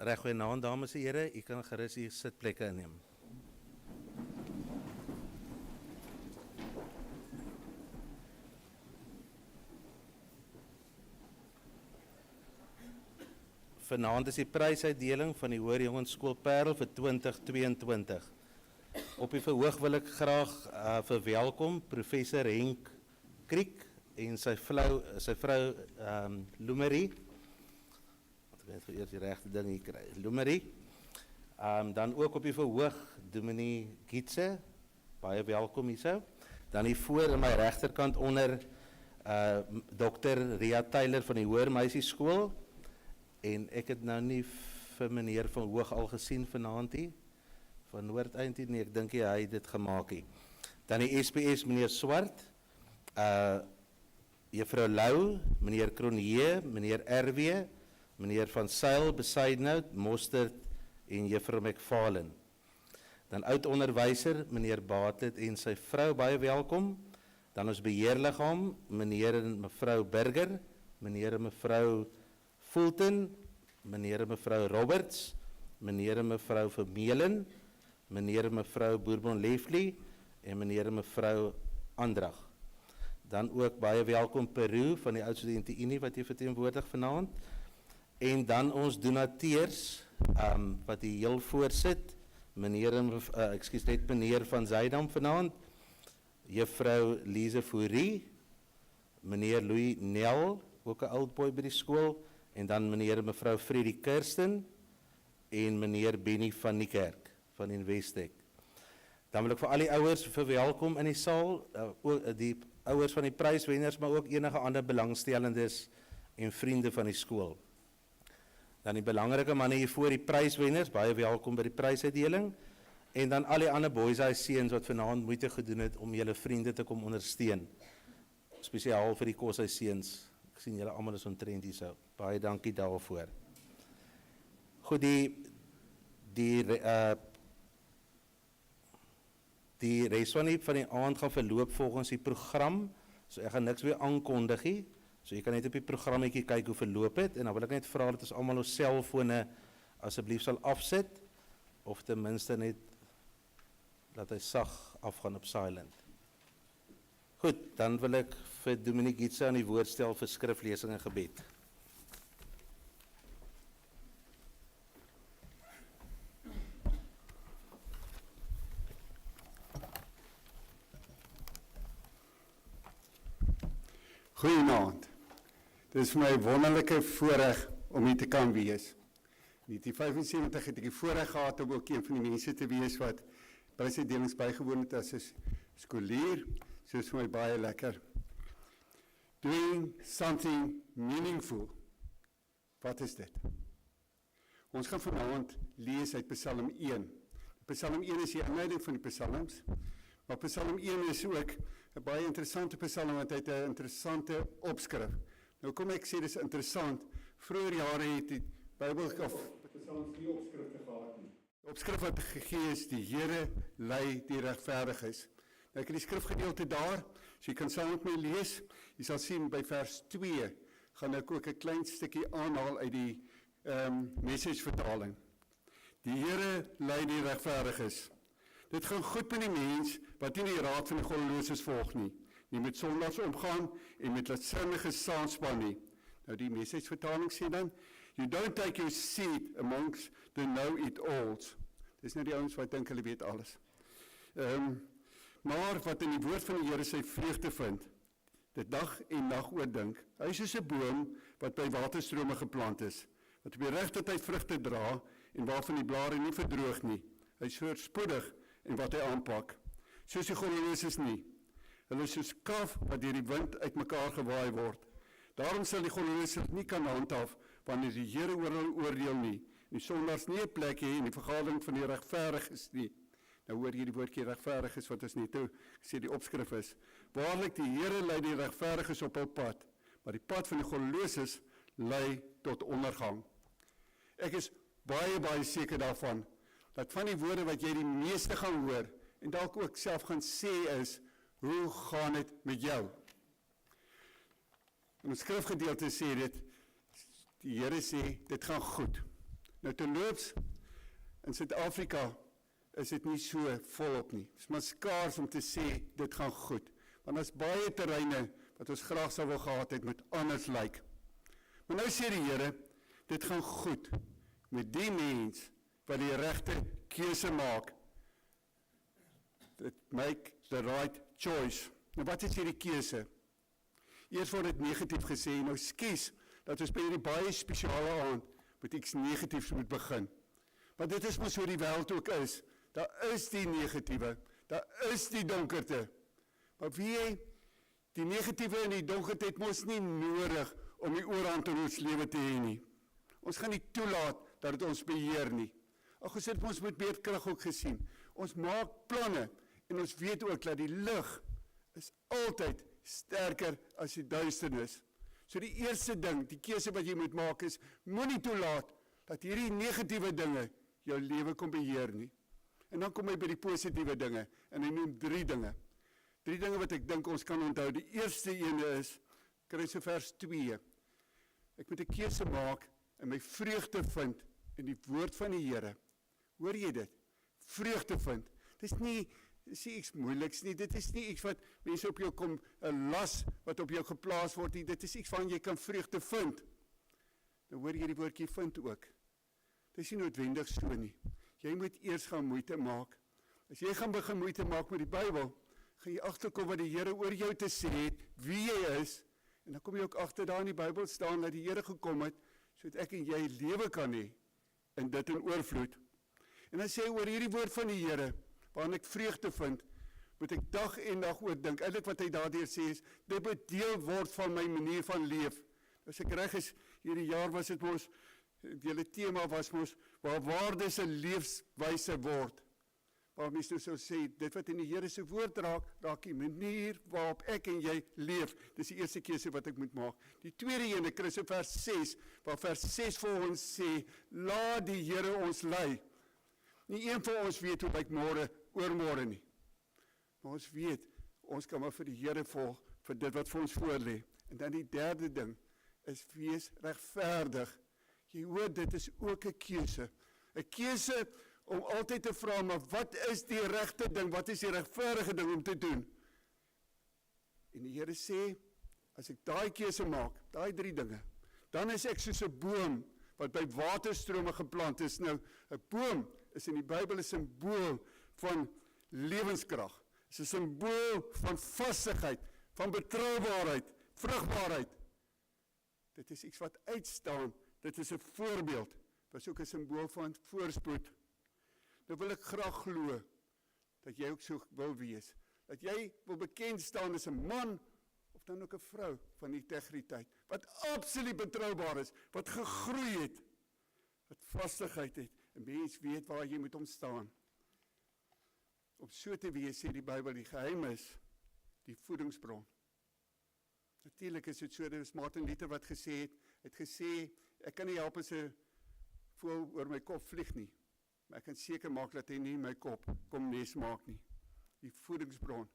Reg goeienaand, dames en here, u kan gerus hier sitplekke inneem. Vanaand is die prysuitdeling van die Hoër Jongensskool Parel vir 2022. Op die verhoog wil ek graag verwelkom professor Henk Kriek en sy vrou Lumerie. Ek weet eers die regte ding hier kry. Lumerie. Dan ook op die verhoog Dominee Gietse, baie welkom hierso. Dan hier voor in my regterkant onder Dr. Ria Taylor van die Hoër Meisieskool. En ek het nou nie vir meneer van Hoog al gesien vanaand hier, van Noordeinde nie, ek dink hy het dit gemaak hier. Dan die SPS meneer Swart, juffrou Lou, meneer Kronje, meneer RW, meneer Van Sail, Besaidnout, Mostert en juffrou McFarlane. Dan oud-onderwyser, meneer Bartlett en sy vrou, baie welkom. Dan ons beheerliggaam, meneer en mevrou Burger, meneer en mevrou Fulton, meneer en mevrou Roberts, meneer en mevrou Vermeulen, meneer en mevrou Bourbon-Lefley en meneer en mevrou Andrag. Dan ook baie welkom Peru van die Oud-Studente Unie wat hier verteenwoordig vanaand. En dan ons donateurs wat hier heel voorsit, meneer Van Zuidam vanaand, juffrou Lise Fourie, meneer Louis Nel, ook 'n oud boy by die skool, en dan meneer en mevrou Freddie Kirsten en meneer Benny van Niekerk van Investec. Dan wil ek vir al die ouers verwelkom in die saal, die ouers van die pryswenners, maar ook enige ander belangstellendes en vriende van die skool. Dan die belangrike manne hier voor, die pryswenners, baie welkom by die prysuitdeling. En dan al die ander boys en seuns wat vanaand moeite gedoen het om julle vriende te kom ondersteun. Spesiaal vir die koshuis seuns. Ek sien julle almal is omtrent hier so. Baie dankie daarvoor. Goed, die res van die aand gaan verloop volgens die program. So ek gaan niks weer aankondig nie. So jy kan net op die programmetjie kyk hoe verloop het en dan wil ek net vra dat ons almal ons selfone asseblief sal afsit of ten minste net dat hy sag afgaan op silent. Goed, dan wil ek vir Dominee Gietse aan die woord stel vir skriflesing en gebed. Goeienaand. Dit is vir my 'n wonderlike voorreg om hier te kan wees. In 1975 het ek die voorreg gehad om ook een van die mense te wees wat Prysuitdelings bygewoon het as 'n skoolier. So is vir my baie lekker. Doing something meaningful. Wat is dit? Ons gaan vanaand lees uit Psalm 1. Psalm 1 is die inleiding van die psalms. Maar Psalm 1 is ook 'n baie interessante psalm want hy het 'n interessante opskrif. Nou kom ek sê dis interessant. Vroeger jare het die Bybel of psalms nie opskrifte gehad nie. Die opskrif wat gegee is, die Here lei die regverdiges. Nou ek het die skrifgedeelte daar, so jy kan saam met my lees. Jy sal sien by vers 2 gaan ek ook 'n klein stukkie aanhaal uit die Message vertaling. Die Here lei die regverdiges. Dit gaan goed met die mens wat nie die raad van die goddeloses volg nie met sondaars omgaan en met latsinnige saanspan nie. Nou die Message vertaling sê dan, you don't take your seat amongst the know-it-alls. Dis nou die ouens wat dink hulle weet alles. Maar wat in die woord van die Here sy vreugde vind, dit dag en nag oordink. Hy is soos 'n boom wat by waterstrome geplant is, wat op die regte tyd vrugte dra en waarvan die blare nie verdroog nie. Hy is voorspoedig in wat hy aanpak. Soos die goddeloses nie. Hulle is soos kaf wat deur die wind uitmekaar gewaai word. Daarom sal die goddeloses nie kan handhaaf wanneer die Here oor hulle oordeel nie. Die sondaars nie 'n plek hê in die vergadering van die regverdiges nie. Nou hoor jy die woordjie regverdiges wat ons net toe sê die opskrif is. Waarlik die Here lei die regverdiges op hul pad, maar die pad van die goddeloses lei tot ondergang. Ek is baie seker daarvan dat van die woorde wat jy die meeste gaan hoor en dalk ook self gaan sê is, hoe gaan dit met jou? In ons skrifgedeelte sê dit, die Here sê, dit gaan goed. Nou terloops, in Suid-Afrika is dit nie so volop nie. Dit is maar skaars om te sê, dit gaan goed. Want daar is baie terreine wat ons graag sou wil gehad het met anders lyk. Maar nou sê die Here, dit gaan goed met die mens wat die regte keuse maak. Dit make the right choice. Nou wat is hierdie keuse? Eers word dit negatief gesê, nou skies dat ons by hierdie baie spesiale aand met iets negatiefs moet begin. Want dit is maar so die wêreld ook is. Daar is die negatiewe, daar is die donkerte. Maar weet jy, die negatiewe en die donkerte het mos nie nodig om die oorhand in ons lewe te hê nie. Ons gaan nie toelaat dat dit ons beheer nie. Ag, ons het ons met beerdkrag ook gesien. Ons maak planne en ons weet ook dat die lig is altyd sterker as die duisternis. So die eerste ding, die keuse wat jy moet maak is, moenie toelaat dat hierdie negatiewe dinge jou lewe kom beheer nie. En dan kom hy by die positiewe dinge, en hy noem 3 dinge. 3 dinge wat ek dink ons kan onthou. Die eerste ene is, Kolossense vers 2. Ek moet 'n keuse maak en my vreugde vind in die woord van die Here. Hoor jy dit? Vreugde vind. Dis nie iets moeiliks nie. Dit is nie iets wat mense op jou kom, 'n las wat op jou geplaas word nie. Dit is iets van jy kan vreugde vind. Nou hoor jy die woordjie vind ook. Dit is nie noodwendig so nie. Jy moet eers gaan moeite maak. As jy gaan begin moeite maak met die Bybel, gaan jy agterkom wat die Here oor jou te sê het, wie jy is, en dan kom jy ook agter daar in die Bybel staan dat die Here gekom het, sodat ek en jy lewe kan hê, en dit in oorvloed. En dan sê hy oor hierdie woord van die Here, waarin ek vreugde vind, moet ek dag en dag oor dink. Eintlik wat hy daardeur sê is, dit moet deel word van my manier van leef. As ek reg is, hierdie jaar was dit mos, die hele tema was mos, waar waardes 'n leefwyse word. Waar mens nou sou sê, dit wat in die Here se woord raak die manier waarop ek en jy leef. Dis die eerste keuse wat ek moet maak. Die tweede ene, Kolossense vers 6, waar vers 6 vir ons sê, laat die Here ons lei. Nie een van ons weet hoe lyk môre, oormôre nie. Maar ons weet, ons kan maar vir die Here volg, vir dit wat vir ons voorlê. En dan die derde ding, is wees regverdig. Jy hoor, dit is ook 'n keuse. 'n Keuse om altyd te vra, maar wat is die regte ding, wat is die regverdige ding om te doen? En die Here sê, as ek daai keuse maak, daai 3 dinge, dan is ek soos 'n boom, wat by waterstrome geplant is. Nou, 'n boom is in die Bybel 'n simbool van lewenskrag. Dit is 'n simbool van vastigheid, van betroubaarheid, vrugbaarheid. Dit is iets wat uitstaan. Dit is 'n voorbeeld. Dit is ook 'n simbool van voorspoed. Nou wil ek graag glo dat jy ook so wil wees. Dat jy wil bekend staan as 'n man of dan ook 'n vrou van integriteit. Wat absoluut betroubaar is, wat gegroei het, wat vastigheid het. En mens weet waar jy moet staan. Om so te wees, sê die Bybel, die geheim is die voedingsbron. Natuurlik is dit so, dit is Martin Luther wat gesê het gesê, ek kan nie help as 'n voël oor my kop vlieg nie, maar ek kan seker maak dat hy nie in my kop kom nes maak nie. Die voedingsbron,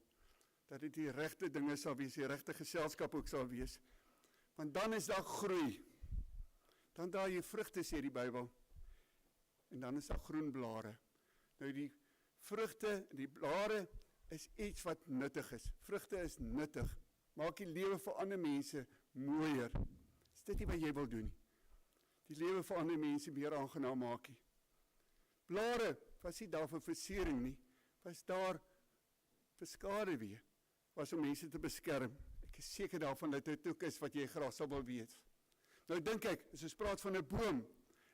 dat dit die regte dinge sal wees, die regte geselskap ook sal wees, want dan is daar groei, dan daar jy vrugte, sê die Bybel, en dan is daar groen blare. Nou die vrugte en die blare is iets wat nuttig is. Vrugte is nuttig. Maak die lewe vir ander mense mooier. Is dit nie wat jy wil doen nie? Die lewe vir ander mense meer aangenaam maak nie. Blare was nie daar vir versiering nie, was daar vir skaduwee, was om mense te beskerm. Ek is seker daarvan dat dit ook is wat jy graag sal wil weet. Nou dink ek, as ons praat van 'n boom,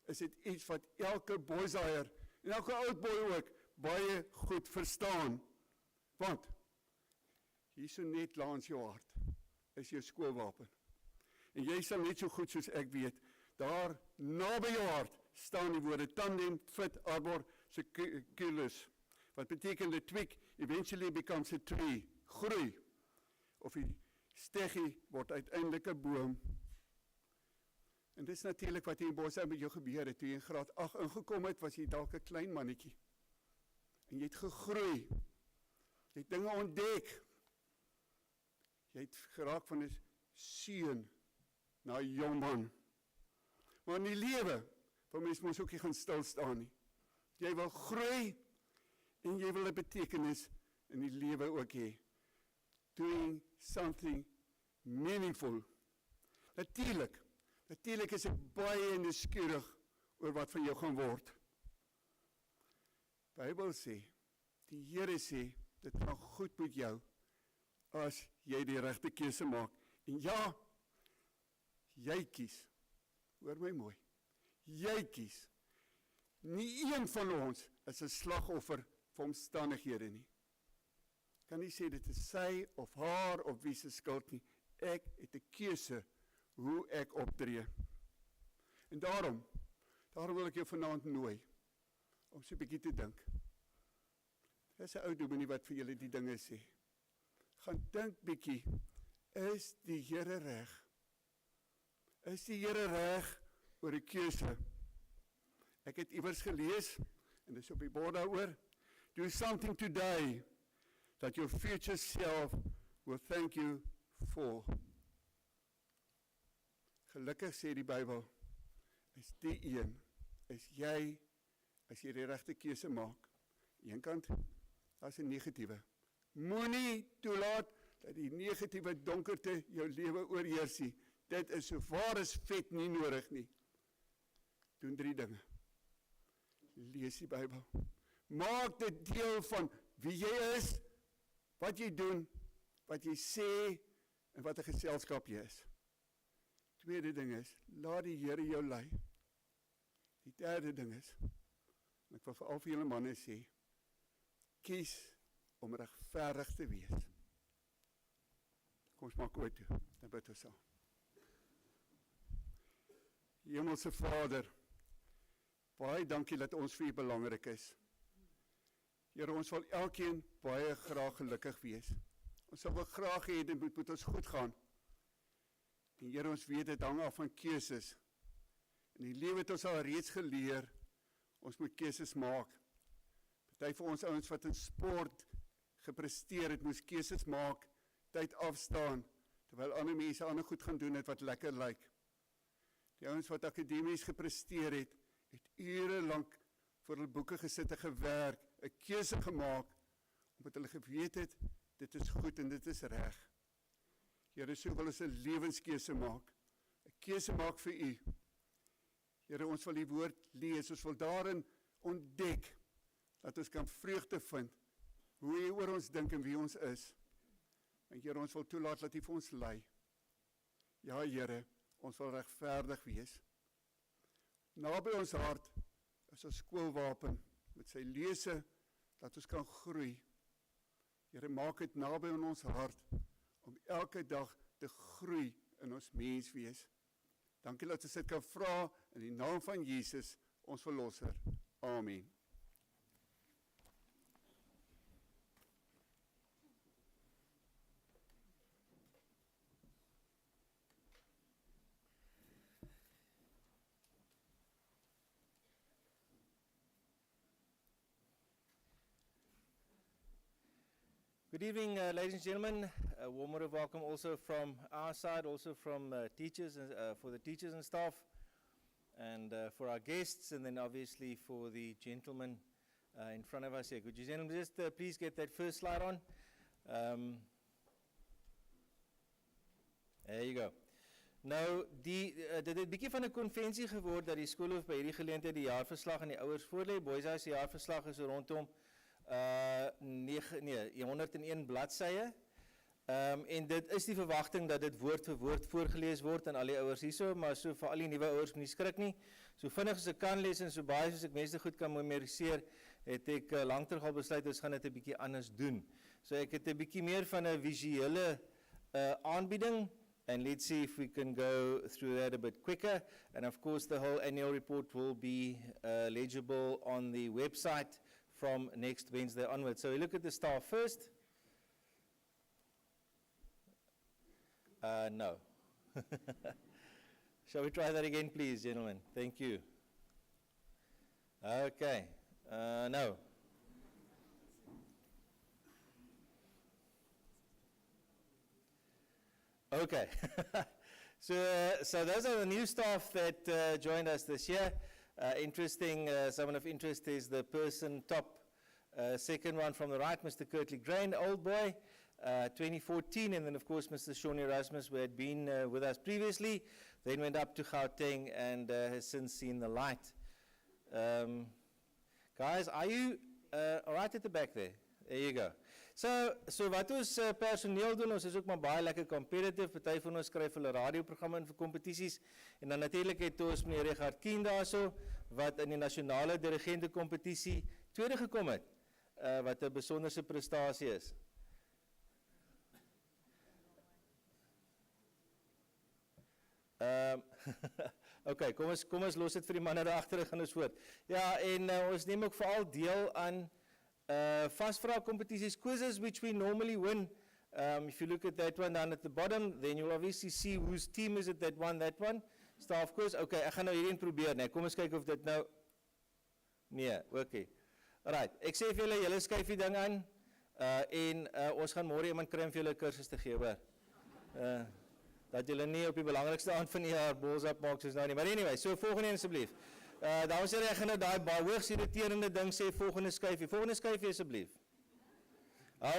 is dit iets wat elke boysaaier en elke oud boy ook baie goed verstaan. Want hierso net langs jou hart is jou skoolwapen. En jy sal net so goed soos ek weet, daar naby jou hart staan die woorde tandem fit arbor seculus. Wat beteken the twig eventually becomes a tree, groei. Of die steggie word uiteindelik 'n boom. En dis natuurlik wat hier in Boshuis met jou gebeur het. Toe jy in graad 8 ingekom het, was jy dalk 'n klein mannetjie. En jy het gegroei. Jy het dinge ontdek. Jy het geraak van 'n seun na 'n jong man. Maar in die lewe Want mens moet ook nie gaan stilstaan nie. Jy wil groei en jy wil 'n betekenis in die lewe ook hê. Doing something meaningful. Natuurlik is ek baie nuuskierig oor wat van jou gaan word. Bybel sê, die Here sê, dit gaan goed met jou as jy die regte keuse maak. En ja, jy kies. Hoor my mooi. Jy kies. Nie een van ons is 'n slagoffer vir omstandighede nie. Kan nie sê dit is sy of haar of wie se skuld nie. Ek het 'n keuse hoe ek optree. En daarom wil ek jou vanaand nooi om so 'n bietjie te dink. Dis 'n ou dominee wat vir julle die dinge sê. Gaan dink bietjie, is die Here reg? Is die Here reg oor 'n keuse? Ek het iewers gelees, en dis op die bord daaroor, do something today that your future self will thank you for. Gelukkig sê die Bybel, is die een, is jy, as jy die regte keuse maak. Een kant, dat is 'n negatiewe. Moenie toelaat dat die negatiewe donkerte jou lewe oorheers nie. Dit is so waar as vet nie nodig nie. Doen 3 dinge. Lees die Bybel. Maak dit deel van wie jy is, wat jy doen, wat jy sê en wat 'n geselskap jy is. Tweede ding is, laat die Here jou lei. Die derde ding is, en ek wil vir al vir julle manne sê, kies om regverdig te wees. Kom ons maak oor toe, dan bid ons saam. Hemelse Vader, baie dankie dat ons vir U belangrik is. Here, ons wil elkeen baie graag gelukkig wees. Ons wil graag hê dit moet met ons goed gaan. En Here, ons weet dit hang af van keuses. In die lewe het ons al reeds geleer, ons moet keuses maak. Party van ons ouens wat in sport gepresteer het, moes keuses maak, tyd afstaan, terwyl ander mense ander goed gaan doen het wat lekker lyk. Die ouens wat akademies gepresteer het, het ure lank voor hulle boeke gesit en gewerk, 'n keuse gemaak, omdat hulle geweet het, dit is goed en dit is reg. Here, so wil ons 'n lewenskeuse maak, 'n keuse maak vir U. Here, ons wil die woord lees, ons wil daarin ontdek, dat ons kan vreugde vind, hoe U oor ons dink en wie ons is. En Here, ons wil toelaat dat U vir ons lei. Ja, Here, ons wil regverdig wees. Naby ons hart is ons skoolwapen, met sy lese, dat ons kan groei. Here, maak dit naby in ons hart, om elke dag te groei in ons menswees. Dankie dat ons dit kan vra in die naam van Jesus, ons verlosser. Amen. Good evening, ladies and gentlemen. A warm word of welcome also from our side, also from teachers, for the teachers and staff, and for our guests, and then obviously for the gentlemen in front of us here. Could you gentlemen just please get that first slide on? There you go. Nou, dit het 'n bietjie van 'n konvensie geword dat die skoolhoof by hierdie geleentheid die jaarverslag aan die ouers voorlê. Boys, as die jaarverslag is so rondom 101 bladsye. En dit is die verwagting dat dit woord vir woord voorgelees word aan al die ouers hierso, maar so vir al die nuwe ouers moenie skrik nie. So vinnig as ek kan lees en so baie soos ek mense goed kan memoriseer, het ek lank terug al besluit ons gaan dit 'n bietjie anders doen. So ek het 'n bietjie meer van 'n visuele aanbieding. And let's see if we can go through that a bit quicker. And of course, the whole annual report will be legible on the website from next Wednesday onwards. So we look at the staff first. No. Shall we try that again, please, gentlemen? Thank you. Okay. No. Okay. So those are the new staff that joined us this year. Someone of interest is the person top. Second one from the right, Mr. Kirtley Grain, Old Boy, 2014, and then of course Mr. Shawnee Erasmus, who had been with us previously, then went up to Gauteng and has since seen the light. Guys, are you all right at the back there? There you go. So wat ons personeel doen, ons is ook maar baie lekker competitive, party van ons skryf hulle radioprogramme in vir kompetisies, en dan natuurlik het ons meneer Richard Kien daarso, wat in die nasionale dirigente kompetisie tweede gekom het, wat 'n besonderse prestasie is. Okay, kom ons los dit vir die manne daar agter en gaan ons voort. Ja, en ons neem ook veral deel aan vastvra competities, quizzes which we normally win. If you look at that one down at the bottom, then you'll obviously see whose team is it that won that one. Staff quiz. Okay, ek gaan nou hierin probeer, nee. Kom ons kyk of dit nou nee, okay. Alright, ek sê vir julle skuif die ding aan en ons gaan môre iemand kry om vir julle 'n kursus te gee, hoor. Dat julle nie op die belangrikste aand van die jaar bols op maak soos nou nie. Maar anyway, so volgende een asseblief. Dames en heren, ek gaan nou daai baie hoogs irriterende ding sê, volgende skuifie asseblief.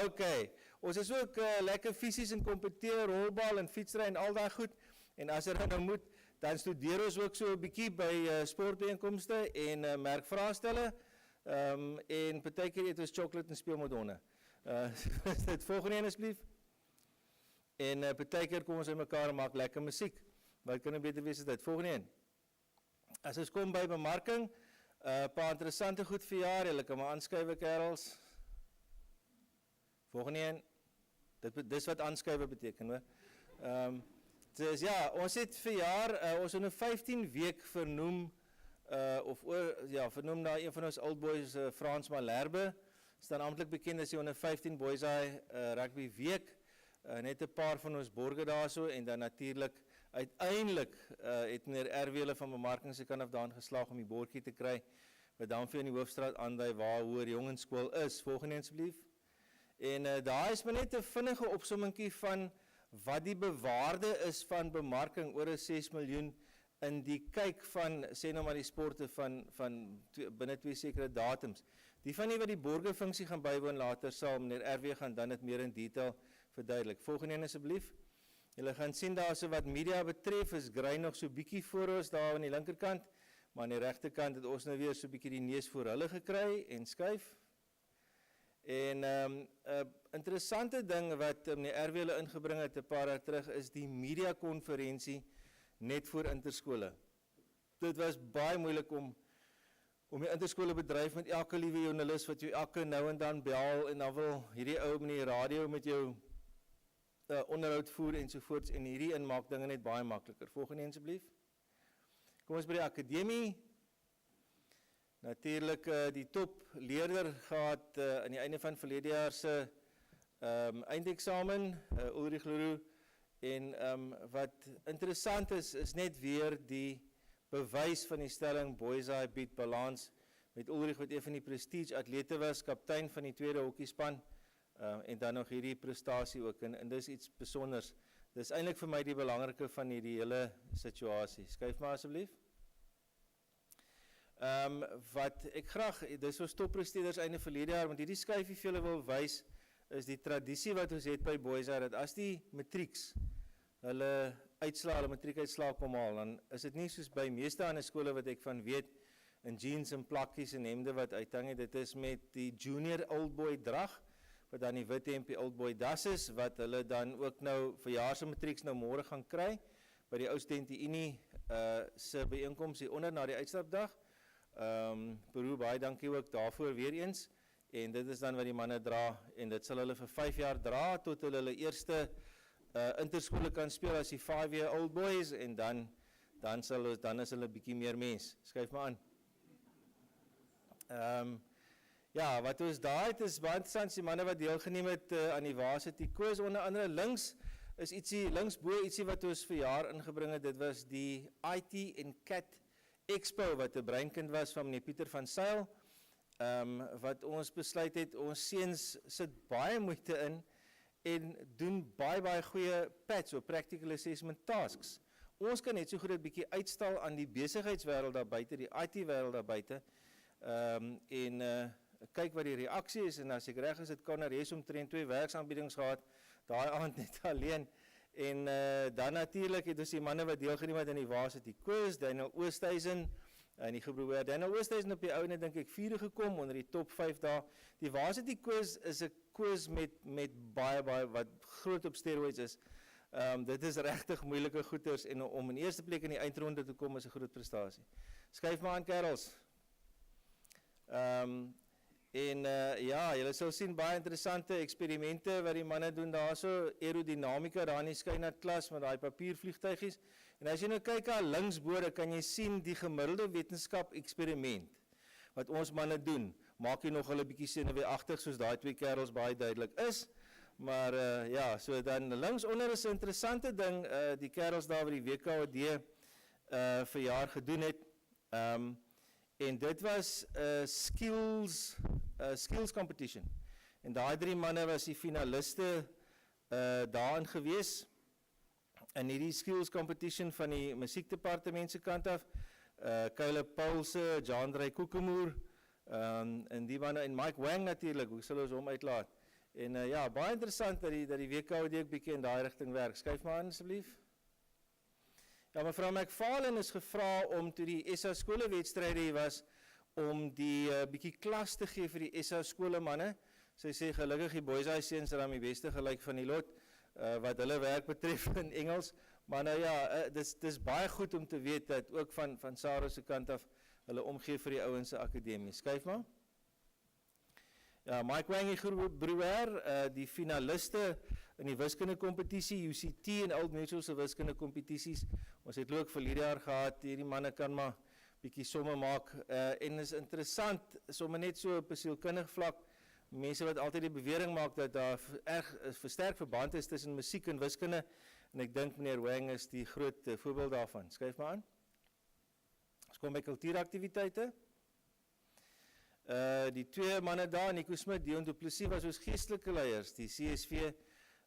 Okay, ons is ook lekker fisies en kompeteer, rolbal en fietsry en al daai goed. En as nou moet, dan studeer ons ook so 'n bietjie by sportbijeenkomste en merk vraestelle. En partykeer eet ons chocolate en speel met honde. Dit volgende een asseblief. En partykeer kom ons in mekaar en maak lekker musiek. Wat kan beter wees as dit? Volgende een. As ons kom by bemarking, paar interessante goed vir jaar, julle kan maar aanskuif, kerels. Volgende een. Dis wat aanskuif beteken, hoor. Dus ja, ons het vir jaar, ons het nou 15 week vernoem, vernoem na een van ons old boys, Frans Malherbe, staan amptelik bekend as die onder 15 boys rugby week, net 'n paar van ons borge daarso, en dan natuurlik, uiteindelik het meneer RW hulle van bemarking se kant af daan geslaag om die bordjie te kry, wat dan vir in die hoofstraat aandui waar hoër jongensskool is. Volgende asseblief. En daar is maar net 'n vinnige opsommingkie van wat die bewaarde is van bemarking oor 'n 6 miljoen in die kyk van, sê nou maar die sporte van binne 2 sekere datums. Die van die wat die borgefunksie gaan bywoon later sal meneer RW gaan dan dit meer in detail verduidelik. Volgende een asseblief. Julle gaan sien daar so wat media betref, is Grein nog so bietjie voor ons daar aan die linkerkant, maar aan die regterkant het ons nou weer so bietjie die neus voor hulle gekry en skuif. En interessante ding wat meneer RW hulle ingebring het 'n paar jaar terug is die media konferensie net voor interskole. Dit was baie moeilik om die interskole bedryf met elke liewe joernalis wat jou elke nou en dan bel en dan wil hierdie ou met die radio met jou onderhoud voer ensovoorts en hierdie inmaak dinge net baie makliker. Volgende asseblief. Kom ons by die akademie. Natuurlik die top leerder gehad aan die einde van verlede jaar se eindeksamen, Ulrich Leroux, en wat interessant is net weer die bewys van die stelling Boys Eye bied balans met Ulrich wat een van die prestige atlete was, kaptein van die tweede hokkiespan, en dan nog hierdie prestasie ook, en dis iets besonders. Dis eintlik vir my die belangrike van hierdie hele situasie. Skuif maar asseblief. Wat ek graag, dis ons toppresteerders einde verlede jaar, want hierdie skuifie vir julle wil wys, is die tradisie wat ons het by Boys Eye, dat as die matrieks hulle matriekuitslae kom haal, dan is dit nie soos by meeste ander skole wat ek van weet, in jeans en plakkies en hemde wat uithang, dit is met die junior old boy drag, wat dan die wit hempie old boy das is, wat hulle dan ook nou verjaarse matrieks nou môre gaan kry, by die ou Studente Unie se byeenkoms hier onder na die uitstapdag. Peru, baie dankie ook daarvoor weer eens, en dit is dan wat die manne dra, en dit sal hulle vir 5 jaar dra, tot hulle eerste interskole kan speel as die 5-year-old boys, en dan is hulle bietjie meer mens. Skryf maar aan. Ja, wat ons daar het is baie interessant, die manne wat deelgeneem het aan die Varsity Quiz, onder andere links is linksbo ietsie wat ons vir jaar ingebring het, dit was die IT en CAT Expo, wat 'n breinkind was van meneer Pieter van Sail, wat ons besluit het, ons seuns sit baie moeite in, en doen baie goeie PATS, of Practical Assessment Tasks, ons kan net so goed dit bietjie uitstal aan die besigheidswêreld daar buite, die IT-wêreld daar buite, en kyk wat die reaksie is, en as ek reg is, het Connor Hes omtrent 2 werksaanbiedings gehad, daai aand net alleen, en dan natuurlik het ons die manne wat deelgeneem het in die Varsity Quiz, Daniel Oosthuizen, en die gebroer Daniel Oosthuizen op die ouene dink ek 4de gekom onder die top 5 daar. Die Varsity Quiz is 'n quiz met baie wat groot op steroids is. Dit is regtig moeilike goeters en om in eerste plek in die eindronde te kom is 'n groot prestasie. Skuif maar aan kerels. Ja, julle sal sien baie interessante eksperimente wat die manne doen daarso, aerodinamika daar in die Skynat klas met daai papiervliegtuigies. En as jy nou kyk aan linksbode kan jy sien die gemiddelde wetenskap eksperiment wat ons manne doen, maak jy nog hulle bietjie senuweeagtig soos daai 2 kerels baie duidelik is. Maar ja, so dan linksonder is 'n interessante ding, die kerels daar wat die WKOD verjaar gedoen het. En dit was skills competition. En daai 3 manne was die finaliste daarin gewees. In hierdie skills competition van die musiekdepartement se kant af, Caleb Paulse, Jandrey Kokemoer, en die manne en Mike Wang natuurlik, hoe sal ons hom uitlaat? En ja, baie interessant dat die WKOD ook bietjie in daai rigting werk. Skuif maar aan asseblief. Ja, mevrou McFarlane is gevra om toe die SA skolewedstryde was om die bietjie klas te gee vir die SA skolemanne. Sy sê gelukkig die boys high seuns het dan die beste gelyk van die lot wat hulle werk betref in Engels. Maar nou ja, dis baie goed om te weet dat ook van Sarah se kant af hulle omgee vir die ouens se akademie. Skuif maar. Ja, Mike Wang Brewer, die finaliste in die wiskunde kompetisie, UCT en Old Mutual se wiskunde kompetisies. Ons het ook vir hierdie jaar gehad, hierdie manne kan maar bietjie somme maak, en is interessant, somme net so op 'n sielkundige vlak, mense wat altyd die bewering maak dat daar versterk verband is tussen musiek en wiskunde, en ek dink meneer Wang is die groot voorbeeld daarvan. Skryf maar aan. Ons kom by kultuuraktiwiteite. Die 2 manne daar, Nico Smit, Dion Du Plessis was ons geestelike leiers, die CSV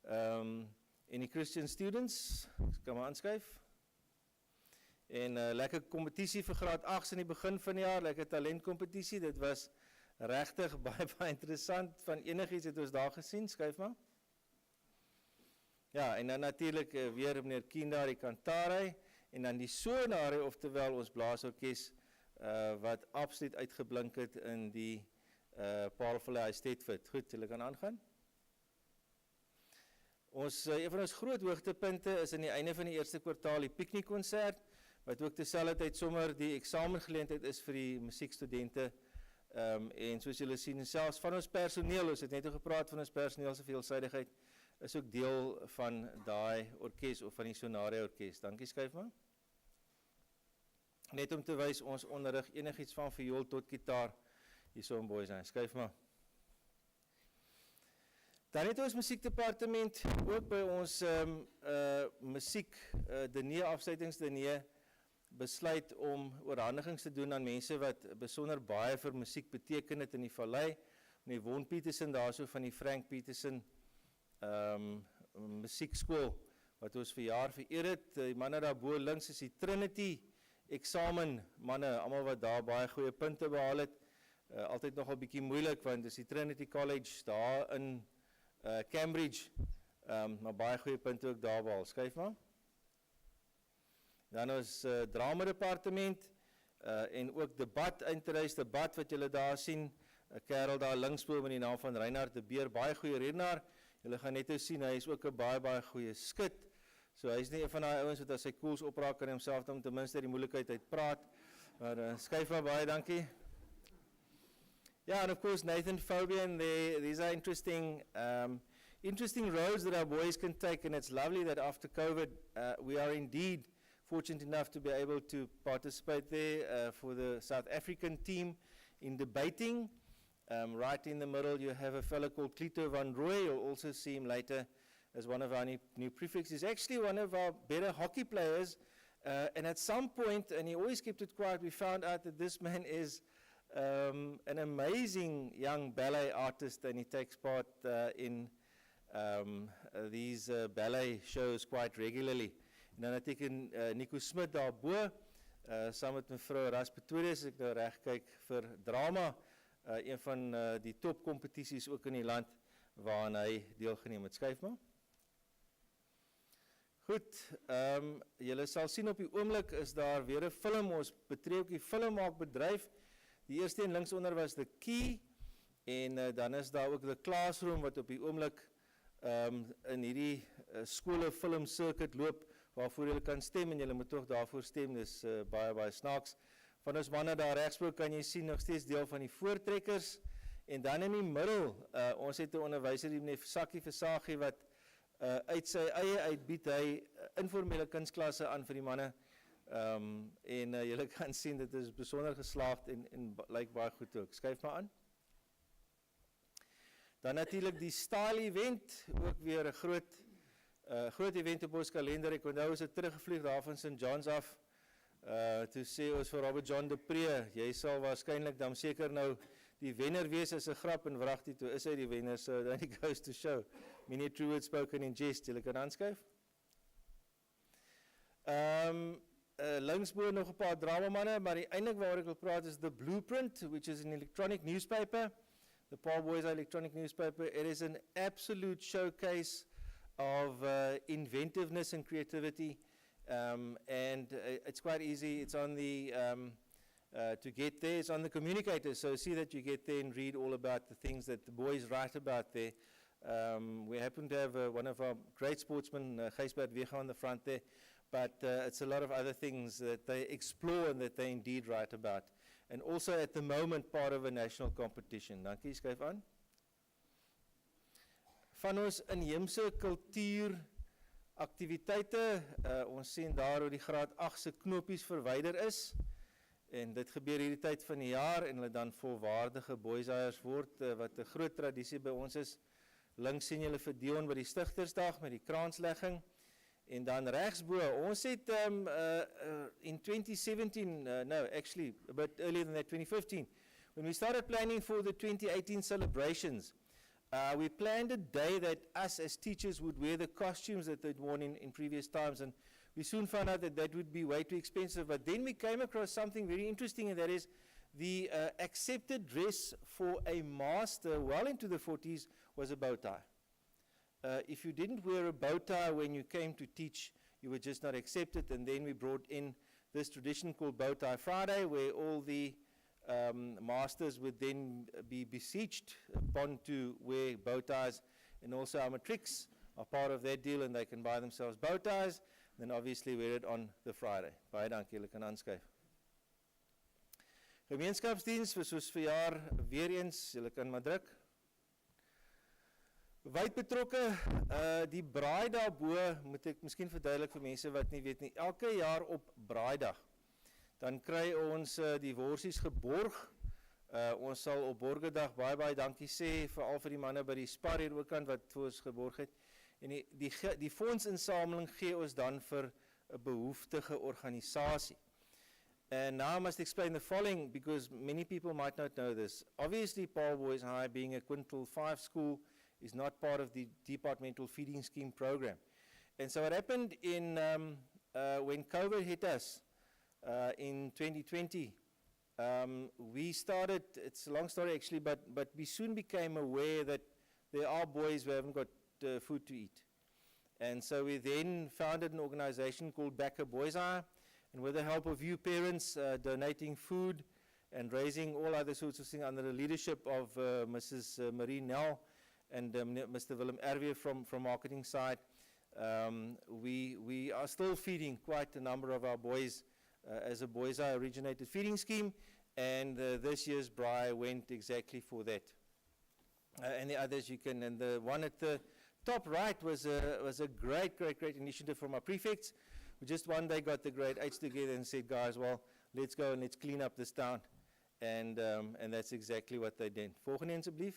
en die Christian Students, kan maar aanskuif. En lekker kompetisie vir graad 8 in die begin van die jaar, lekker talentkompetisie, dit was regtig baie interessant, van enigiets het ons daar gesien, skuif maar. Ja, en dan natuurlik weer meneer Kienda, die Kantare, en dan die Sonare, oftewel ons blaasorkes, wat absoluut uitgeblink het in die Paarlvallei Estate. Goed, julle kan aangaan. Een van ons groot hoogtepunte is in die einde van die eerste kwartaal die pikniekkonsert, wat ook terselfdertyd sommer die eksamengeleentheid is vir die musiekstudente. En soos julle sien, selfs van ons personeel, ons het net gepraat van ons personeel se veelsidigheid, is ook deel van daai orkes of van die Sonare orkes. Dankie, skuif maar. Net om te wys, ons onderrig enigiets van viool tot gitaar, hier so in boys aan, skuif maar. Dan het ons musiekdepartement ook by ons musiek diner, afsluitingsdiner, besluit om oorhandigings te doen aan mense wat besonder baie vir musiek beteken het in die vallei. Meneer Won Petersen, daarso van die Frank Petersen musiekskool, wat ons verjaar vereer het. Die manne daar bo links is die Trinity eksamen, manne, almal wat daar baie goeie punte behaal het. Altyd nogal bietjie moeilik, want dis die Trinity College daar in Cambridge, maar baie goeie punte ook daar behaal. Skuif maar. Dan ons drama departement en ook debat, eindterreisdebat wat julle daar sien. 'n Kerel daar linksbo met die naam van Reinhard de Beer, baie goeie redenaar. Julle gaan net sien, hy is ook 'n baie goeie skit. So hy is nie een van daai ouens wat as hy koels opraak kan homself dan ten minste die moeilikheid uitpraat. Maar skuif maar baie, dankie. Yeah, and of course Nathan, Fabian, these are interesting roads that our boys can take, and it's lovely that after COVID we are indeed fortunate enough to be able to participate there for the South African team in debating. Right in the middle you have a fellow called Clito van Rooy. You'll also see him later as one of our new prefects. He's actually one of our better hockey players, and at some point, and he always kept it quiet, we found out that this man is an amazing young ballet artist, and he takes part in these ballet shows quite regularly. En dan het ek Nico Smit daarbo, saam met mevrou Ras Pretorius, ek nou reg kyk vir drama, een van die top kompetisies ook in die land, waaraan hy deelgeneem het. Skuif maar. Goed, julle sal sien op die oomblik is daar weer 'n film, ons betree ook die filmmaakbedryf. Die eerste en linksonder was The Key, en dan is daar ook The Classroom, wat op die oomblik in hierdie skole film circuit loop, waarvoor julle kan stem, en julle moet toch daarvoor stem, dis baie snaaks. Van ons manne daar regsbo kan jy sien, nog steeds deel van die voortrekkers, en dan in die middel, ons het 'n onderwyser, die meneer Sakkie Versagie, wat uit sy eie uitbied, hy informele kunsklasse aan vir die manne, en julle kan sien, dit is besonder geslaagd, en lyk baie goed ook. Skuif maar aan. Dan natuurlijk die Style Event, ook weer 'n groot event op ons kalender. Ek onthou ons het teruggevlieg daar van St. John's af, toe sê ons vir Robert John de Pre, jy sal waarskynlik dan seker nou die wenner wees as 'n grap, en wragtig toe is hy die wenner, so then it goes to show. Many true words spoken in jest, julle kan aanskuif. Linksbo nog 'n paar dramamanne, maar die eintlik waaroor ek wil praat is The Blueprint, which is an electronic newspaper, the Paul Boys electronic newspaper. It is an absolute showcase of inventiveness and creativity, and it's quite easy. It's on the to get there. It's on the communicator, so see that you get there and read all about the things that the boys write about there. We happen to have one of our great sportsmen, Gijsbert Wega, on the front there, but it's a lot of other things that they explore and that they indeed write about. And also at the moment part of a national competition. Dankie, skryf aan. Van ons inheemse kultuuraktiwiteite, ons sien daar hoe die graad 8 se knopies verwyder is, en dit gebeur hierdie tyd van die jaar, en hulle dan volwaardige boysaiers word, wat 'n groot tradisie by ons is. Links sien julle vir Dion by die Stigtersdag met die kraanslegging, en dan regsbo, ons het in 2017, no, actually, a bit earlier than that, 2015, when we started planning for the 2018 celebrations, we planned a day that us as teachers would wear the costumes that they'd worn in previous times, and we soon found out that that would be way too expensive, but then we came across something very interesting, and that is the accepted dress for a master well into the 40s was a bow tie. If you didn't wear a bow tie when you came to teach, you were just not accepted, and then we brought in this tradition called Bow Tie Friday, where all the masters would then be beseeched upon to wear bow ties, and also our matrics are part of that deal, and they can buy themselves bow ties, then obviously wear it on the Friday. Baie dankie, julle kan aanskuif. Gemeenskapsdiens vir soos verjaar weer eens, julle kan maar druk. Wyd betrokke, die braai daarbo, moet ek miskien verduidelik vir mense wat nie weet nie, elke jaar op braaidag, dan kry ons die worsies geborg, ons sal op borgedag baie dankie sê, veral vir die manne by die spar hier oorkant wat vir ons geborg het, en die fondsinsameling gee ons dan vir 'n behoeftige organisasie. And now I must explain the following, because many people might not know this. Obviously, Paul Boys High, being a Quintile 5 school, is not part of the departmental feeding scheme program. And so what happened in when COVID hit us in 2020, we started, it's a long story actually, but we soon became aware that there are boys who haven't got food to eat. And so we then founded an organization called Backer Boys Eye, and with the help of you parents donating food and raising all other sorts of things under the leadership of Mrs. Marie Nell and Mr. Willem Erwe from marketing side, we are still feeding quite a number of our boys as a Boys Eye originated feeding scheme, and this year's braai went exactly for that. And the others you can, and the one at the top right was a great initiative from our prefects, who just one day got the grade 8s together and said, guys, well, let's go and let's clean up this town. And that's exactly what they did. Volgende asseblief.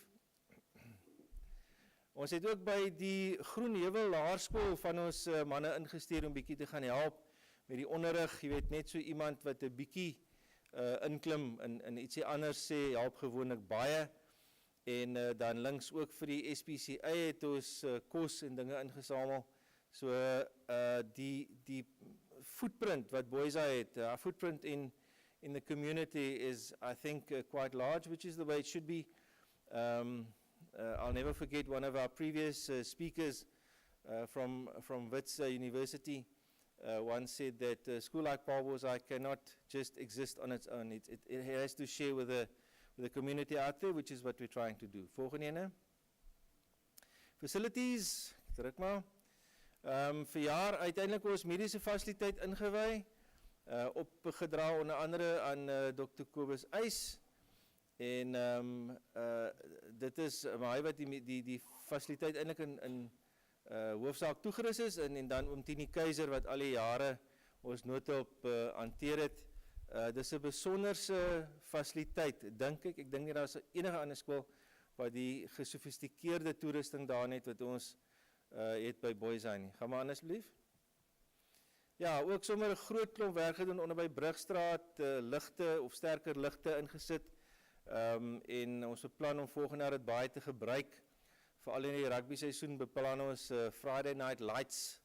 Ons het ook by die Groenheuwel Laerskool van ons manne ingestuur om bietjie te gaan help met die onderrig. Jy weet, net so iemand wat 'n bietjie inklim en ietsie anders sê, help gewoonlik baie. En dan links ook vir die SPCA het ons kos en dinge ingesamel. So die footprint wat Boyseye het, our footprint in the community is, I think, quite large, which is the way it should be. I'll never forget one of our previous speakers from Wits University once said that a school like Boyseye cannot just exist on its own. It has to share with the community out there, which is what we're trying to do. Volgende ene. Facilities, druk maar. Verjaar uiteindelik ons mediese fasiliteit ingewy, opgedra onder andere aan Dr. Kobus Eis. En dit is maar hy wat die fasiliteit eintlik in hoofsaak toegerus is en dan oom Tini Keiser wat al die jare ons noodhulp hanteer het. Dis 'n besonderse fasiliteit, dink ek. Ek dink nie daar's enige ander skool wat die gesofistikeerde toerusting daar het wat ons het by Boyseye nie. Gaan maar aan asseblief. Ja, ook sommer 'n groot klomp werk gedoen onder by Brugstraat, ligte of sterker ligte ingesit. En ons beplan om volgende jaar dit baie te gebruik. Veral in die rugby seisoen beplan ons Friday Night Lights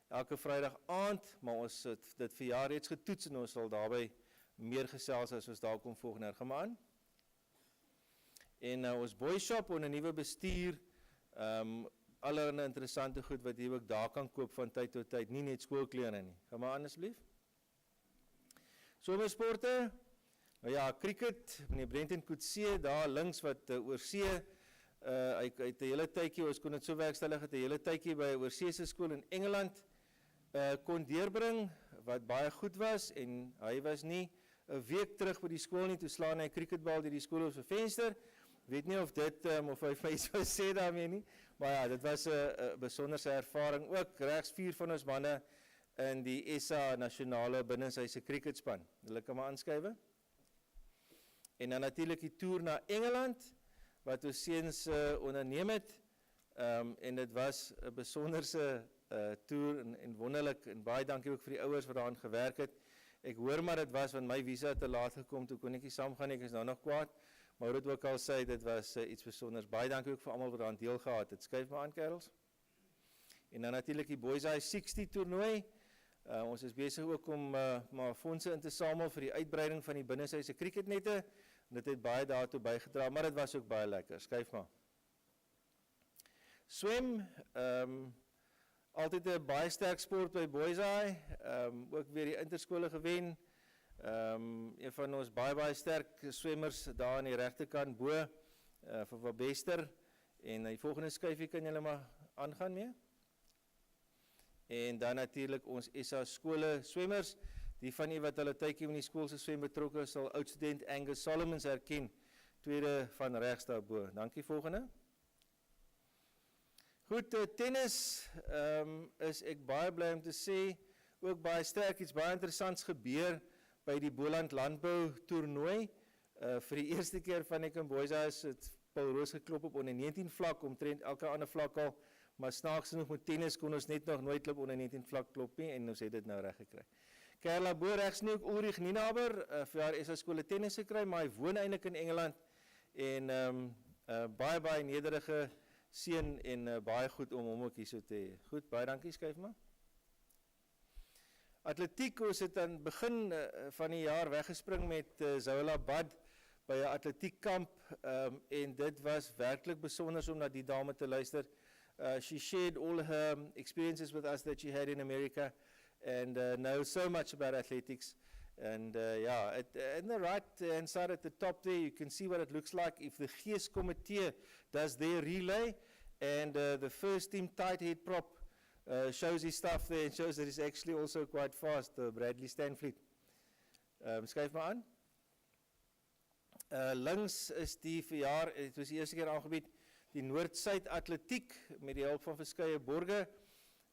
elke Vrydag aand, maar ons het dit vir jaar reeds getoets en ons sal daarby meer gesels as ons daar kom volgende jaar. Gaan maar aan. En ons boy shop onder 'n nuwe bestuur, allerlei interessante goed wat jy ook daar kan koop van tyd tot tyd, nie net skoolklere nie. Gaan maar aan asseblief. Somersporte. Nou ja, cricket, meneer Brenton Coetzee, daar links wat oorsee, hy het 'n hele tydjie, ons kon dit so werkstellig het 'n hele tydjie by 'n oorseese skool in Engeland kon deurbring, wat baie goed was, en hy was nie 'n week terug by die skool nie, toe slaan hy 'n cricketbal deur die skool se venster. Weet nie of dit, of hy vir iets wou sê daarmee nie, maar ja, dit was 'n besonderse ervaring, ook regs 4 van ons manne in die SA nasionale binnenshuise cricketspan. Hulle kan maar aanskuif. En dan natuurlik die toer na Engeland, wat ons seuns onderneem het, en dit was 'n besonderse toer en wonderlik, en baie dankie ook vir die ouers wat daaraan gewerk het. Ek hoor maar dit was, want my visa te laat gekom, toe kon ek nie saamgaan nie, ek is nou nog kwaad, maar hoe dit ook al sê, dit was iets besonders. Baie dankie ook vir almal wat daaraan deel gehad het. Skuif maar aan, kerels. En dan natuurlik die Boyseye 60 toernooi. Ons is besig ook om maar fondse in te samel vir die uitbreiding van die binnenshuise cricketnette. Dit het baie daartoe bygedra, maar dit was ook baie lekker. Skuif maar. Swem, altyd 'n baie sterk sport by Boyseye, ook weer die interskole gewen. Een van ons baie sterk swemmers daar aan die regterkant bo, vir Wabester. En die volgende skuifie kan julle maar aangaan mee. En dan natuurlik ons SA skole swemmers. Die van u wat hulle tydjie in die skool se swem betrokke is, sal oudstudent Angus Solomons herken, tweede van regs daarbo. Dankie, volgende. Goed, tennis is ek baie bly om te sê, ook baie sterk, iets baie interessants gebeur by die Boland Landbou toernooi. Vir die eerste keer van ek in Boyseye is het Paul Roos geklop op onder 19 vlak, omtrent elke ander vlak al, maar snaaks genoeg met tennis kon ons net nog nooit klop onder 19 vlak klop nie, en ons het dit nou reg gekry. Kerla Boer regs nie ook Ulrich Nienaber, vir haar SA skole tennis gekry, maar hy woon eintlik in Engeland, en baie nederige seun, en baie goed om hom ook hier so te hê. Goed, baie dankie, skuif maar. Atletiek, ons het aan begin van die jaar weggespring met Zola Bad by 'n atletiekkamp, en dit was werklik besonder om na die dame te luister. She shared all her experiences with us that she had in America, and knows so much about athletics. And yeah, in the right hand side at the top there, you can see what it looks like if the Gees Komitee does their relay, and the first team tight head prop shows his stuff there and shows that he's actually also quite fast, Bradley Stanfleet. Skuif maar aan. Links is die verjaar, het was die eerste keer aangebied, die Noord-Suid Atletiek, met die hulp van verskeie borge,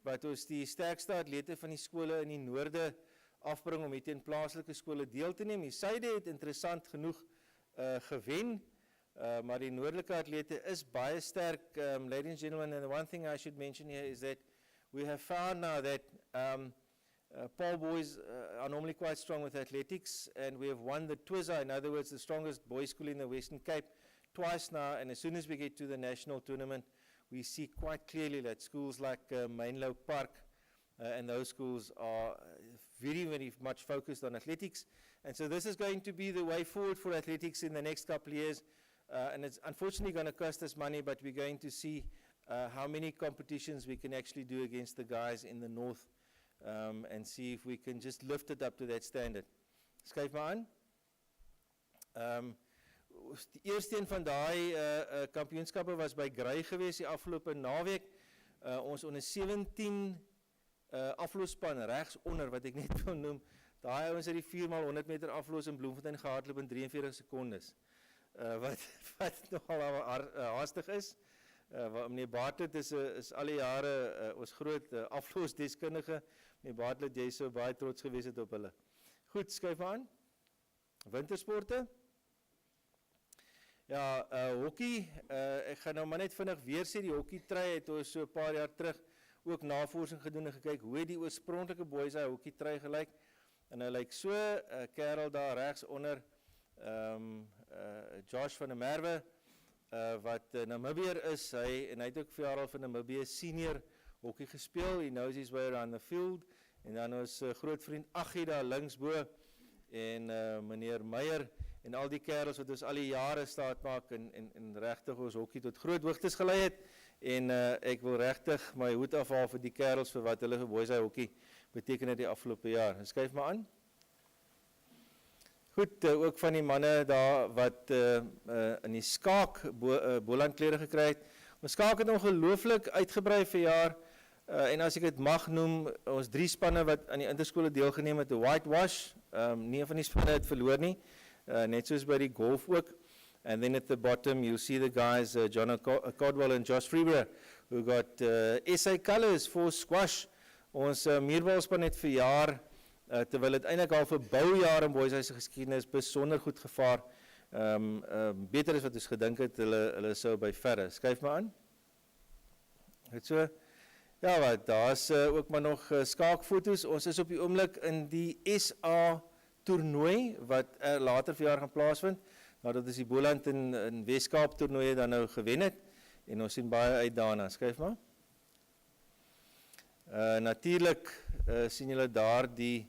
wat ons die sterkste atlete van die skole in die noorde afbring om dit in plaaslike skole deel te neem. Die suide het interessant genoeg gewen, maar die noordelike atlete is baie sterk, ladies and gentlemen, and the one thing I should mention here is that we have found now that Paul boys are normally quite strong with athletics, and we have won the Twiza, in other words, the strongest boys school in the Western Cape, twice now, and as soon as we get to the national tournament, we see quite clearly that schools like Mainlow Park and those schools are very, very much focused on athletics. And so this is going to be the way forward for athletics in the next couple of years. And it's unfortunately going to cost us money, but we're going to see how many competitions we can actually do against the guys in the north and see if we can just lift it up to that standard. Skryf maar aan. Die eerste een van daai kampioenskappe was by Grey geweest die afgelope naweek. Ons onder 17 afloosspan regs onder wat ek net wil noem. Daai ouens het die 4x100 meter afloos in Bloemfontein gehardloop in 43 sekondes. Wat nogal haastig is. Meneer Bartlett is al die jare ons groot afloosdeskundige. Meneer Bartlett, jy sou baie trots gewees het op hulle. Goed, skryf aan. Wintersporte. Ja, hockey, ek gaan nou maar net vinnig weer sê, die hockeytrui het ons so 'n paar jaar terug ook navorsing gedoen en gekyk hoe die oorspronklike boys hy hockeytrui gelyk. En hy lyk so, kerel daar regs onder, Josh van der Merwe, wat Namibier is, en hy het ook vir jaar al vir Namibië senior hockey gespeel, he knows his way around the field, en dan ons groot vriend Aggie daar linksbo, en meneer Meyer, en al die kerels wat ons al die jare staat maak, en regtig ons hockey tot groot hoogtes gelei het, en ek wil regtig my hoed afhaal vir die kerels, vir wat hulle vir boys hockey beteken het die afgelope jaar. Skryf maar aan. Goed, ook van die manne daar wat in die skaak Bolandklere gekry het. Ons skaak het ongelooflik uitgebrei vir jaar, en as ek dit mag noem, ons 3 spanne wat aan die interskole deelgeneem het, 'n whitewash, nie van die spanne het verloor nie, net soos by die golf ook. And then at the bottom you'll see the guys, John Codwell and Josh Freeber, who got SA colours for squash. Ons muurbalspan het vir jaar, terwyl het eintlik al vir boujaar in boys se geskiedenis besonder goed gevaar, beter as wat ons gedink het, hulle sou by verre. Skryf maar aan. Het so, ja wat, daar's ook maar nog skaakfoto's. Ons is op die oomblik in die SA toernooi, wat later vir jaar gaan plaasvind, nadat ons die Boland en Weskaap toernooie dan nou gewen het, en ons sien baie uit daarna. Skryf maar. Natuurlik sien julle daar die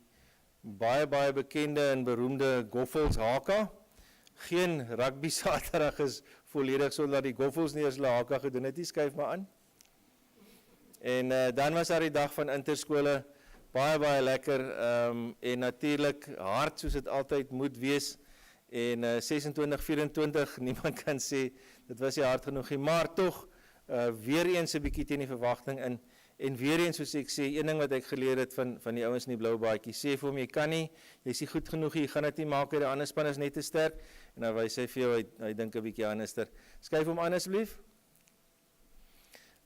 baie bekende en beroemde Goffels haka. Geen rugby saterdag is volledig sonder die Goffels nie as hulle haka gedoen het nie, skryf maar aan. En dan was daar die dag van interskole, baie lekker, en natuurlik hard soos dit altyd moet wees, en 26-24, niemand kan sê, dit was nie hard genoeg nie, maar toch, weer eens 'n bietjie teen die verwagting in, en weer eens, soos ek sê, een ding wat ek geleer het van die ouens in die blou baadjie, sê vir hom, jy kan nie, jy is nie goed genoeg, jy gaan dit nie maak, die ander span is net te sterk, en dan wys hy vir jou, hy dink 'n bietjie anderster. Skryf hom aan asseblief.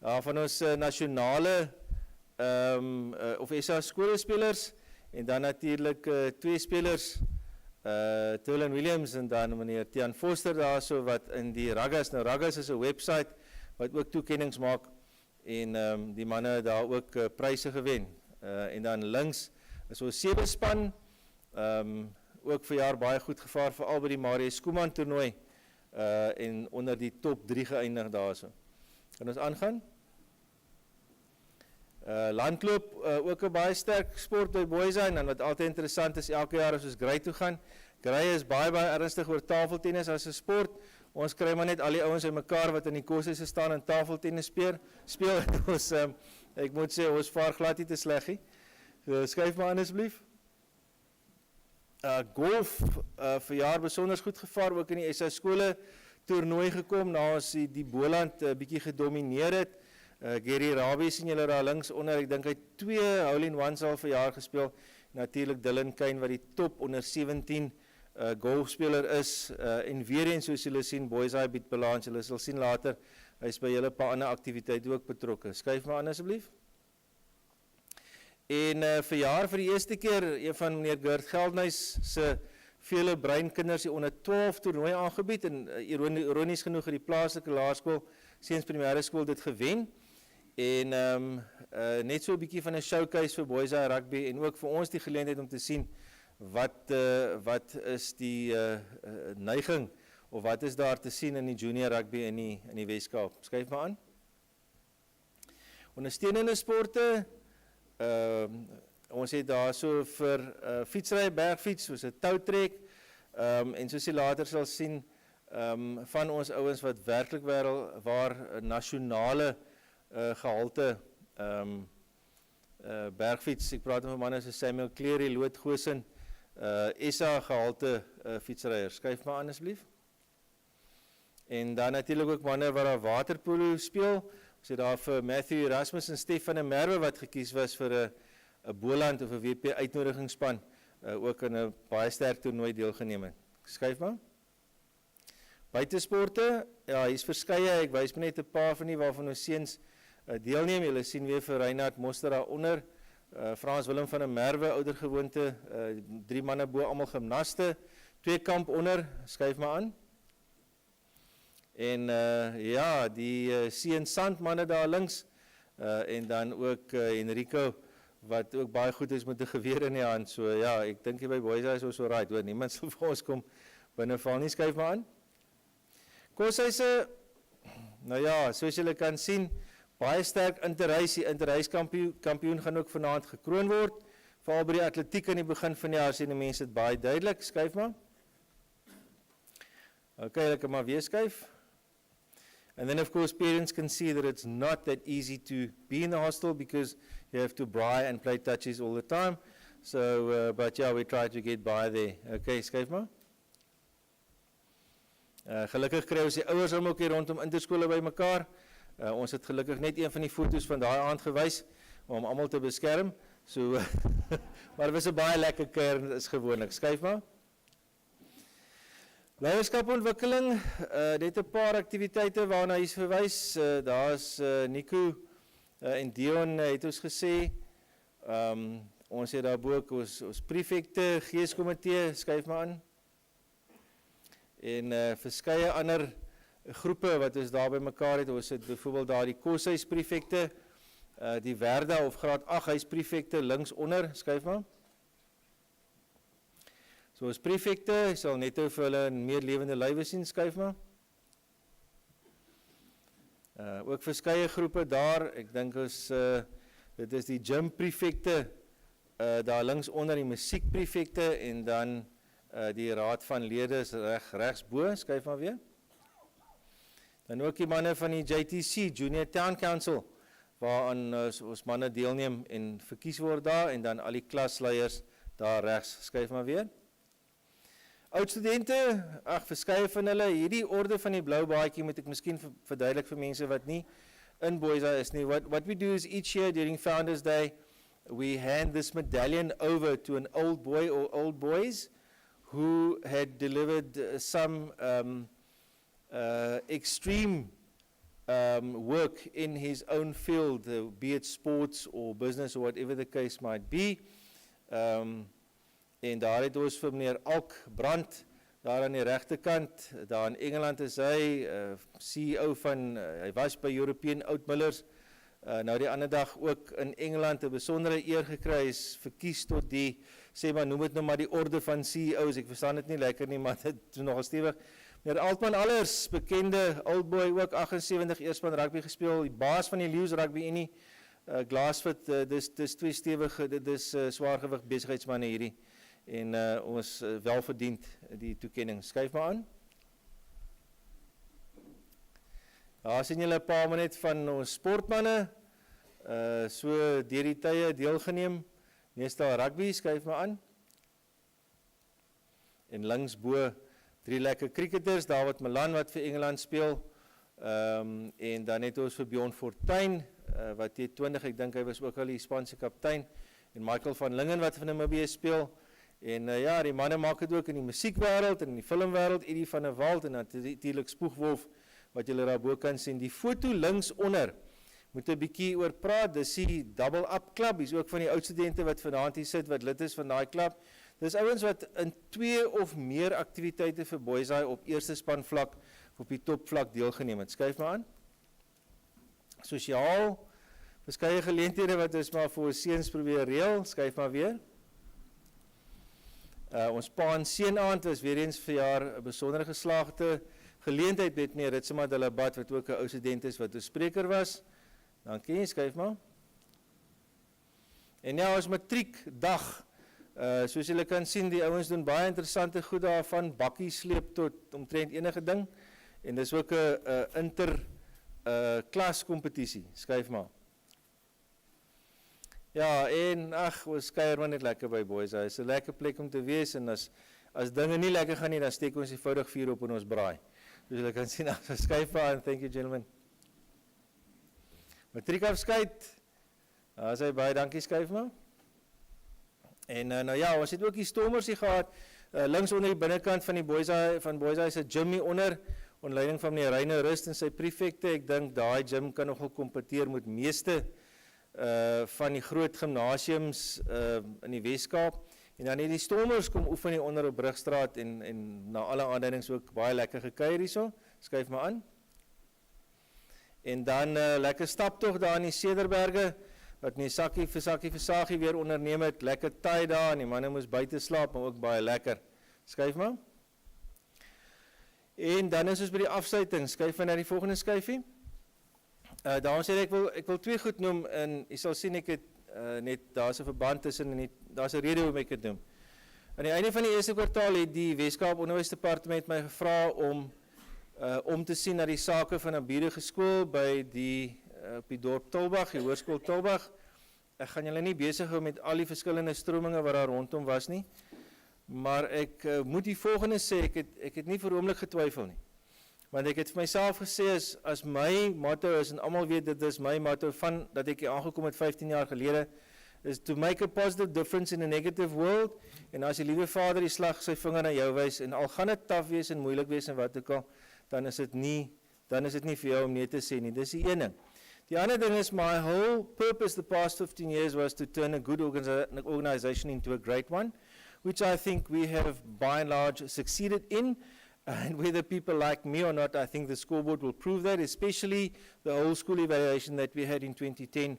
Van ons nasionale, of SA skolespelers, en dan natuurlik 2 spelers, Tolan Williams en dan meneer Tian Foster daar so, wat in die Raggas, nou Raggas is 'n website, wat ook toekennings maak, en die manne daar ook pryse gewen. En dan links is ons 7 span, ook vir jaar baie goed gevaar, veral by die Marius Skuman toernooi, en onder die top 3 geëindig daar so. Kan ons aangaan? Landloop, ook 'n baie sterk sport by boys en dan wat altyd interessant is, elke jaar as ons Grey toe gaan, Grey is baie ernstig oor tafeltennis as 'n sport. Ons kry maar net al die ouens uit mekaar wat in die koshuise staan en tafeltennis speel. Ons, ek moet sê, ons vaar glad nie te sleg nie. So, skryf maar aan asseblief. Golf, vir jaar besonder goed gevaar, ook in die SA skole toernooi gekom, na ons die Boland bietjie gedomineer het. Gary Rabie sien julle daar links onder, ek dink hy 2 hole-in-ones al vir jaar gespeel. Natuurlik Dylan Kane wat die top onder 17 golfspeler is, en weer eens soos julle sien, boys hy bied balans, julle sal sien later, hy is by julle paar ander aktiwiteite ook betrokke. Skryf maar aan asseblief. En vir jaar vir die eerste keer, een van meneer Gert Geldnys se vele breinkinders die onder 12 toernooi aangebied, en ironies genoeg het die plaaslike laerskool, Seuns Primêre Skool dit gewen, en net so 'n bietjie van 'n showcase vir boys rugby, en ook vir ons die geleentheid om te sien, wat is die neiging, of wat is daar te sien in die junior rugby in die Weskaap. Skryf maar aan. Ondersteunende sporte, ons het daar so vir fietsry, bergfiets, soos 'n toutrek, en soos jy later sal sien, van ons ouens wat werklik waar nasionale gehalte bergfiets, ek praat van manne soos Samuel Cleary, Loot Goosen, SA gehalte fietsryers. Skryf maar aan asseblief. En dan natuurlik ook manne wat daar waterpolo speel. Ons het daar vir Matthew Erasmus en Stefan de Merwe wat gekies was vir 'n Boland of 'n WP uitnodigingsspan, ook in 'n baie sterk toernooi deelgeneem het. Skryf maar. Buitesporte, ja, hier's verskeie, ek wys maar net 'n paar van die waarvan ons seuns deelneem. Julle sien weer vir Reinhard Moster daaronder, Frans Willem van der Merwe, oudergewoonte, 3 manne bo, almal gimnaste, 2 kamp onder, skryf maar aan. En ja, die Sean Sandmanne daar links, en dan ook Enrico, wat ook baie goed is met 'n geweer in die hand. So ja, ek dink by boys is ons so right, hoor, niemand sal vir ons kom binneval nie, skryf maar aan. Koshuise, nou ja, soos julle kan sien, baie sterk interreis, die interreiskampioen gaan ook vanaand gekroon word, veral by die atletiek aan die begin van die jaar, sien die mense dit baie duidelik, skryf maar. Ok, ek kan maar weer skryf. And then of course parents can see that it's not that easy to be in the hostel because you have to braai and play touches all the time. So, but yeah, we try to get by there. Okay, skryf maar. Gelukkig kry ons die ouers ook hier rondom interskole by mekaar. Ons het gelukkig net een van die foto's van daai aand gewys om almal te beskerm. So, maar dit was 'n baie lekker kuier, is gewoonlik. Skryf maar. Leierskapontwikkeling, net 'n paar aktiwiteite waarna hy verwys. Daar's Nico en Dion het ons gesê. Ons het daarbo ook ons prefekte, geeskomitee, skryf maar aan. En verskeie ander groepe wat ons daar by mekaar het. Ons het byvoorbeeld daar die koshuisprefekte, die Werda of graad 8 huisprefekte links onder, skryf maar. So ons prefekte, ek sal net vir hulle meer lewende lywe sien, skryf maar. Ook verskeie groepe daar, ek dink ons, dit is die gym prefekte, daar links onder die musiekprefekte en dan die raad van lede is regs bo, skryf maar weer. Dan ook die manne van die JTC, Junior Town Council, waaraan ons manne deelneem en verkies word daar, en dan al die klasleiers daar regs, skryf maar weer. Oudstudente, verskeie van hulle, hierdie orde van die blou baadjie moet ek miskien verduidelik vir mense wat nie in Boisa is nie. What we do is each year during Founders Day, we hand this medallion over to an old boy or old boys who had delivered some extreme work in his own field, be it sports or business or whatever the case might be. En daar het ons vir meneer Alk Brandt, daar aan die regterkant, daar in Engeland is hy, CEO van, hy was by European Oatmillers, nou die ander dag ook in Engeland 'n besondere eer gekry, is verkies tot die, sê maar, noem het nou maar die orde van CEO's, ek verstaan dit nie lekker nie, maar dit is nogal stewig. Meneer Altman Allers, bekende old boy, ook 78 eerspan rugby gespeel, die baas van die Lions Rugby Unie, Glasford, dis twee stewige, dit is swaargewig besigheidsmanne hierdie, en ons wel verdiend die toekenning. Skryf maar aan. Daar sien julle 'n paar net van ons sportmanne, so deur die tye deelgeneem, meestal rugby, skryf maar aan. En links bo 3 lekker cricketers, David Milan wat vir Engeland speel, en dan het ons vir Bjorn Fortuin, wat T20, ek dink hy was ook al die Spaanse kaptein, en Michael van Lingen wat vir Namibië speel, en ja, die manne maak het ook in die musiekwêreld en in die filmwêreld, Eddie van der Walt en natuurlik Spoegwolf, wat julle daarbo kan sien. Die foto links onder, moet 'n bietjie oor praat, dis die Double Up Club, hier is ook van die oudstudente wat vanaand hier sit, wat lid is van daai klub. Dis ouens wat in 2 of meer aktiwiteite vir Boyside op eerste span vlak, op die topvlak deelgeneem het. Skryf maar aan. Sosiaal, verskeie geleenthede wat ons maar vir ons seuns probeer reël, skryf maar weer. Ons pa en seun aand was weer eens verjaar 'n besondere geslaagde geleentheid met meneer Ritsemat Delabat, wat ook 'n ou student is wat 'n spreker was. Dankie, skuif maar. En ja, ons matriekdag, soos julle kan sien, die ouens doen baie interessante goed daar, van bakkie sleep tot omtrent enige ding, en dis ook 'n inter-klas kompetisie, skuif maar. Ja, en ag, ons kuier maar net lekker by boys, hy is 'n lekker plek om te wees, en as dinge nie lekker gaan nie, dan steek ons eenvoudig vuur op in ons braai. Dus julle kan sien, as skuif maar, thank you gentlemen. Matriekafskeid, daar is hy baie, dankie skuif maar. En nou ja, ons het ook die stormers hier gehad, links onder die binnekant van die Boys Eye se gym hier onder leiding van meneer Reine Rust en sy prefekte. Ek dink daai gym kan nogal kompeteer met meeste van die groot gimnasiums in die Weskaap. En dan het die stormers kom oefen hier onder op Brugstraat en na alle aanduidings ook baie lekker gekuier hierso. Skuif maar aan. En dan lekker staptog daar in die Cederberge, wat nie sakkie vir sagie weer onderneem het, lekker tyd daar, en die manne moes buite slaap, maar ook baie lekker. Skuif maar. En dan is ons by die afsluiting, skuif maar na die volgende skuifie. Dames en heren, ek wil twee goed noem, en jy sal sien ek het net, daar is 'n verband tussen, en daar is 'n rede hoekom ek het noem. Aan die einde van die eerste kwartaal het die Weskaap Onderwysdepartement my gevra om te sien na die sake van 'n buurige skool by op die dorp Tulbagh, die hoërskool Tulbagh. Ek gaan julle nie besig hou met al die verskillende strominge wat daar rondom was nie, maar ek moet die volgende sê, ek het nie vir 'n oomblik getwyfel nie. Want ek het vir myself gesê, as my motto is, en almal weet dit is my motto van dat ek hier aangekom het 15 jaar gelede, is to make a positive difference in a negative world, en as die liewe Vader die slag sy vinger na jou wys, en al gaan dit taaf wees en moeilik wees en wat ook al, dan is dit nie vir jou om nee te sê nie. Dis die een ding. The other thing is, my whole purpose the past 15 years was to turn a good organization into a great one, which I think we have by and large succeeded in. And whether people like me or not, I think the scoreboard will prove that, especially the whole school evaluation that we had in 2010,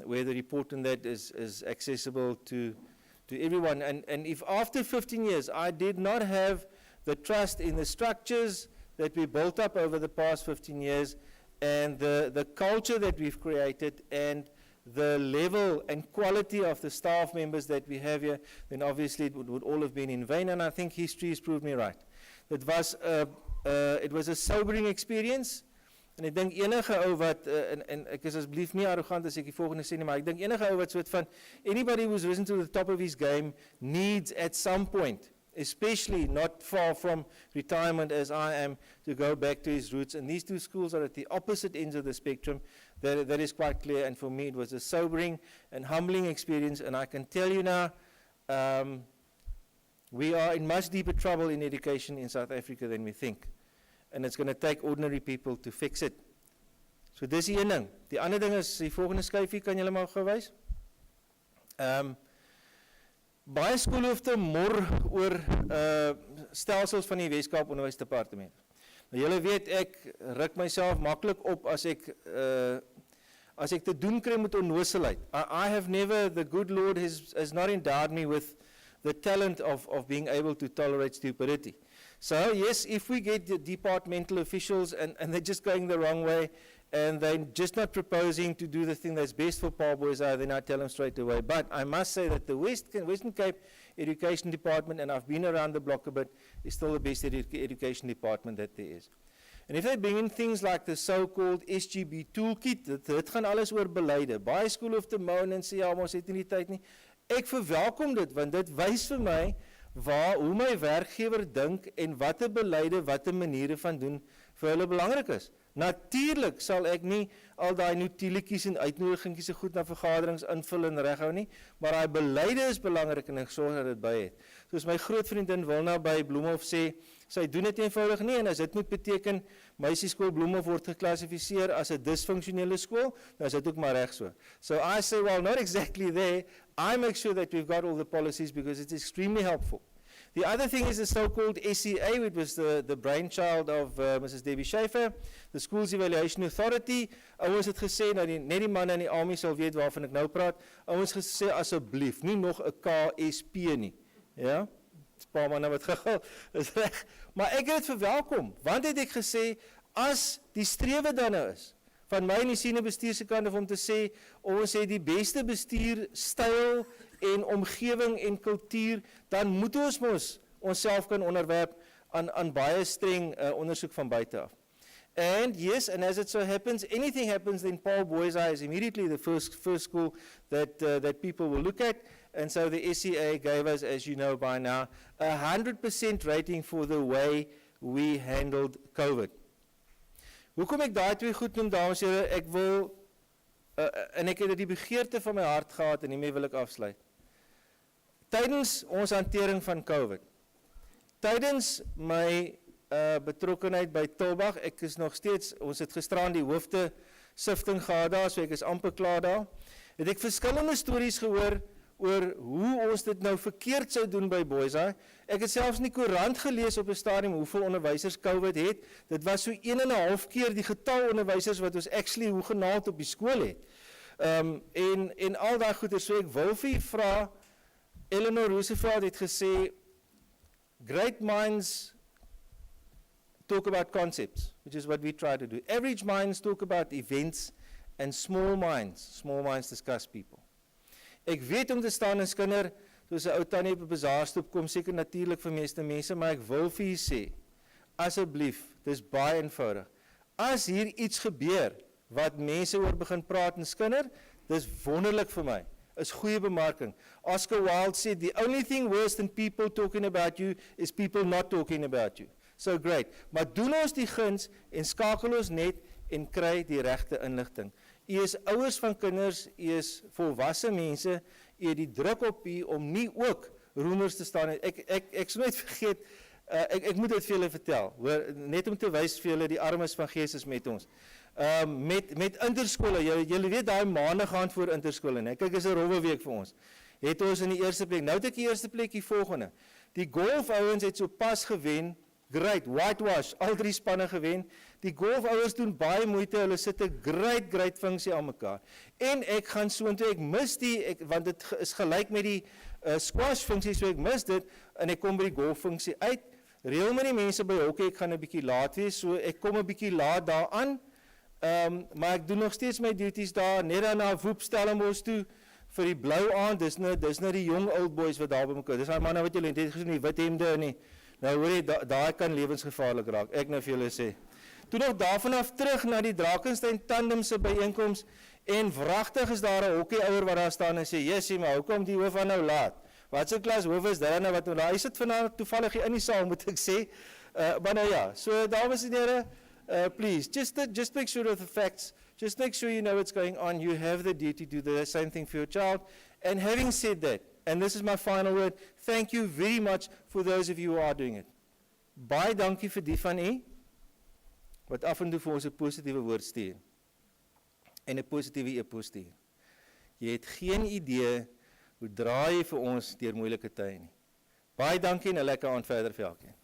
where the report on that is accessible to everyone. And if after 15 years I did not have the trust in the structures that we built up over the past 15 years, and the culture that we've created, and the level and quality of the staff members that we have here, then obviously it would all have been in vain, and I think history has proved me right. It was a sobering experience, en ek dink enige ou wat, en ek is asseblief nie arrogant as ek die volgende sê nie, maar ek dink enige ou wat soort van, anybody who's risen to the top of his game needs at some point, especially not far from retirement as I am, to go back to his roots. And these two schools are at the opposite ends of the spectrum. That is quite clear, and for me it was a sobering and humbling experience, and I can tell you now, we are in much deeper trouble in education in South Africa than we think. And it's going to take ordinary people to fix it. So dis die een ding. Die ander ding is, die volgende skyfie, kan julle maar gewys? Baie skoolhoofde mor oor stelsels van die Weskaap Onderwysdepartement. Nou julle weet, ek ruk myself maklik op as ek te doen kry met onnoselheid. I have never, the good Lord has not endowed me with the talent of being able to tolerate stupidity. So yes, if we get the departmental officials and they're just going the wrong way, and they're just not proposing to do the thing that's best for Parboys, then I tell them straight away. But I must say that the Western Cape Education Department, and I've been around the block a bit, is still the best education department that there is. And if they bring in things like the so-called SGB toolkit, dit gaan alles oor beleide. Baie skoolhoofde moan en sê, ja, ons het nie die tyd nie. Ek verwelkom dit, want dit wys vir my hoe my werkgewer dink en watter beleide, watter maniere van doen vir hulle belangrik is. Natuurlijk sal ek nie al die notuliekies en uitnodigingkies so goed na vergaderings invul en reghou nie, maar die beleide is belangrik en ek sorg dat dit by het. Soos my grootvriendin Wilna by Bloemhof sê, sy doen dit eenvoudig nie, en as dit moet beteken, meisieskool Bloemhof word geklassifiseer as 'n dysfunksionele skool, dan is dit ook maar reg so. So I say, well, not exactly there. I make sure that we've got all the policies because it's extremely helpful. The other thing is the so-called SEA, which was the brainchild of Mrs. Debbie Schaefer, the Schools Evaluation Authority. Ouens het gesê, nou net die manne in die army sal weet waarvan ek nou praat, ouens gesê asseblief, nie nog 'n KSP nie. Ja? Paar manne wat gegil, is reg. Maar ek het dit verwelkom, want het ek gesê, as die strewe dan nou is, van my en die senior bestuur se kant af om te sê, ons het die beste bestuurstyl en omgewing en kultuur, dan moet ons mos onsself kan onderwerp aan baie streng ondersoek van buite af. And yes, and as it so happens, anything happens, then Paul Boisai is immediately the first school that people will look at. And so the SCA gave us, as you know by now, 100% rating for the way we handled COVID. Hoekom ek daai twee goed noem, dames en here, ek wil, en ek het die begeerte van my hart gehad, en hiermee wil ek afsluit. Tydens ons hantering van COVID, tydens my betrokkenheid by Tilbag, ek is nog steeds, ons het gisteraan die hoofde sifting gehad daar, so ek is amper klaar daar, het ek verskillende stories gehoor oor hoe ons dit nou verkeerd sou doen by Boisai. Ek het selfs in die koerant gelees op 'n stadium hoeveel onderwysers COVID het. Dit was so 1,5 keer die getal onderwysers wat ons actually hoegenaamd op die skool het. En al daai goeie, so ek wil vir u vra, Eleanor Roosevelt het gesê, great minds talk about concepts, which is what we try to do. Average minds talk about events, and small minds discuss people. Ek weet om te staan en skinder, soos 'n ou tannie op 'n bazaarstoep kom, seker natuurlik vir meeste mense, maar ek wil vir u sê, asseblief, dis baie eenvoudig. As hier iets gebeur, wat mense oor begin praat en skinder, dis wonderlik vir my, is goeie bemarking. Oscar Wilde said, the only thing worse than people talking about you, is people not talking about you. So great, maar doen ons die guns, en skakel ons net, en kry die regte inligting. U is ouers van kinders, u is volwasse mense, u het die druk op u om nie ook roemers te staan. Ek sal nooit vergeet, ek moet dit vir julle vertel, hoor, net om te wys vir julle, die armes van gees is met ons. Met interskole, julle weet daai maande gaan voor interskole, ne? Kyk, is 'n rowwe week vir ons. Het ons in die eerste plek, nou het ek die eerste plek die volgende. Die golfouens het so pas gewen, great, whitewash, al 3 spanne gewen. Die golfouers doen baie moeite, hulle sit 'n great funksie aan mekaar. En ek gaan soontoe, ek mis want dit is gelyk met die squash funksie, so ek mis dit, en ek kom by die golf funksie uit. Reël met die mense by hockey, ek gaan 'n bietjie laat wees, so ek kom 'n bietjie laat daaraan. Maar ek doen nog steeds my duties daar, net daarna woep Stellenbosch toe, vir die blou aand, dis nou die jong old boys wat daar by mekaar, dis die manne wat julle het gesien, die wit hemde en nie. Nou hoor jy, daar kan lewensgevaarlik raak, ek nou vir julle sê. Toe nog daarvan af terug na die Drakenstein tandem se byeenkoms, en wragtig is daar 'n hockeyouer wat daar staan en sê, jessie, maar hoekom die hoof aan nou laat? Wat so klas hoof is daar nou wat nou, hy sit vanaand toevallig hier in die saal, moet ek sê, maar nou ja, so dames en here, please, just make sure of the facts, just make sure you know what's going on, you have the duty to do the same thing for your child, and having said that, and this is my final word, thank you very much for those of you who are doing it. Baie dankie vir die van u, wat af en toe vir ons 'n positiewe woord stuur, en 'n positiewe e-pos stuur. Jy het geen idee, hoe draai jy vir ons deur moeilike tye nie. Baie dankie en 'n lekker aand verder vir elkeen.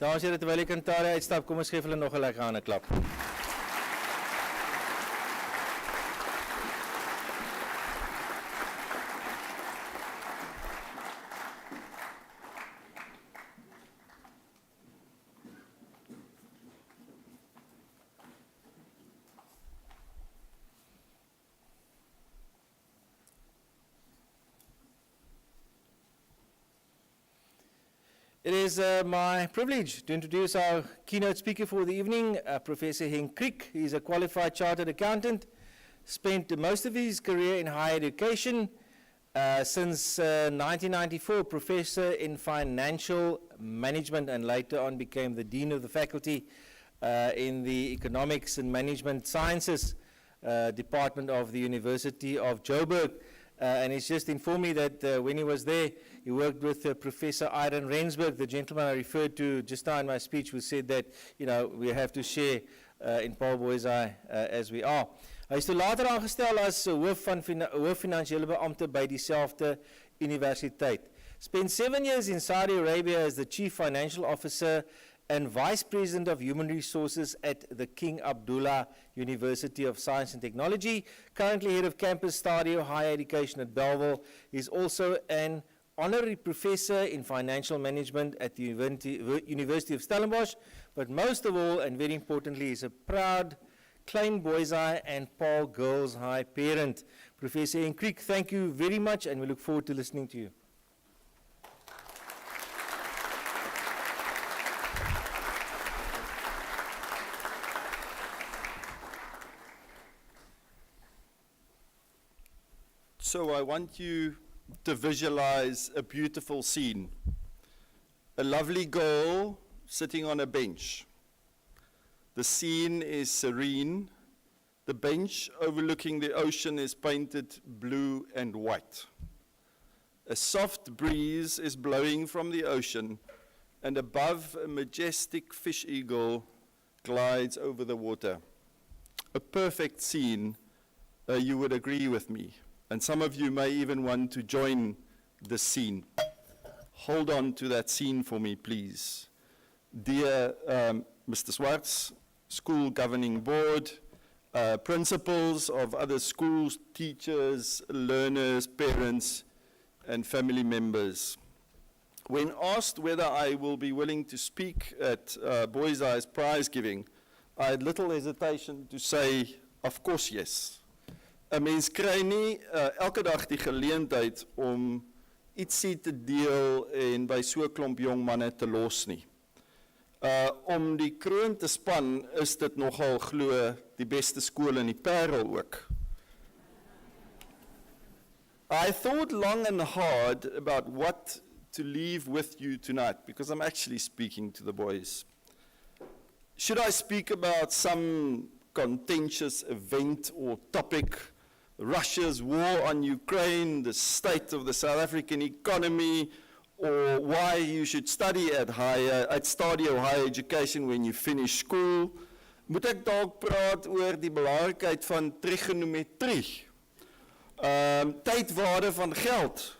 Dames en heren, terwyl die kantare uitstap, kom ons geef hulle nog 'n lekker hande klap. It is my privilege to introduce our keynote speaker for the evening, Professor Henk Kriek. He is a qualified chartered accountant, spent most of his career in higher education. Since 1994, professor in financial management, and later on became the dean of the faculty in the economics and management sciences department of the University of Joburg. And he's just informed me that when he was there, he worked with Professor Iron Rensburg, the gentleman I referred to just now in my speech, who said that, we have to share in Paul Boisai as we are. Hy is toe later aangestel as hoof finansiële beampte by dieselfde universiteit. Spent 7 years in Saudi Arabia as the chief financial officer and vice president of human resources at the King Abdullah University of Science and Technology. Currently head of campus Stadio Higher Education at Belleville. He is also an honorary professor in financial management at the University of Stellenbosch. But most of all, and very importantly, he is a proud Klein Boisai and Paul Girls High parent. Professor Henk Kriek, thank you very much, and we look forward to listening to you. So I want you to visualize a beautiful scene. A lovely girl sitting on a bench. The scene is serene. The bench overlooking the ocean is painted blue and white. A soft breeze is blowing from the ocean, and above a majestic fish eagle glides over the water. A perfect scene, you would agree with me. And some of you may even want to join the scene. Hold on to that scene for me, please. Dear Mr. Swartz, School Governing Board, principals of other schools, teachers, learners, parents, and family members. When asked whether I will be willing to speak at Boisai's prize giving, I had little hesitation to say, of course, yes. 'n Mens kry nie elke dag die geleentheid om ietsie te deel en by so 'n klomp jong manne te los nie. Om die kroon te span is dit nogal glo die beste skool in die Parel ook. I thought long and hard about what to leave with you tonight, because I'm actually speaking to the boys. Should I speak about some contentious event or topic, Russia's war on Ukraine, the state of the South African economy, or why you should study at Stadio Higher Education when you finish school? Moet ek dalk praat oor die belangrikheid van trigonometrie, tydwaarde van geld,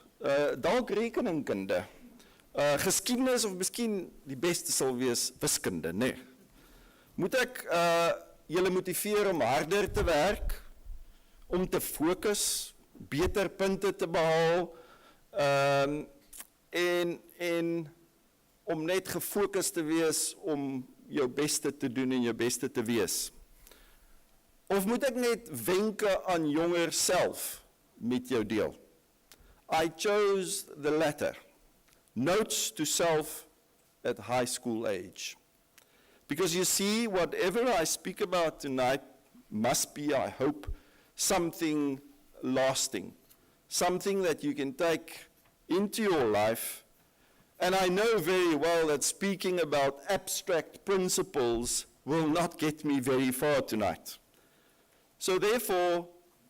dalk rekeningkunde, geskiedenis of miskien die beste sal wees wiskunde, nee. Moet ek julle motiveer om harder te werk, om te fokus, beter punte te behaal, en om net gefokus te wees om jou beste te doen en jou beste te wees? Of moet ek net wenke aan jonger self met jou deel? I chose the latter. Notes to self at high school age. Because you see, whatever I speak about tonight must be, I hope, something lasting, something that you can take into your life. And I know very well that speaking about abstract principles will not get me very far tonight. So therefore,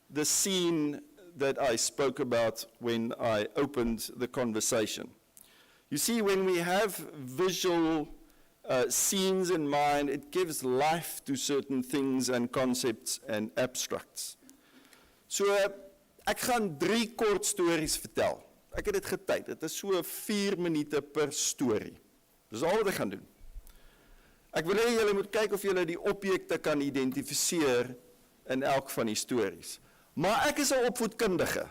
the scene that I spoke about when I opened the conversation. You see, when we have visual scenes in mind, it gives life to certain things and concepts and abstracts. So, ek gaan 3 kort stories vertel. Ek het dit getyd, dit is so 4 minute per storie. Dis al wat ek gaan doen. Ek wil hê julle moet kyk of julle die objekte kan identifiseer in elk van die stories. Maar ek is 'n opvoedkundige.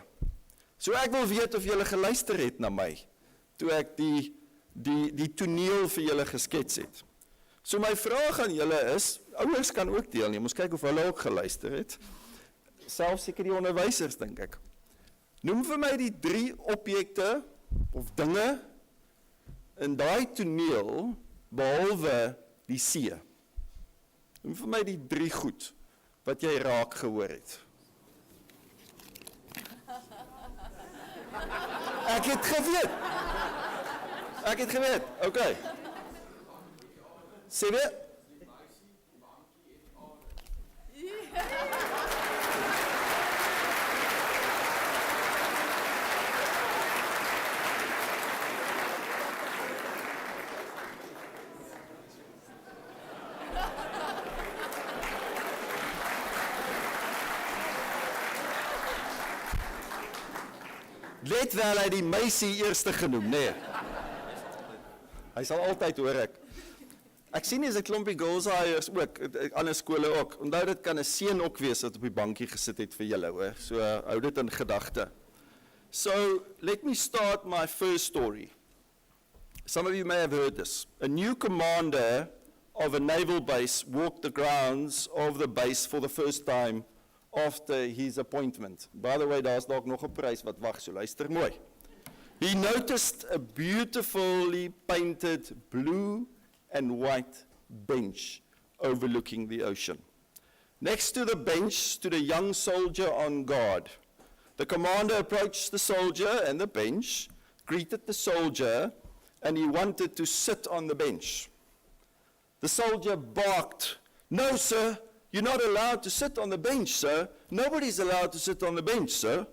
So ek wil weet of julle geluister het na my, toe ek die toneel vir julle geskets het. So my vraag aan julle is, ouers kan ook deelneem, ons kyk of hulle ook geluister het. Selfs seker die onderwysers, dink ek. Noem vir my die 3 objekte of dinge in daai toneel, behalwe die see. Noem vir my die 3 goed wat jy raak gehoor het. Ek het geweet, okay. Sê weer? Let wel, hy die meisie eerste genoem, nee. Hy sal altyd hoor ek. Ek sien is 'n klompie girlsaiers ook, ander skole ook. Onthou dit kan 'n seun ook wees wat op die bankie gesit het vir julle, hoor. So hou dit in gedagte. So let me start my first story. Some of you may have heard this. A new commander of a naval base walked the grounds of the base for the first time after his appointment. By the way, daar's dalk nog 'n prys wat wag, so luister mooi. He noticed a beautifully painted blue and white bench overlooking the ocean. Next to the bench stood a young soldier on guard. The commander approached the soldier and the bench, greeted the soldier, and he wanted to sit on the bench. The soldier barked, "No, sir, you're not allowed to sit on the bench, sir. Nobody's allowed to sit on the bench, sir."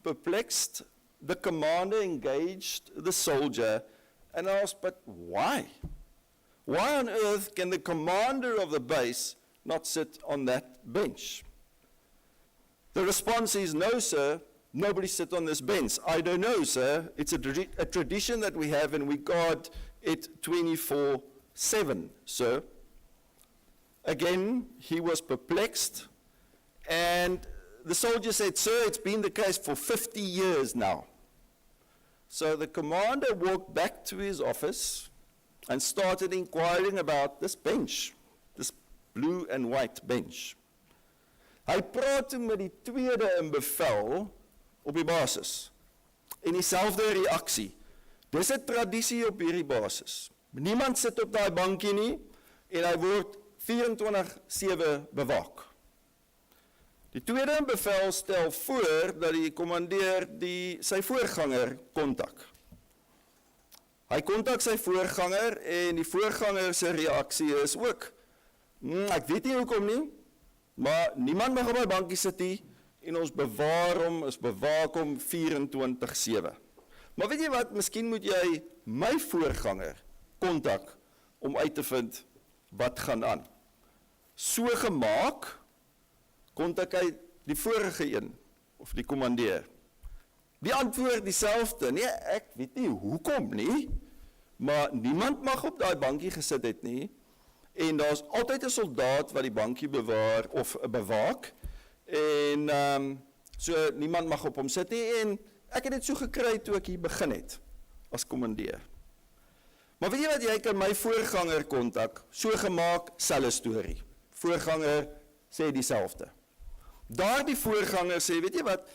Perplexed, the commander engaged the soldier and asked, "But why? Why on earth can the commander of the base not sit on that bench?" The response is, "No, sir, nobody sit on this bench." "I don't know, sir. It's a tradition that we have and we guard it 24/7, sir." Again, he was perplexed, and the soldier said, "Sir, it's been the case for 50 years now." So the commander walked back to his office and started inquiring about this bench, this blue and white bench. Hy praat toe met die tweede in bevel op die basis. En dieselfde reaksie. Dis 'n tradisie op hierdie basis. Niemand sit op daai bankie nie en hy word 24/7 bewaak. Die tweede in bevel stel voor dat die kommandeur sy voorganger kontak. Hy kontak sy voorganger en die voorganger se reaksie is ook, "Ek weet nie hoekom nie, maar niemand mag op my bankie sit nie en ons bewaak hom 24/7. Maar weet jy wat, miskien moet jy my voorganger kontak om uit te vind wat gaan aan." So gemaak, kontak hy die vorige een, of die kommandeur. Die antwoord dieselfde, "Nee, ek weet nie hoekom nie, maar niemand mag op daai bankie gesit het nie, en daar's altyd 'n soldaat wat die bankie bewaar of bewaak, en so niemand mag op hom sit nie, en ek het dit so gekry toe ek hier begin het, as kommandeur." Maar weet jy wat, jy kan my voorganger kontak, so gemaak, selfe storie. Voorganger sê dieselfde. Daardie voorganger sê, weet jy wat,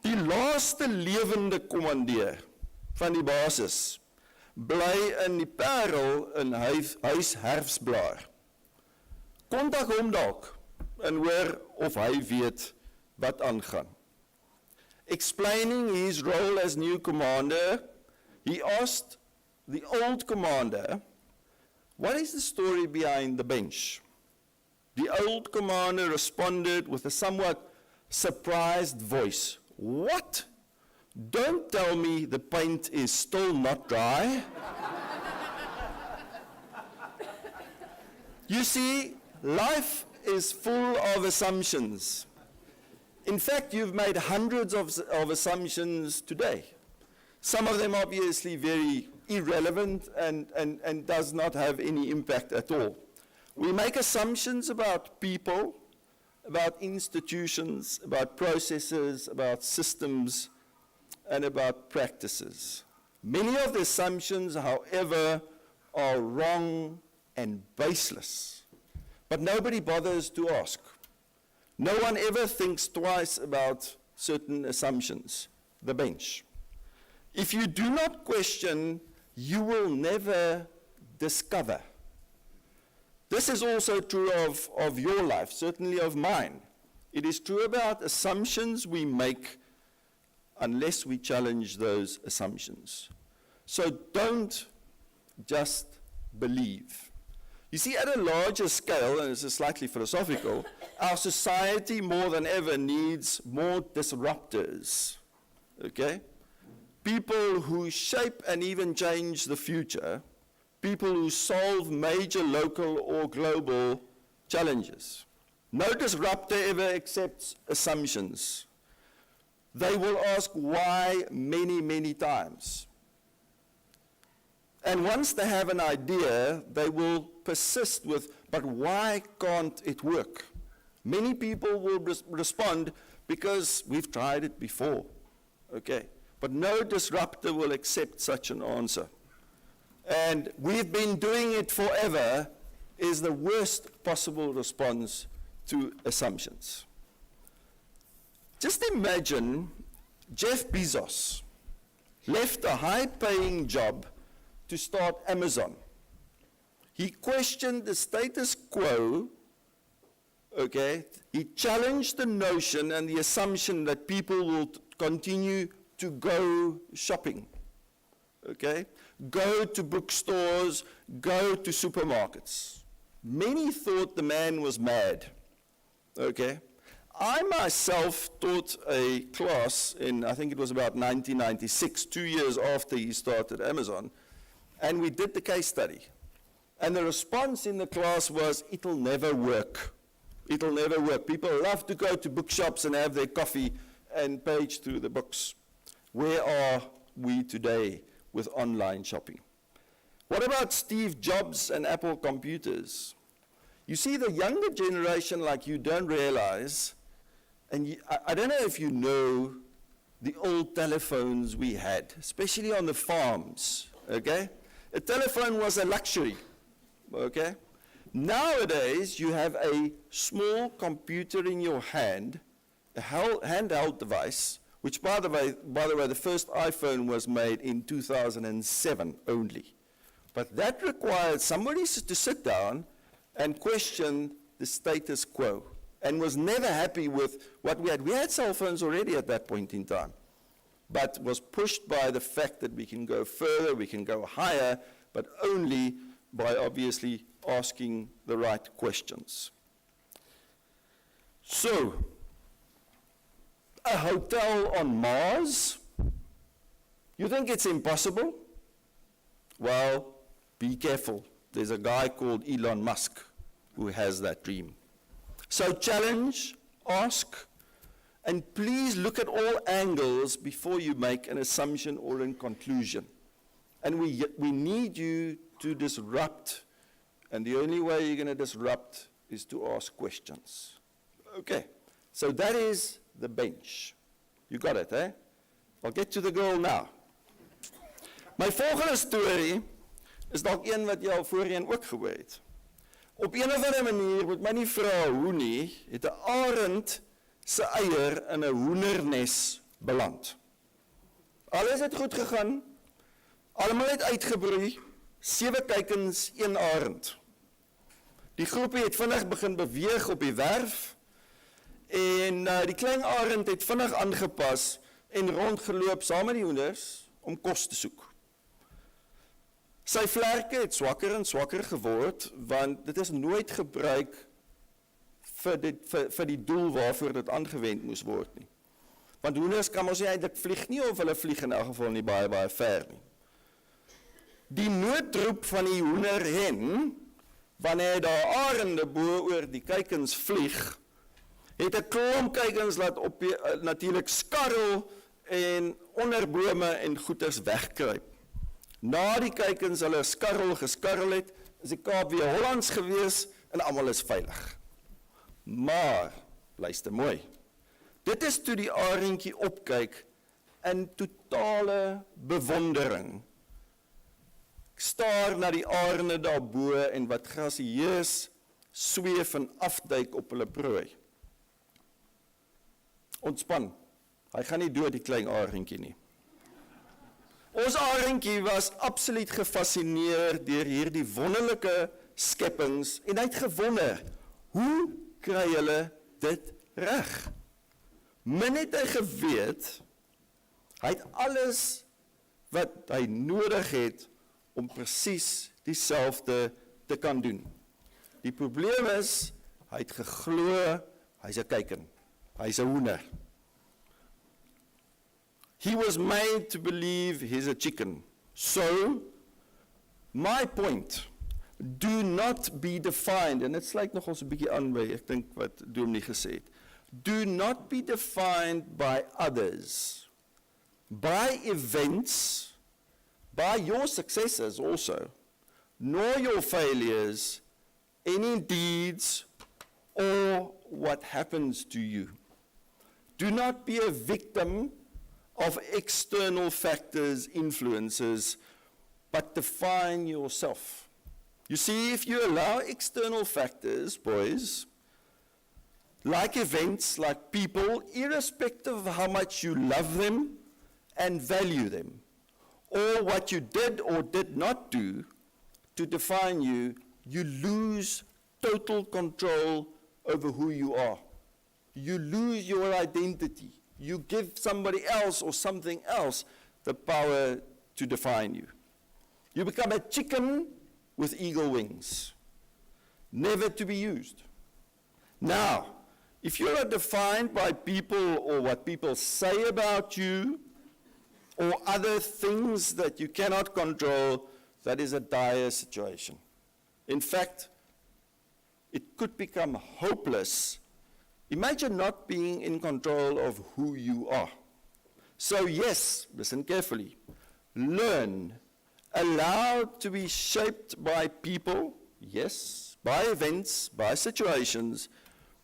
die laaste lewende kommandeur van die basis bly in die Parel in huis Herfsblaar. Kontak hom dalk en hoor of hy weet wat aangaan. Explaining his role as new commander, he asked the old commander, "What is the story behind the bench?" The old commander responded with a somewhat surprised voice, "What? Don't tell me the paint is still not dry." You see, life is full of assumptions. In fact, you've made hundreds of assumptions today. Some of them obviously very irrelevant and does not have any impact at all. We make assumptions about people, about institutions, about processes, about systems, and about practices. Many of the assumptions, however, are wrong and baseless. But nobody bothers to ask. No one ever thinks twice about certain assumptions. The bench. If you do not question, you will never discover. This is also true of your life, certainly of mine. It is true about assumptions we make unless we challenge those assumptions. So don't just believe. You see, at a larger scale, and this is slightly philosophical, our society more than ever needs more disruptors, okay? People who shape and even change the future, people who solve major local or global challenges. No disruptor ever accepts assumptions. They will ask why many, many times. And once they have an idea, they will persist with, but why can't it work? Many people will respond, because we've tried it before, okay? But no disruptor will accept such an answer. And we've been doing it forever is the worst possible response to assumptions. Just imagine Jeff Bezos left a high-paying job to start Amazon. He questioned the status quo, okay? He challenged the notion and the assumption that people will continue to go shopping, okay? Go to bookstores, go to supermarkets. Many thought the man was mad, okay? I myself taught a class in, I think it was about 1996, 2 years after he started Amazon, and we did the case study. And the response in the class was, it'll never work. It'll never work. People love to go to bookshops and have their coffee and page through the books. Where are we today with online shopping? What about Steve Jobs and Apple computers? You see, the younger generation like you don't realize, and I don't know if you know the old telephones we had, especially on the farms, okay? A telephone was a luxury, okay? Nowadays, you have a small computer in your hand, a handheld device, which, by the way, the first iPhone was made in 2007 only. But that required somebody to sit down and question the status quo, and was never happy with what we had. We had cell phones already at that point in time, but was pushed by the fact that we can go further, we can go higher, but only by obviously asking the right questions. So, a hotel on Mars? You think it's impossible? Well, be careful. There's a guy called Elon Musk who has that dream. So challenge, ask, and please look at all angles before you make an assumption or a conclusion. And we need you to disrupt, and the only way you're going to disrupt is to ask questions. Okay, so that is the bench. You got it, eh? I'll get to the girl now. My volgende story is dalk een wat jy al voorheen ook gehoor het. Op een of ander manier, moet my nie vra hoe nie, het 'n arend se eier in 'n hoendernes beland. Alles het goed gegaan, almal het uitgebroei, 7 kuikens, 1 arend. Die groepie het vinnig begin beweeg op die werf, en die klein arend het vinnig aangepas en rondgeloop saam met die hoenders om kos te soek. Sy vlerke het swakker en swakker geword, want dit is nooit gebruik vir die doel waarvoor dit aangewend moes word nie. Want hoenders kan ons nie eintlik vlieg nie, of hulle vlieg in elk geval nie baie, baie ver nie. Die noodroep van die hoenderhen, wanneer daar arende bo oor die kuikens vlieg, het 'n klomp kuikens laat natuurlik skarrel en onder bome en goeders wegkruip. Na die kykens hulle geskarrel het, is die Kaap weer Hollands gewees en almal is veilig. Maar, luister mooi, dit is toe die arendjie opkyk in totale bewondering. Ek staar na die arende daarbo en wat grasieus sweef en afduik op hulle prooi. Ontspan, hy gaan nie dood die klein arendjie nie. Ons arendjie was absoluut gefascineer deur hierdie wonderlike skepings en hy het gewonder, hoe kry hulle dit reg? Min het hy geweet, hy het alles wat hy nodig het om presies dieselfde te kan doen. Die probleem is, hy het geglo, hy's 'n kyken, hy's 'n hoender. He was made to believe he's a chicken. So, my point, do not be defined, en dit sluit nog ons 'n bietjie aan by, ek dink wat Dominee gesê het. Do not be defined by others, by events, by your successes also, nor your failures, any deeds, or what happens to you. Do not be a victim of external factors, influences, but define yourself. You see, if you allow external factors, boys, like events, like people, irrespective of how much you love them and value them, or what you did or did not do to define you, you lose total control over who you are. You lose your identity. You give somebody else or something else the power to define you. You become a chicken with eagle wings, never to be used. Now, if you are defined by people or what people say about you, or other things that you cannot control, that is a dire situation. In fact, it could become hopeless. Imagine not being in control of who you are. So yes, listen carefully, learn, allow to be shaped by people, yes, by events, by situations,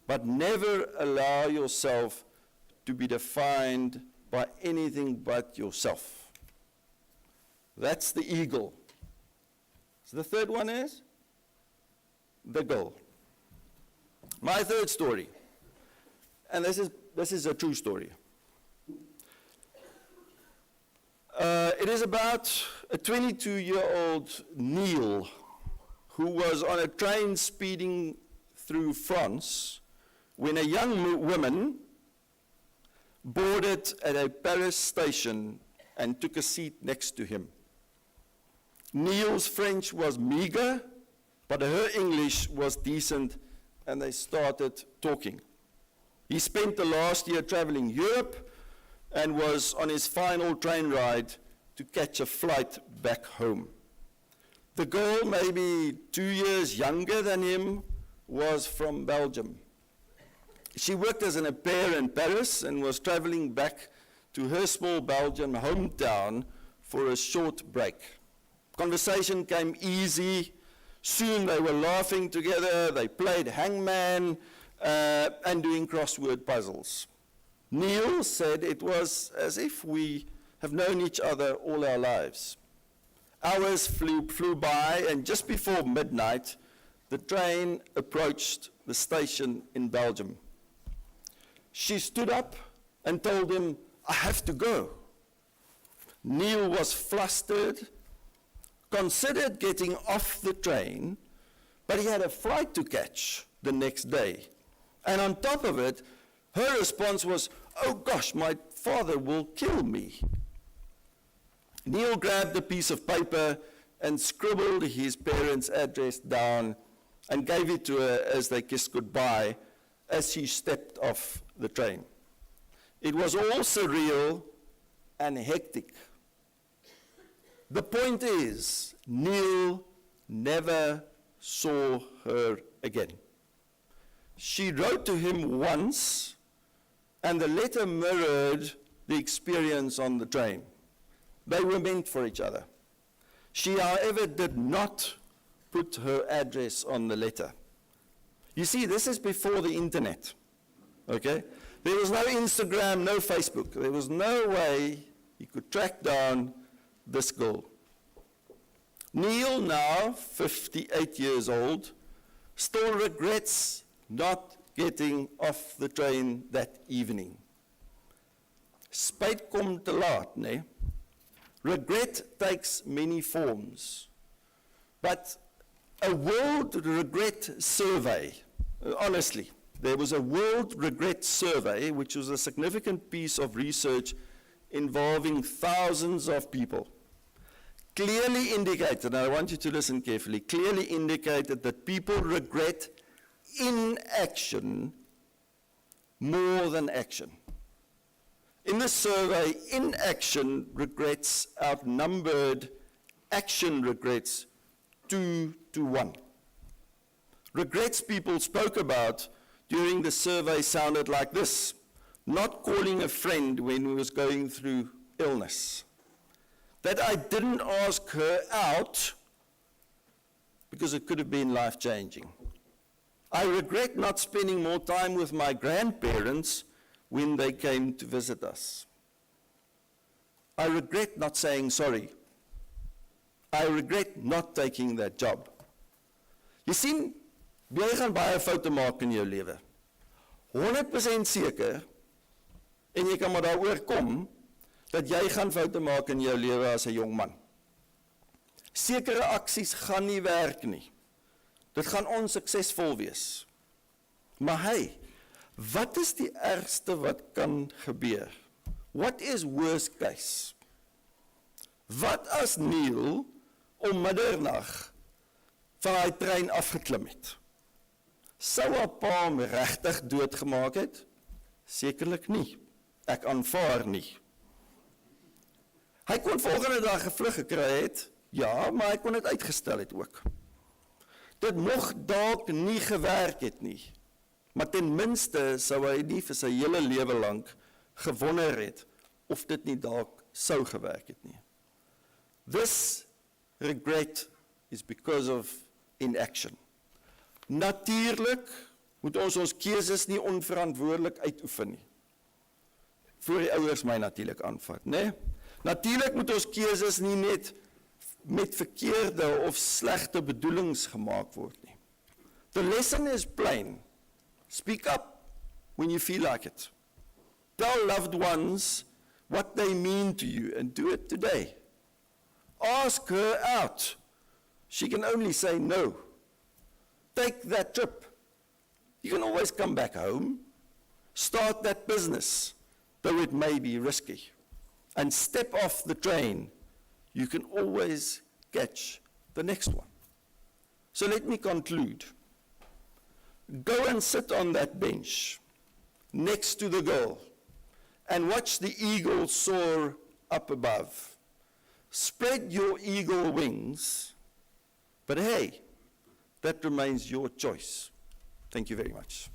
but never allow yourself to be defined by anything but yourself. That's the eagle. So the third one is the gull. My third story. And this is a true story. It is about a 22-year-old Neil who was on a train speeding through France when a young woman boarded at a Paris station and took a seat next to him. Neil's French was meager, but her English was decent, and they started talking. He spent the last year traveling Europe and was on his final train ride to catch a flight back home. The girl, maybe 2 years younger than him, was from Belgium. She worked as an au pair in Paris and was traveling back to her small Belgian hometown for a short break. Conversation came easy. Soon they were laughing together. They played hangman and doing crossword puzzles. Neil said it was as if we have known each other all our lives. Hours flew by, and just before midnight, the train approached the station in Belgium. She stood up and told him, "I have to go." Neil was flustered, considered getting off the train, but he had a flight to catch the next day. And on top of it, her response was, "Oh gosh, my father will kill me." Neil grabbed a piece of paper and scribbled his parents' address down and gave it to her as they kissed goodbye as she stepped off the train. It was all surreal and hectic. The point is, Neil never saw her again. She wrote to him once, and the letter mirrored the experience on the train. They were meant for each other. She, however, did not put her address on the letter. You see, this is before the internet, okay? There was no Instagram, no Facebook. There was no way he could track down this girl. Neil, now 58 years old, still regrets not getting off the train that evening. Spijt kom te laat, nee? Regret takes many forms. But a world regret survey, honestly, there was a world regret survey, which was a significant piece of research involving thousands of people, clearly indicated, and I want you to listen carefully, clearly indicated that people regret inaction more than action. In the survey, inaction regrets outnumbered action regrets 2 to 1. Regrets people spoke about during the survey sounded like this: not calling a friend when he was going through illness, that I didn't ask her out because it could have been life-changing. I regret not spending more time with my grandparents when they came to visit us. I regret not saying sorry. I regret not taking that job. Jy sien, jy gaan baie foute maak in jou lewe. 100% seker, en jy kan maar daaroor kom, dat jy gaan foute maak in jou lewe as 'n jong man. Sekere aksies gaan nie werk nie. Dit gaan onsuksesvol wees. Maar hey, wat is die ergste wat kan gebeur? What is worst case? Wat as Neil om middernag van hy trein afgeklim het? Sou haar pa hom regtig doodgemaak het? Sekerlik nie. Ek aanvaar nie. Hy kon volgende dag gevlug gekry het, ja, maar hy kon dit uitgestel het ook. Dit mocht dalk nie gewerk het nie, maar ten minste sou hy nie vir sy hele lewe lank gewonder het of dit nie dalk sou gewerk het nie. This regret is because of inaction. Natuurlik moet ons keuses nie onverantwoordelik uitoefen nie. Voor die ouers my natuurlik aanvat, né? Natuurlik moet ons keuses nie net met verkeerde of slegte bedoelings gemaak word nie. The lesson is plain. Speak up when you feel like it. Tell loved ones what they mean to you and do it today. Ask her out. She can only say no. Take that trip. You can always come back home. Start that business, though it may be risky. And step off the train. You can always catch the next one. So let me conclude. Go and sit on that bench next to the girl and watch the eagle soar up above. Spread your eagle wings, but hey, that remains your choice. Thank you very much.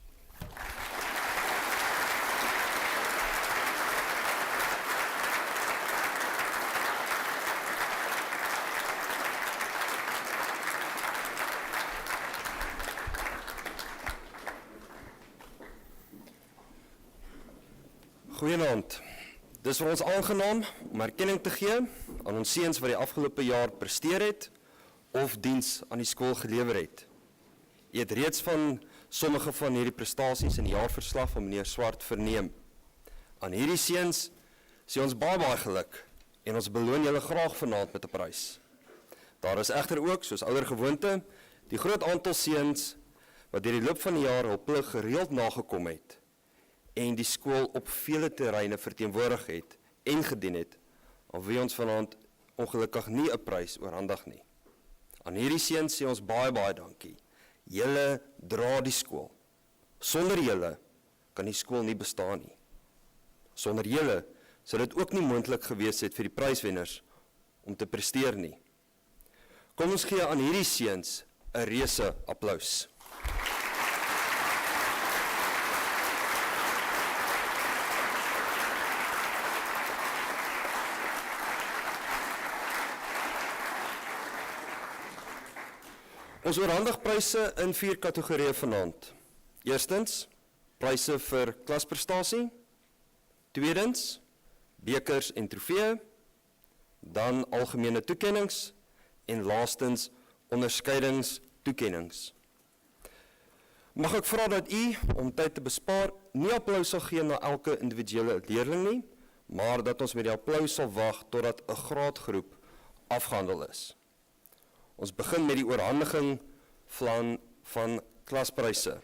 Goeienaand. Dis vir ons aangenaam om erkenning te gee aan ons seuns wat die afgelope jaar presteer het of diens aan die skool gelewer het. Jy het reeds van sommige van hierdie prestasies in die jaarverslag van meneer Swart verneem. Aan hierdie seuns sê ons baie geluk en ons beloon julle graag vanaand met 'n prys. Daar is egter ook, soos ouer gewoonte, die groot aantal seuns wat deur die loop van die jaar hul plig gereeld nagekom het en die skool op vele terreine verteenwoordig het en gedien het, aan wie ons vanaand ongelukkig nie 'n prys oorhandig nie. Aan hierdie seuns sê ons baie dankie. Julle dra die skool. Sonder julle kan die skool nie bestaan nie. Sonder julle sou dit ook nie moontlik gewees het vir die pryswenners om te presteer nie. Kom ons gee aan hierdie seuns 'n reuse applous. Ons oorhandig pryse in 4 kategorieë vanaand. Eerstens, pryse vir klasprestasie. Tweedens, bekers en trofee. Dan algemene toekennings. En laastens, onderskeidingstoekennings. Mag ek vra dat u, om tyd te bespaar, nie applaus sal gee na elke individuele leerling nie, maar dat ons met die applaus sal wag totdat 'n graadgroep afgehandel is. Ons begin met die oorhandiging van klaspryse.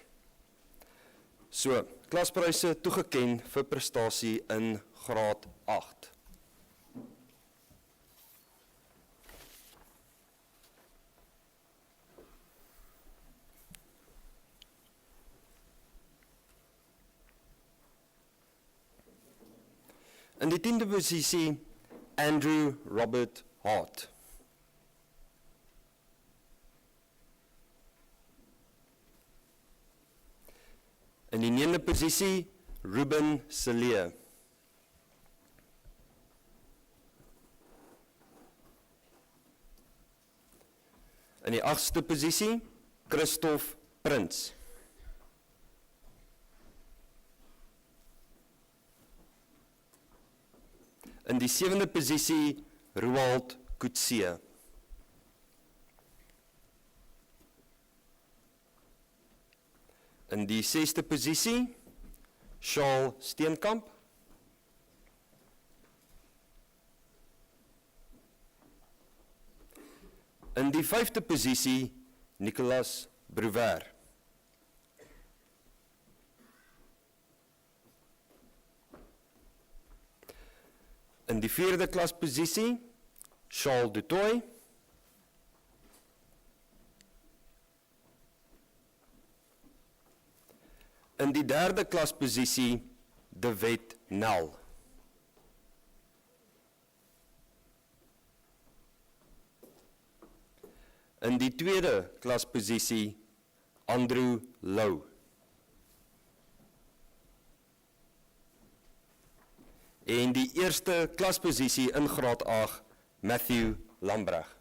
So, klaspryse toegeken vir prestasie in graad 8. In die 10de posisie, Andrew Robert Hart. In die 9de posisie, Ruben Celee. In die 8ste posisie, Christoph Prins. In die 7de posisie, Roald Coetzee. In die 6ste posisie, Charles Steenkamp. In die 5de posisie, Nicolas Brouwer. In die 4de klasposisie, Charles Dutoy. In die 3de klasposisie, De Wet Nel. In die 2de klasposisie, Andrew Lou. En die eerste klasposisie in graad 8, Matthew Lambreg.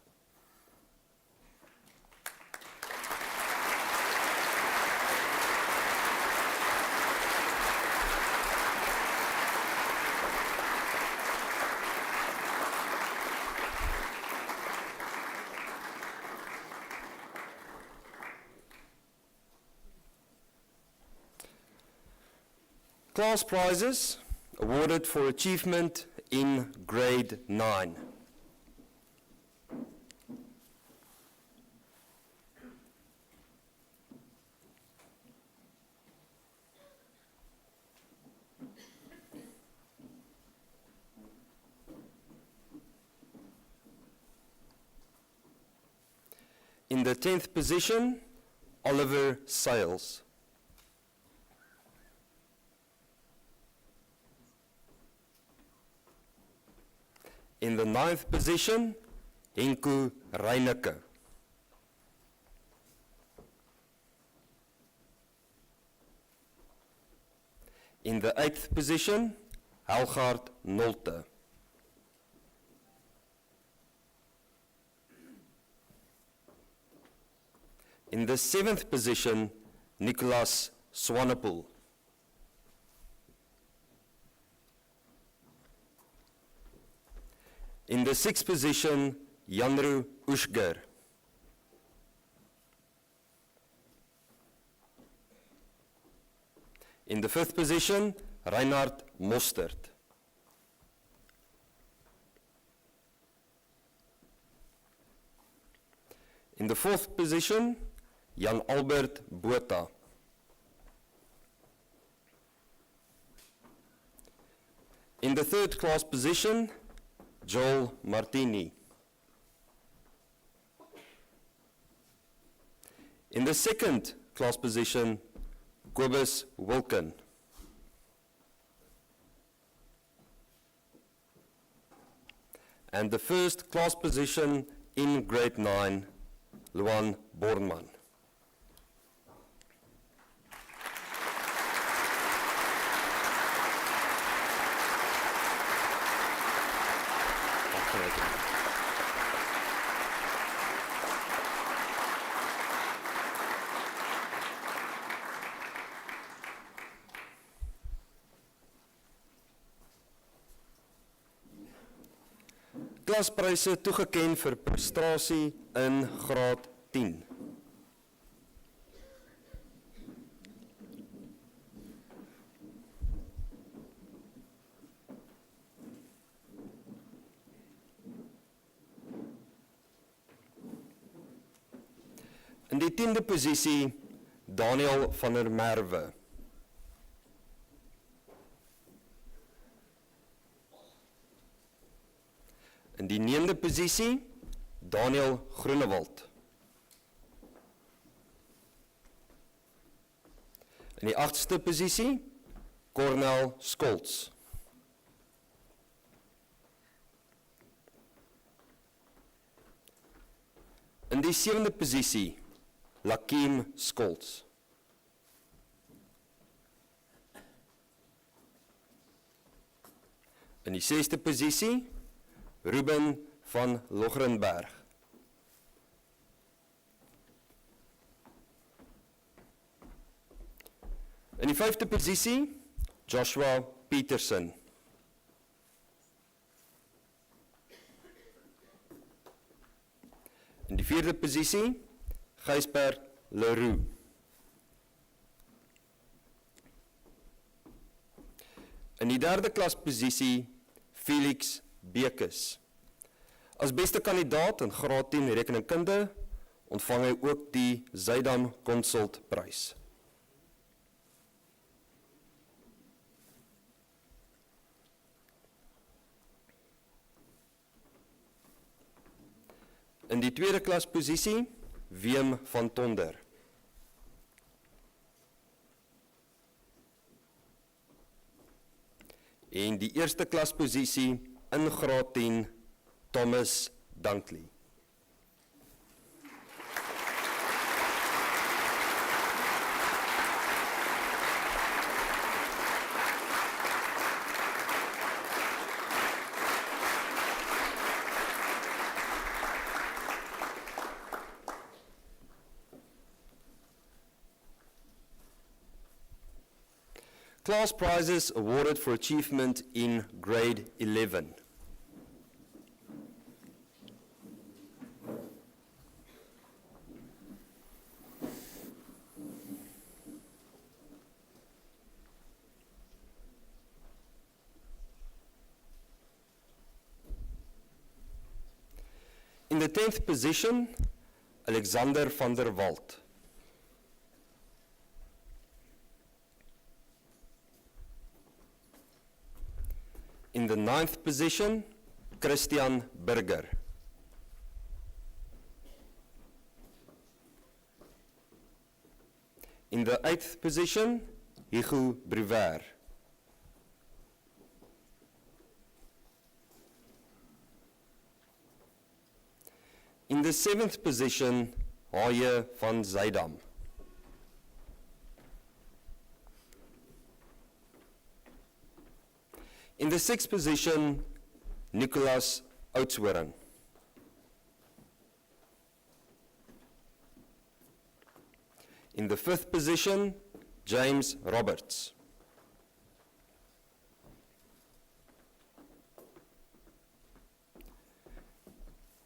Class prizes awarded for achievement in grade 9. In the 10th position, Oliver Sales. In the 9th position, Henku Reineke. In the 8th position, Helgaard Nolte. In the 7th position, Nicholas Swanepoel. In the 6th position, Janru Ushger. In the 5th position, Reinhard Mostert. In the 4th position, Jan Albert Botha. In the 3rd class position, Joel Martini. In the 2nd class position, Kobus Wilken. And the 1st class position in grade 9, Luan Bornman. Nikolaspryse toegeken vir prestasie in graad 10. In die 10de posisie, Daniel van der Merwe. In die 9de posisie, Daniel Groenewald. In die 8ste posisie, Cornel Skolts. In die 7de posisie, Lakiem Skolts. In die 6de posisie, Ruben van Logrenberg. In die 5de posisie, Joshua Peterson. In die 4de posisie, Gysbert Leroux. In die 3de klas posisie, Felix Bekes. As beste kandidaat in graad 10 rekeningkunde ontvang hy ook die Zuidam Consult Prys. In die 2de klas posisie, Wim van Tonder. En die 1ste klas posisie in graad 10, Thomas Dunkley. Class prizes awarded for achievement in grade 11. In the 10th position, Alexander van der Walt. In the 9th position, Christian Burger. In the 8th position, Hugo Brewer. In the 7th position, Haie van Zuidam. In the 6th position, Nicholas Oudtshoorn. In the 5th position, James Roberts.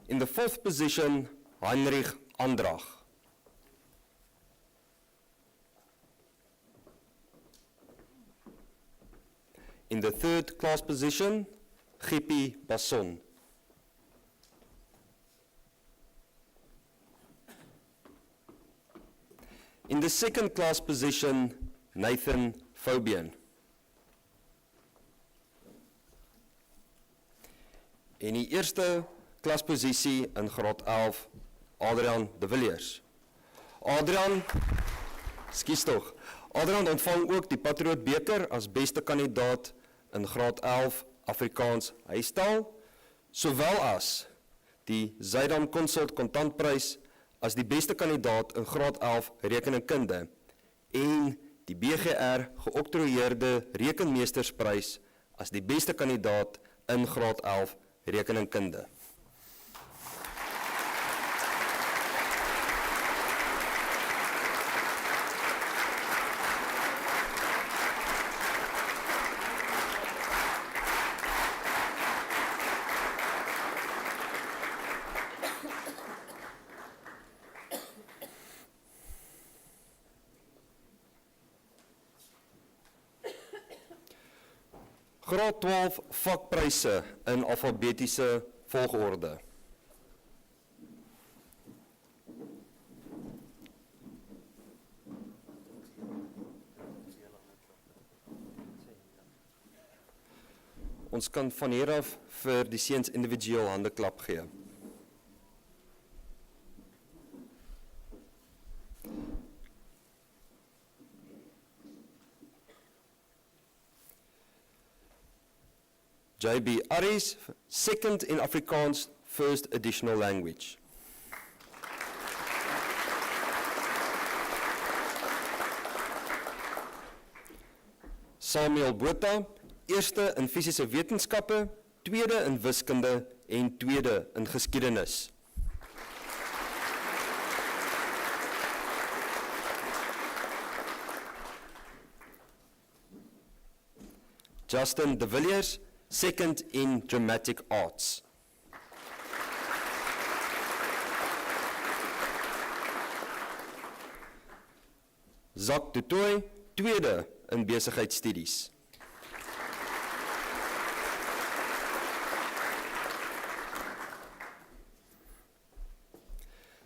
In the 4th position, Heinrich Andrach. In the 3rd class position, Gippie Basson. In the 2nd class position, Nathan Fabian. In die eerste klasposisie in graad 11, Adrian de Villiers. Adrian ontvang ook die Patriot Beker as beste kandidaat in graad 11 Afrikaans huistaal, sowel as die Zuidam Consult Kontantprys as die beste kandidaat in graad 11 rekeningkunde en die BGR geoktroeëerde rekenmeestersprys as die beste kandidaat in graad 11 rekeningkunde. Graad 12 vakpryse in alfabetiese volgorde. Ons kan van hier af vir die seuns individueel handeklap gee. JB Aries, second in Afrikaans, first additional language. Samuel Botha, eerste in fisiese wetenskappe, tweede in wiskunde en tweede in geskiedenis. Justin De Villiers, second in dramatic arts. Zak du Toit, tweede in besigheidstudies.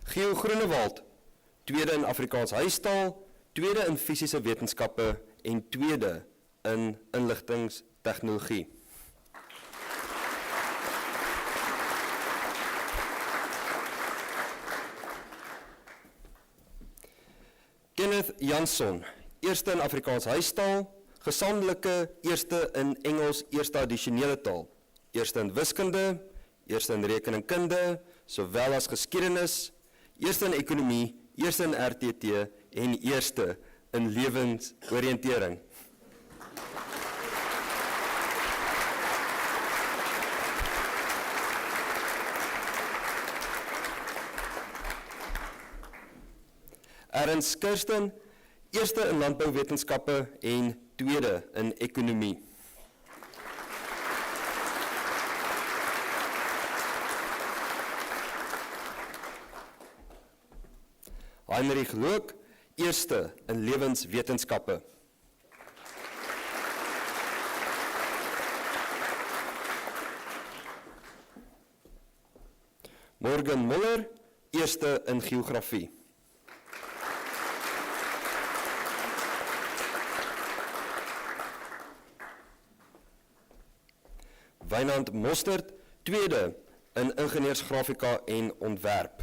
Geo Groenewald, tweede in Afrikaans huistaal, tweede in fisiese wetenskappe en tweede in inligtingstegnologie. Kenneth Jansson, eerste in Afrikaans huistaal, gesamentlike eerste in Engels eerste addisionele taal, eerste in wiskunde, eerste in rekeningkunde, sowel as geskiedenis, eerste in ekonomie, eerste in RTT en eerste in lewensoriëntering. Ernst Kirsten, eerste in landbouwetenskappe en tweede in ekonomie. Heinrich Loek, eerste in lewenswetenskappe. Morgan Muller, eerste in geografie. Wynand Mostert, tweede in ingenieursgrafika en ontwerp.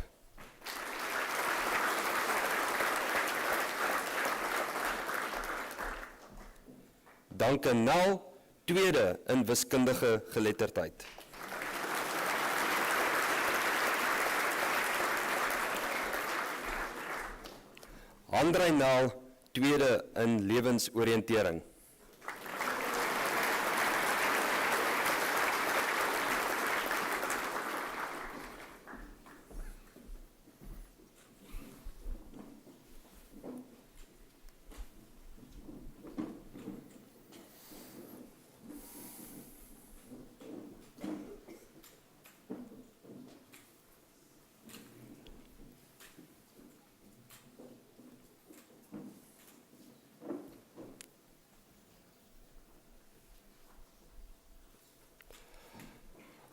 Duncan Nel, tweede in wiskundige geletterdheid. Andrei Nel, tweede in lewensoriëntering.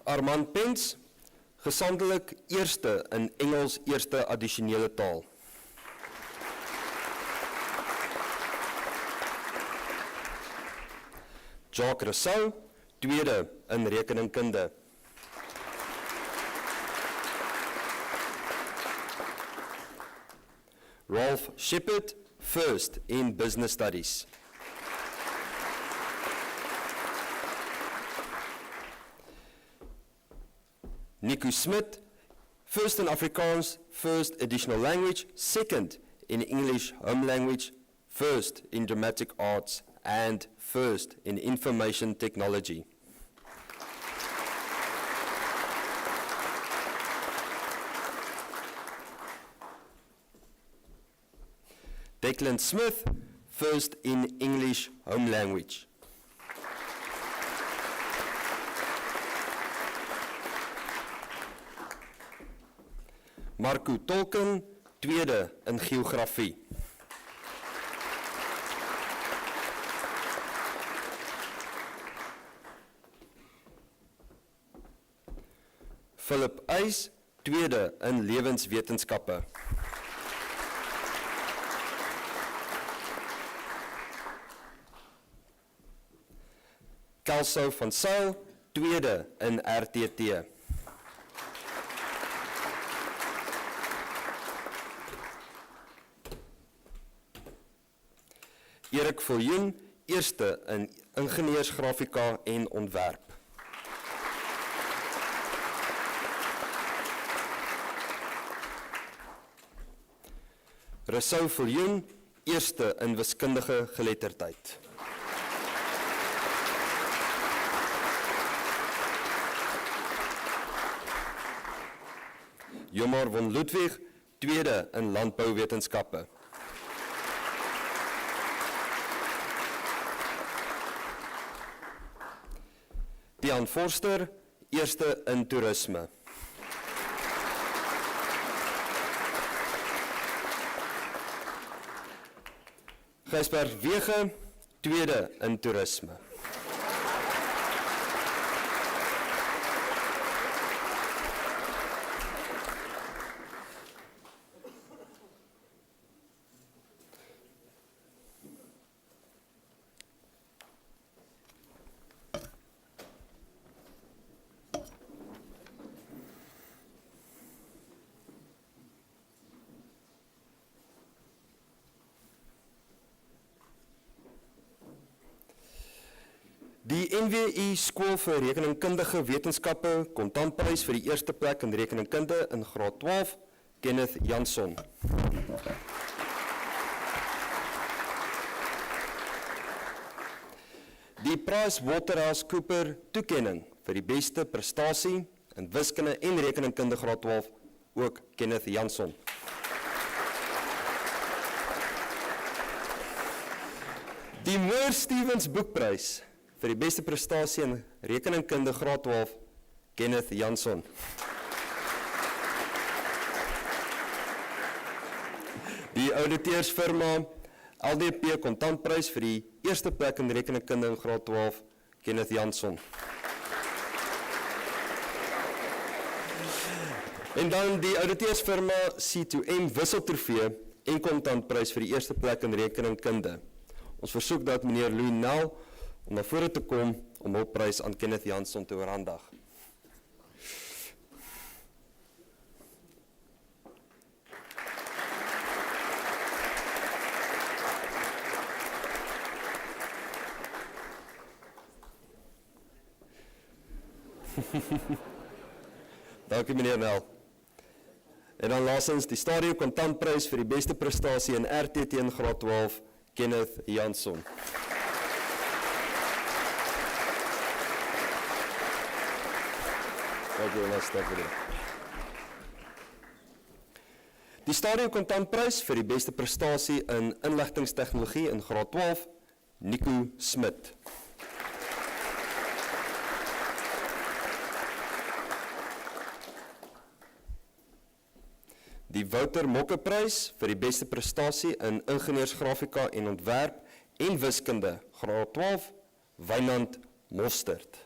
Armand Pens, gesandelik eerste in Engels eerste addisionele taal. Jacques Rousseau, tweede in rekeningkunde. Ralph Shepard, first in business studies. Nico Smit, first in Afrikaans, first additional language, second in English home language, first in dramatic arts, and first in information technology. Declan Smith, first in English home language. Marco Tolkien, tweede in geografie. Philip Eys, tweede in lewenswetenskappe. Kelso van Sail, tweede in RTT. Erik Viljoen, eerste in ingenieursgrafika en ontwerp. Rousseau Viljoen, eerste in wiskundige geletterdheid. Jomar von Ludwig, tweede in landbouwetenskappe. Tiaan Forster, eerste in toerisme. Gysbert Wege, tweede in toerisme. Die NWI Skool vir Rekeningkundige Wetenskappe kontantprys vir die eerste plek in rekeningkunde in graad 12, Kenneth Jansson. Die PricewaterhouseCoopers toekenning vir die beste prestasie in wiskunde en rekeningkunde graad 12, ook Kenneth Jansson. Die Moore Stevens boekprys vir die beste prestasie in rekeningkunde graad 12, Kenneth Jansson. Die ouditeursfirma LDP kontantprys vir die eerste plek in rekeningkunde in graad 12, Kenneth Jansson. En dan die ouditeursfirma C2M wisseltrofee en kontantprys vir die eerste plek in rekeningkunde. Ons versoek dat meneer Louis Nel om na vore te kom om hulpprys aan Kenneth Jansson te oorhandig. Dankie meneer Nel. En dan laasens die Stadio kontantprys vir die beste prestasie in RTT in graad 12, Kenneth Jansson. Die Stadio kontantprys vir die beste prestasie in inligtingstegnologie in graad 12, Nico Smit. Die Wouter Mokkeprys vir die beste prestasie in ingenieursgrafika en ontwerp en wiskunde, graad 12, Wynand Mostert.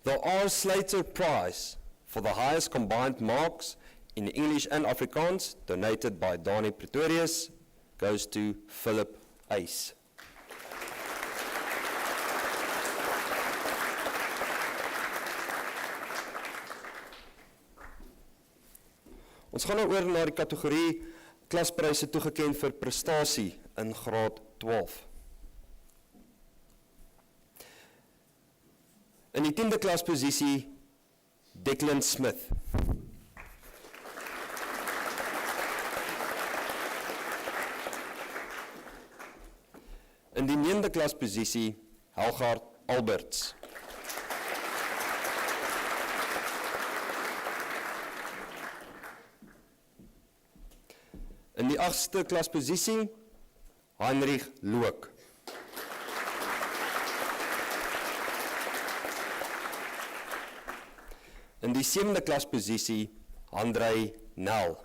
The R. Slater Prize for the highest combined marks in English and Afrikaans, donated by Dani Pretorius, goes to Philip Eys. Ons gaan nou oor na die kategorie klaspryse toegeken vir prestasie in graad 12. In die 10de klasposisie, Declan Smith. In die 9de klasposisie, Helgaard Alberts. In die 8ste klasposisie, Heinrich Look. In die 7de klasposisie, Andrei Nel.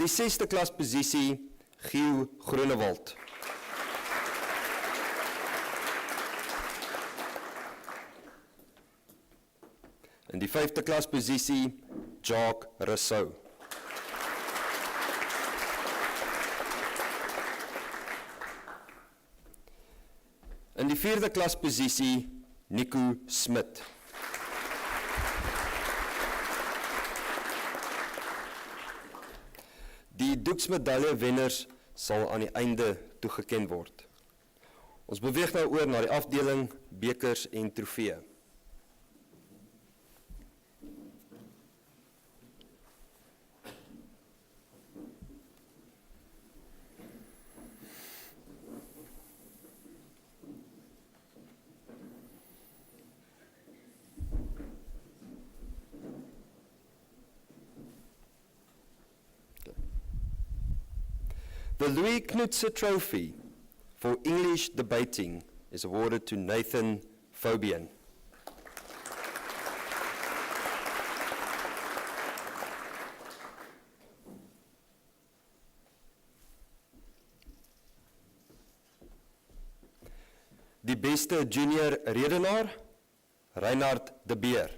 In die 6de klas posisie, Giel Groenewald. In die 5de klas posisie, Jacques Rousseau. In die 4de klas posisie, Nico Smit. Die doeksmedalje wenners sal aan die einde toegeken word. Ons beweeg nou oor na die afdeling bekers en trofee. The Louis Knutse Trophy for English debating is awarded to Nathan Fabian. Die beste junior redenaar, Reinhard de Beer.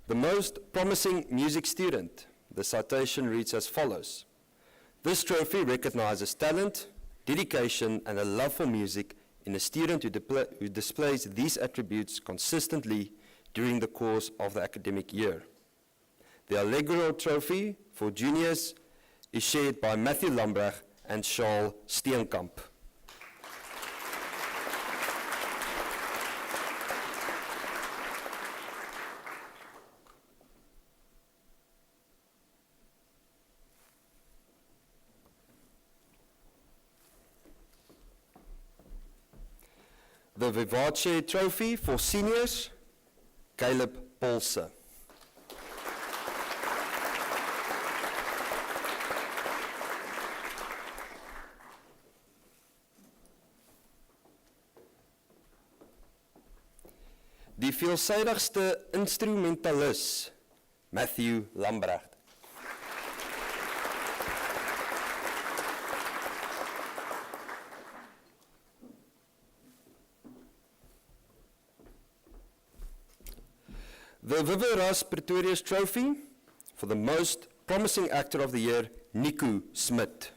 The most promising music student, the citation reads as follows. This trophy recognizes talent, dedication, and a love for music in a student who displays these attributes consistently during the course of the academic year. The Allegro Trophy for juniors is shared by Matthew Lambrecht and Charles Steenkamp. The Vivace Trophy for seniors, Caleb Paulse. Die veelzijdigste instrumentalist, Matthew Lambrecht. The Viveras Pretorius Trophy for the most promising actor of the year, Nico Smit.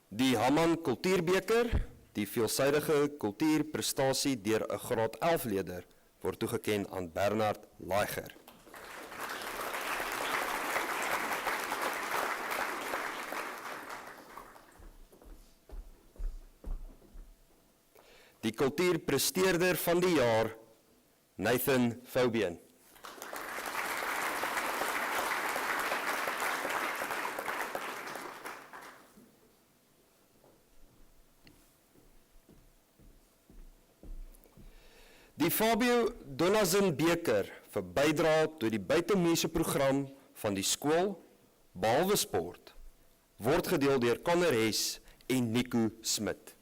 Die Hamman Kultuurbeker, die veelzijdige kultuurprestasie deur 'n graad 11 leerder, word toegeken aan Bernard Laiger. Die kultuurpresteerder van die jaar, Nathan Fabian. Die Fabio Donazin beker vir bydrae tot die buitemuurse program van die skool, behalwe sport, word gedeel deur Connor Hess en Nico Smit.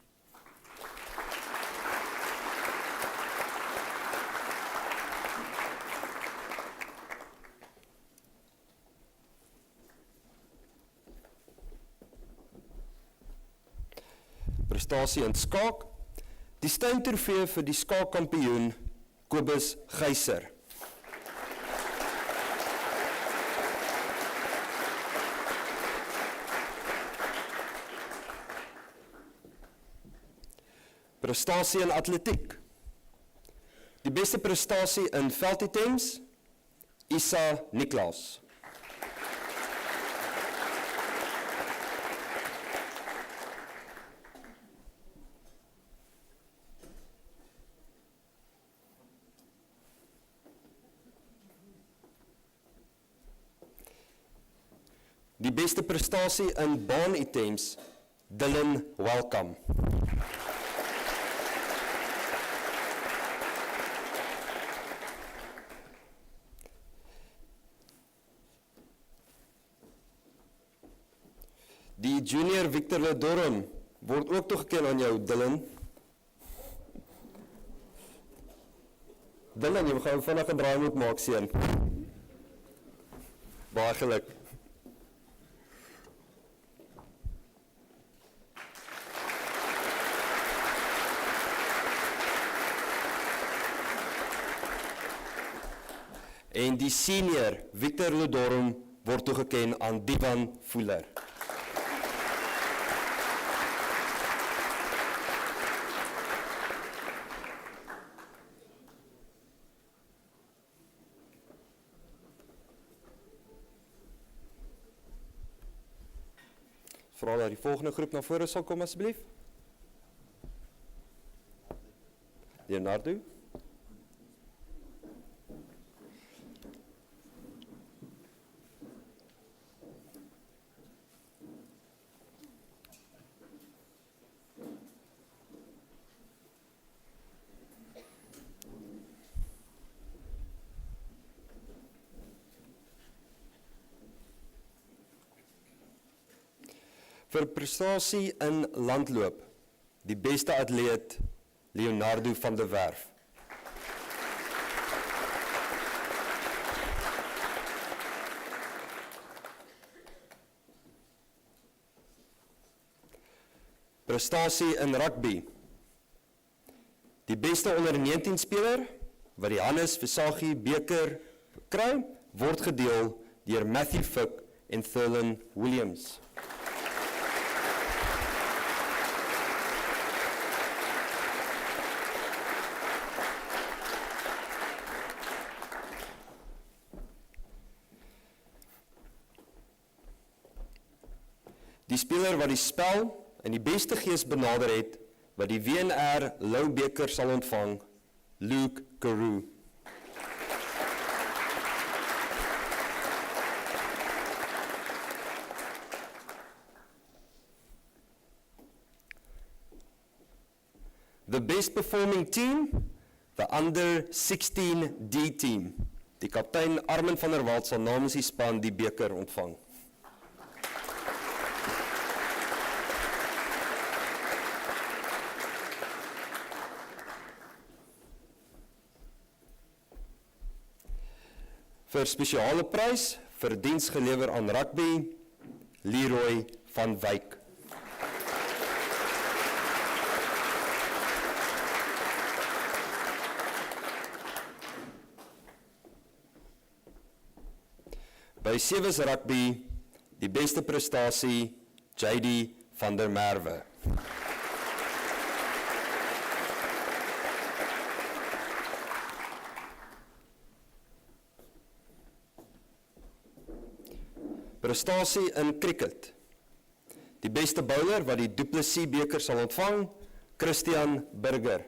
Prestasie in skaak, die Steyn-trofee vir die skaakkampioen Kobus Geyser. Prestasie in atletiek, die beste prestasie in velditems, Isa Niklaus. Die beste prestasie in baanitems, Dylan Welcome. Die junior Victor Ledorum word ook toegeken aan jou, Dylan. Dylan, jy gaan vinnig 'n draai moet maak, seun. Baie geluk. En die senior Victor Ledorum word toegeken aan Divan Fuller. Vra dat die volgende groep na vore sal kom asseblief. Leonardo. Vir prestasie in landloop, die beste atleet Leonardo van der Werf. Prestasie in rugby, die beste onder 19 speler wat die Hannes Visagie beker kry, word gedeel deur Matthew Fick en Thurlan Williams. Die speler wat die spel in die beste gees benader het, wat die WNR Loubeker sal ontvang, Luke Carew. The best performing team, the under 16 D team. Die kaptein Armin van der Walt sal namens die span die beker ontvang. Vir spesiale prys, vir diens gelewer aan rugby, Leroy van Wyk. By Sewes rugby, die beste prestasie, JD van der Merwe. Prestasie in cricket. Die beste bowler wat die Du Plessis beker sal ontvang, Christian Burger.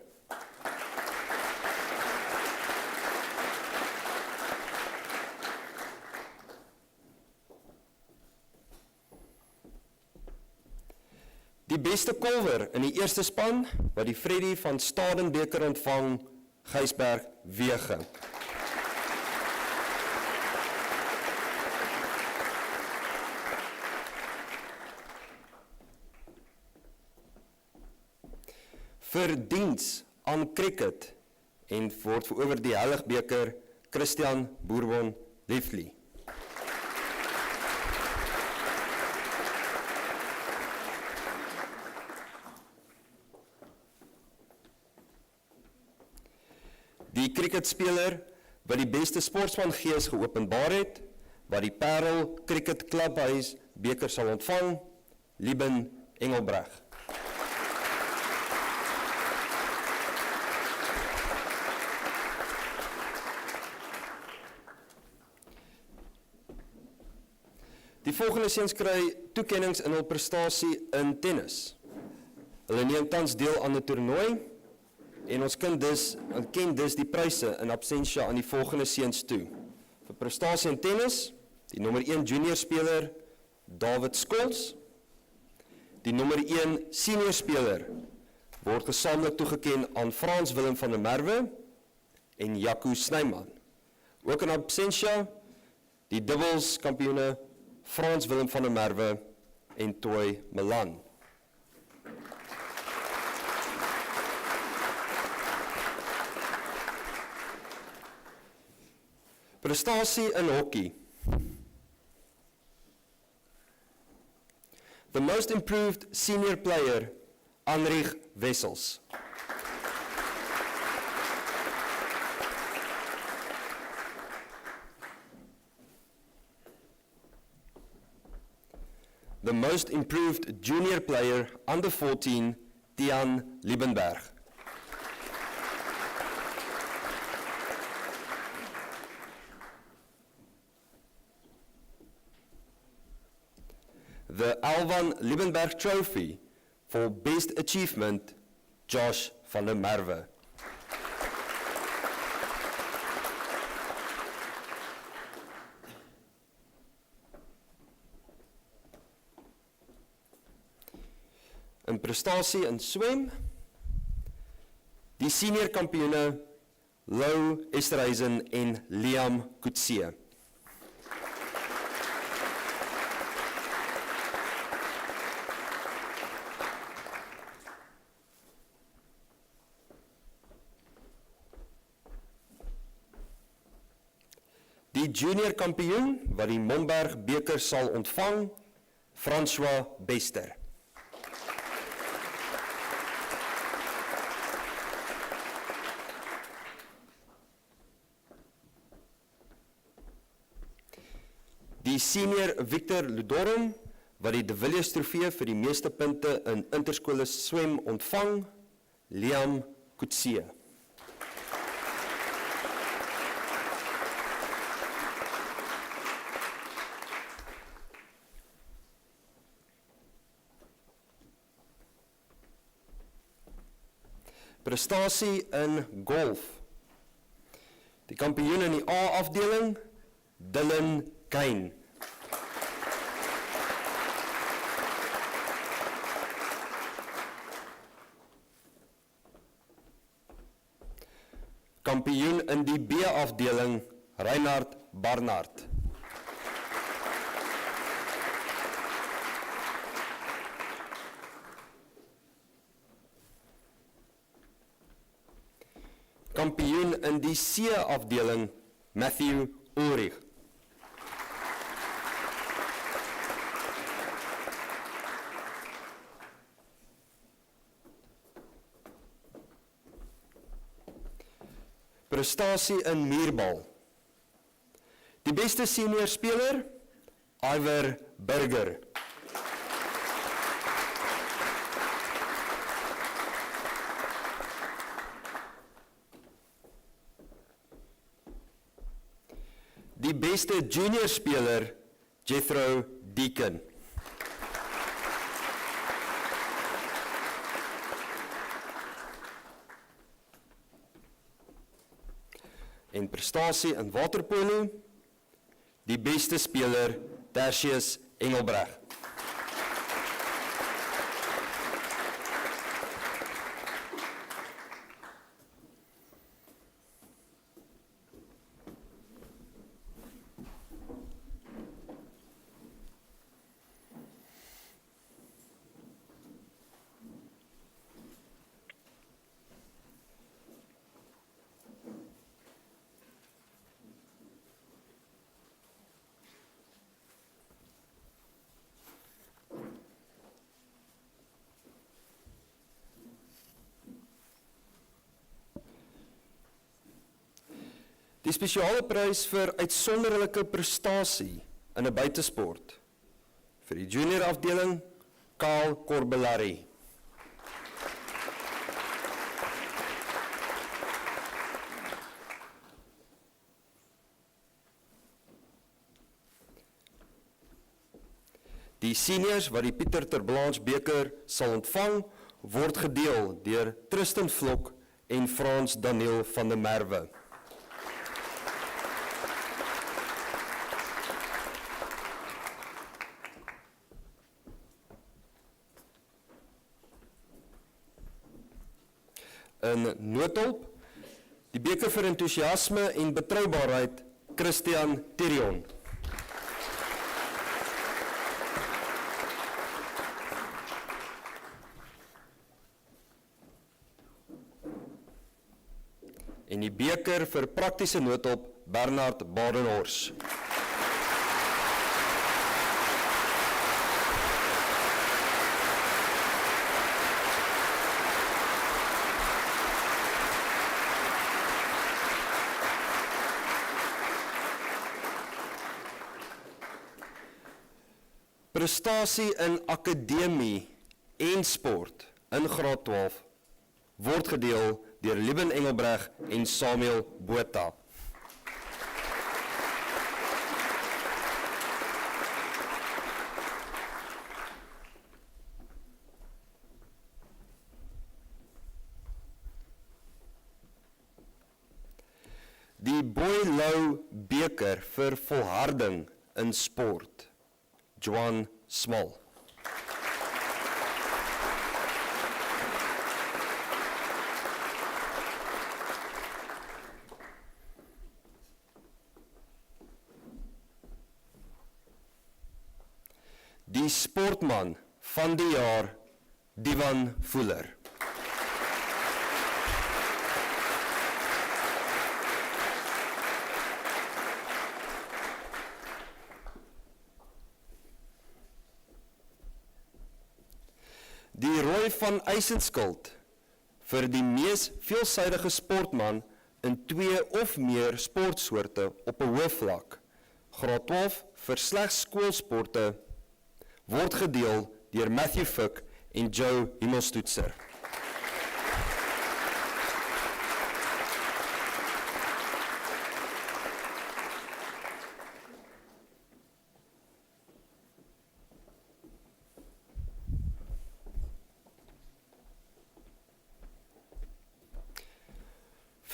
Die beste kolwer in die eerste span wat die Freddy van Staden beker ontvang, Gysberg Wege. Vir diens aan cricket en word verower die Helligbeker Christian Bourbon Liefly. Die cricketspeler wat die beste sportsman gees geopenbaar het, wat die Parel Cricket Clubhuis beker sal ontvang, Lieben Engelbreg. Die volgende seuns kry toekennings in hul prestasie in tennis. Hulle neem tans deel aan 'n toernooi en ons ken dus die pryse in absentia aan die volgende seuns toe. Vir prestasie in tennis, die nommer 1 junior speler David Skols, die nommer 1 senior speler word gesamentlik toegeken aan Frans Willem van der Merwe en Jaco Snyman. Ook in absentia die dubbels kampioene Frans Willem van der Merwe en Toy Milan. Prestasie in hockey. The most improved senior player, Anrich Wessels. The most improved junior player, under 14, Tian Liebenberg. The Alvan Liebenberg Trophy for Best Achievement, Josh van der Merwe. In prestasie in swem, die senior kampioene Lou Esterhuizen en Liam Coetzee. Die junior kampioen wat die Momberg beker sal ontvang, François Bester. Die senior Victor Ludorum wat die De Villiers trofee vir die meeste punte in interskole swem ontvang, Liam Coetzee. Prestasie in golf. Die kampioen in die A-afdeling, Dylan Kane. Kampioen in die B-afdeling, Reinhard Barnard. Kampioen in die C-afdeling, Matthew Ulrich. Prestasie in muurbal. Die beste senior speler, Iver Burger. Die beste junior speler, Jethro Deacon. En prestasie in waterpolo, die beste speler, Tertius Engelbreg. Die spesiale prys vir uitsonderlike prestasie in 'n buitesport vir die junior afdeling, Karl Corbellari. Die seniors wat die Pieter ter Blanche beker sal ontvang, word gedeel deur Tristan Vlok en Frans Daniel van der Merwe. In noodhulp, die beker vir entoesiasme en betroubaarheid, Christian Therion. en die beker vir praktiese noodhulp Bernard Badenhorst. Prestasie in akademie en sport in graad 12 word gedeel deur Lieben Engelbreg en Samuel Botha. Die Boileau beker vir volharding in sport, Johan Small. Die sportman van die jaar, Divan Fuller. Die Roy van Eisenskuld vir die mees veelsidige sportman in 2 of meer sportsoorte op 'n hoë vlak, graad 12 vir slegs skoolsporte, word gedeel deur Matthew Fick en Joe Himmelstoetser.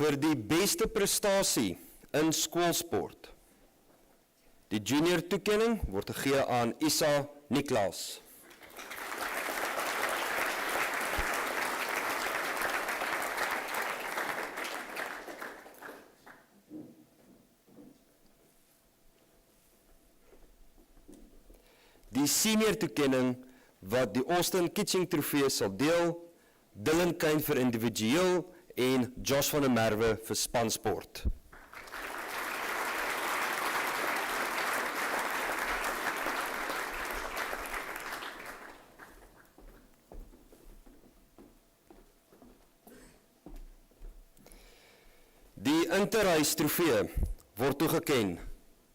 Vir die beste prestasie in skoolsport. Die junior toekenning word gegee aan Isa Niklaus. Die senior toekenning wat die Austin Kitching Trofee sal deel, Dylan Kane vir individueel en Josh van der Merwe vir spansport. Die Interhuis trofee word toegeken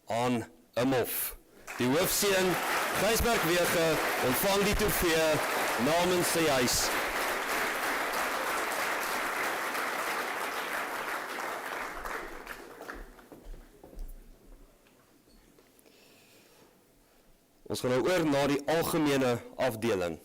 aan 'n mof. Die hoofseun, Gysberg Wege, ontvang die trofee namens sy huis. Ons gaan nou oor na die algemene afdeling.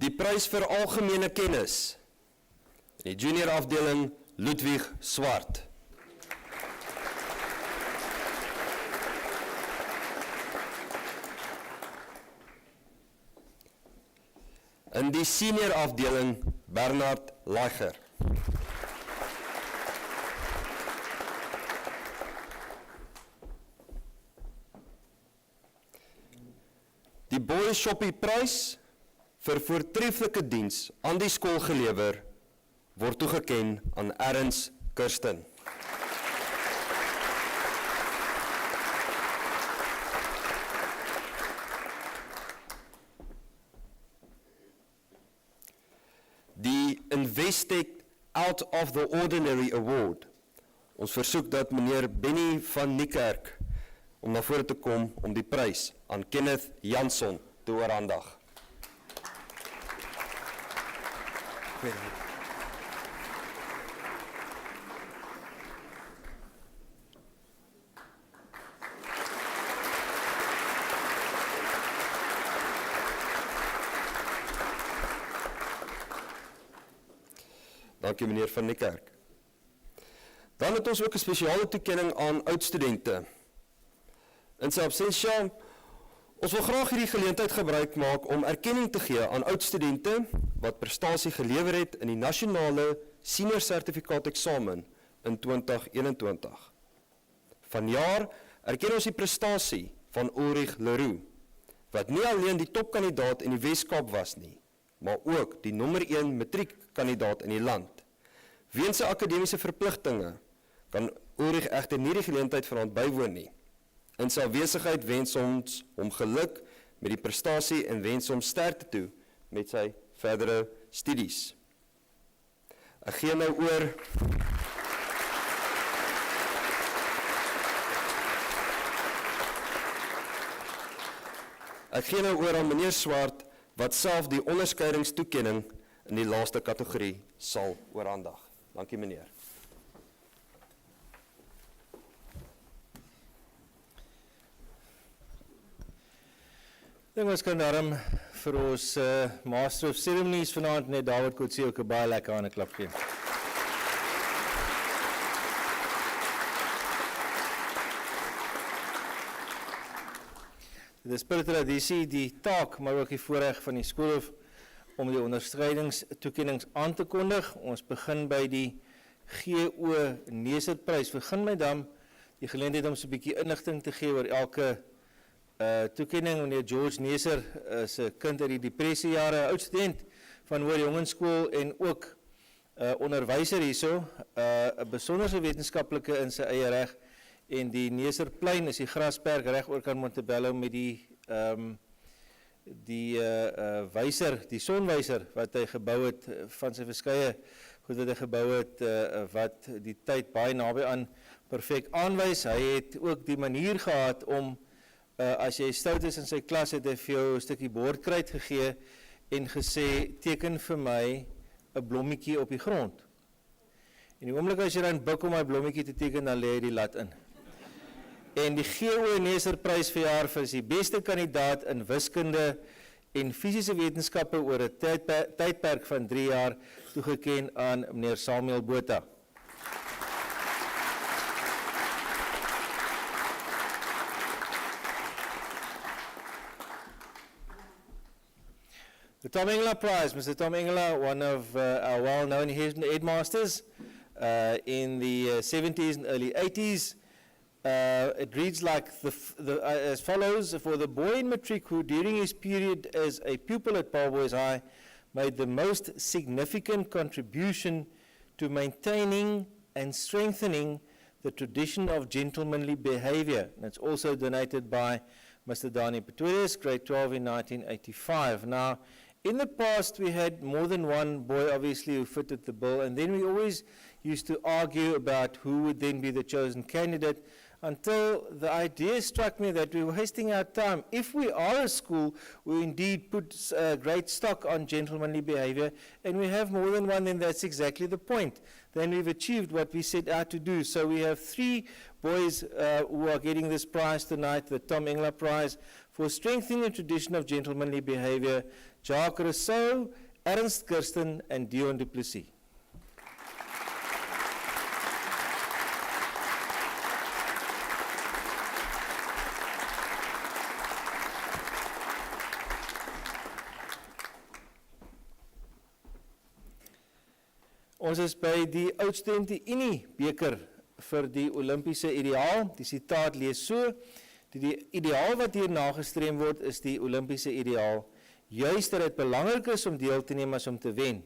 Die prys vir algemene kennis. In die junior afdeling Ludwig Swart. In die senior afdeling Bernard Lager. Die Boy Shoppie prys vir voortreffelike diens aan die skool gelewer word toegeken aan Erns Kirsten. Die Investec Out of the Ordinary Award. Ons versoek dat meneer Benny van Niekerk om na vore te kom om die prys aan Kenneth Jansson te oorhandig. Dankie meneer van Niekerk. Dan het ons ook 'n spesiale toekenning aan oudstudente. In sy absentia Ons wil graag hierdie geleentheid gebruik maak om erkenning te gee aan oud-studente wat prestasie gelewer het in die nasionale senior sertifikaat eksamen in 2021. Vanjaar erken ons die prestasie van Ulrich Leroux, wat nie alleen die topkandidaat in die Weskaap was nie, maar ook die nommer 1 matriekkandidaat in die land. Weens sy akademiese verpligtinge kan Ulrich egter nie die geleentheid vanaand bywoon nie. In sy afwesigheid wens ons hom geluk met die prestasie en wens hom sterkte toe met sy verdere studies. Ek gee nou oor aan meneer Swart wat self die onderskeidingstoekenning in die laaste kategorie sal oorhandig. Dankie meneer. Dink ons kan daarom vir ons Master of Ceremonies vanaand net David Kotse ook 'n baie lekker aan 'n klap gee. Dit is per tradisie die taak, maar ook die voorreg van die skoolhoof om die onderskeidingstoekennings aan te kondig. Ons begin by die GO Neserprys. Begin my dan die geleentheid om so 'n bietjie inligting te gee oor elke toekenning. Meneer George Neser is 'n kind uit die depressiejare, oud student van Hoër Jongensskool en ook onderwyser hierso, 'n besonderse wetenskaplike in sy eie reg. En die Neserplein is die grasperk reg oor kan Montebello met die wyser, die sonwyser wat hy gebou het, van sy verskeie goed wat hy gebou het, wat die tyd baie naby aan perfek aanwys. Hy het ook die manier gehad om as jy stout is in sy klas, het hy vir jou 'n stukkie bordkruit gegee en gesê, teken vir my 'n blommetjie op die grond. En die oomblik as jy dan buk om my blommetjie te teken, dan lê hy die lat in. En die GO Neserprys verjaar vir die beste kandidaat in wiskunde en fisiese wetenskappe oor 'n tydperk van 3 jaar toegeken aan meneer Samuel Botha. The Tom Engler Prize, Mr. Tom Engler, one of our well-known headmasters in the 70s and early 80s. It reads like as follows: for the boy in matric who during his period as a pupil at Parboys High made the most significant contribution to maintaining and strengthening the tradition of gentlemanly behavior. And it's also donated by Mr. Dani Pretorius, grade 12 in 1985. Now, in the past, we had more than one boy, obviously, who fitted the bill, and then we always used to argue about who would then be the chosen candidate, until the idea struck me that we were wasting our time. If we are a school, we indeed put great stock on gentlemanly behavior, and we have more than one, then that's exactly the point. Then we've achieved what we set out to do. So we have 3 boys who are getting this prize tonight, the Tom Engler Prize, for strengthening the tradition of gentlemanly behavior: Jacques Rousseau, Ernst Kirsten, and Dion Duplessis. Ons is by die oudstudente Unie beker vir die Olimpiese ideaal. Die sitaat lees so: die ideaal wat hier nagestreef word is die Olimpiese ideaal, juist dat dit belangrik is om deel te neem as om te wen.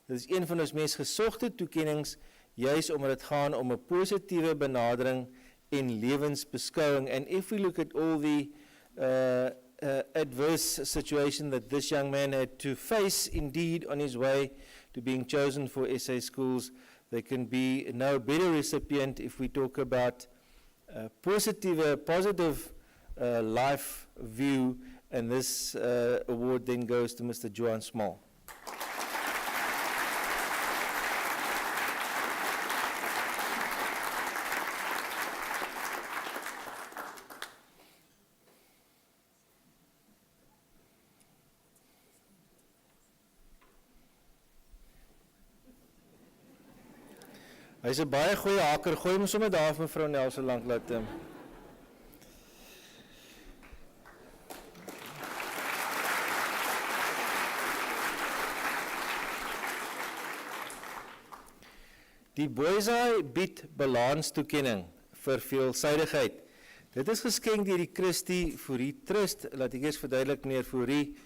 Dit is een van ons mees gesogte toekennings, juist omdat dit gaan om 'n positiewe benadering en lewensbeskouing. And if we look at all the adverse situation that this young man had to face indeed on his way to being chosen for SA schools, there can be no better recipient if we talk about positive life view, and this award then goes to Mr. Johan Small. Hy is 'n baie goeie haker, gooi hom sommer daar vir mevrou Nel so lank laat. Die Boysay bied balanstoekenning vir veelsidigheid. Dit is geskenk deur die Christie Fourie Trust. Laat ek eers verduidelik, meneer Fourie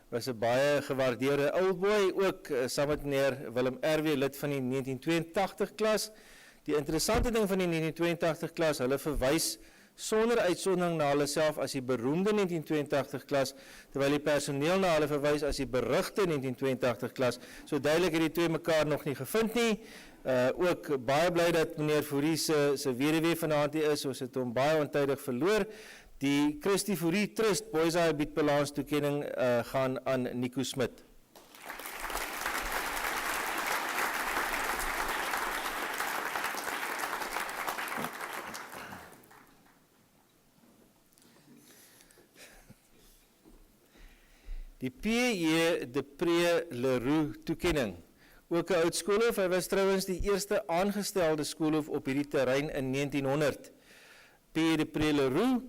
was 'n baie gewaardeerde oudboy, ook saam met meneer Willem R.W., lid van die 1982 klas. Die interessante ding van die 1982 klas, hulle verwys sonder uitsondering na hulle self as die beroemde 1982 klas, terwyl die personeel na hulle verwys as die berugte 1982 klas. So duidelik het die twee mekaar nog nie gevind nie. Ook baie bly dat meneer Fourie se weduwee vanaand hier is, ons het hom baie ontydig verloor. Die Christie Fourie Trust Boysay bied balanstoekenning gaan aan Nico Smit. Die P.J. de Pre Leroux toekenning. Ook 'n oud skoolhof, hy was trouwens die eerste aangestelde skoolhof op hierdie terrein in 1900. P.J. de Pre Leroux,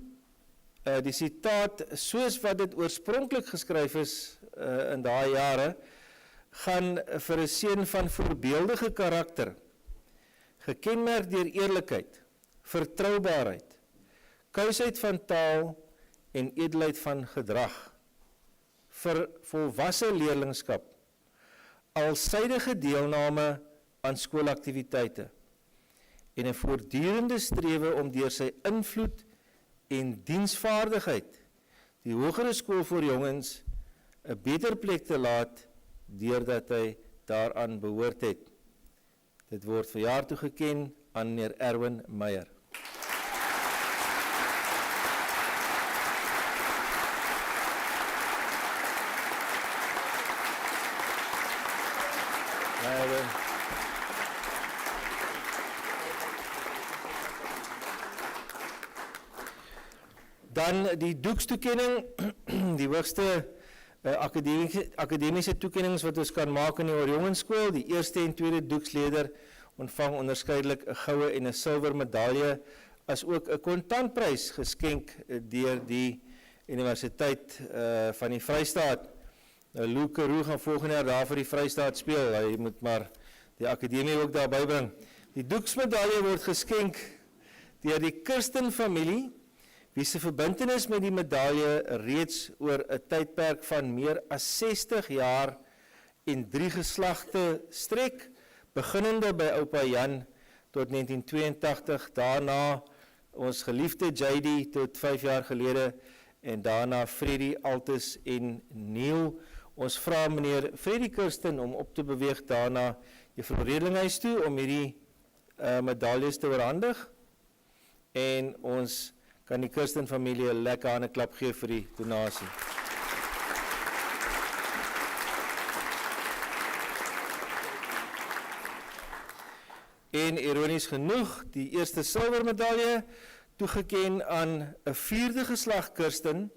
die sitaat, soos wat dit oorspronklik geskryf is in daai jare, gaan vir 'n seun van voorbeeldige karakter, gekenmerk deur eerlikheid, vertroubaarheid, kuisheid van taal en edelheid van gedrag, vir volwasse leerlingskap, alsydige deelname aan skoolaktiwiteite en 'n voortdurende strewe om deur sy invloed en diensvaardigheid die hogere skool vir jongens 'n beter plek te laat deurdat hy daaraan behoort het. Dit word verjaar toegeken aan meneer Erwin Meyer. Dan die doekstoekenning, die hoogste akademiese toekennings wat ons kan maak in die Oriongenskool. Die eerste en tweede doeksleder ontvang onderskeidelik 'n goue en 'n silwer medalje, as ook 'n kontantprys geskenk deur die Universiteit van die Vrystaat. Lou Carew gaan volgende jaar daar vir die Vrystaat speel. Hy moet maar die akademie ook daar bybring. Die doeksmedalje word geskenk deur die Kirsten familie, wie se verbintenis met die medalje reeds oor 'n tydperk van meer as 60 jaar en 3 geslagte strek, beginnende by oupa Jan tot 1982, daarna ons geliefde JD tot 5 jaar gelede, en daarna Freddy, Altus en Neil. Ons vra meneer Freddy Kirsten om op te beweeg daarna juffrou Redlinghuis toe om hierdie medaljes te oorhandig, en ons kan die Kirsten familie 'n lekker hande klap gee vir die donasie. En ironies genoeg, die eerste silwer medalje toegeken aan 'n 4de geslag Kirsten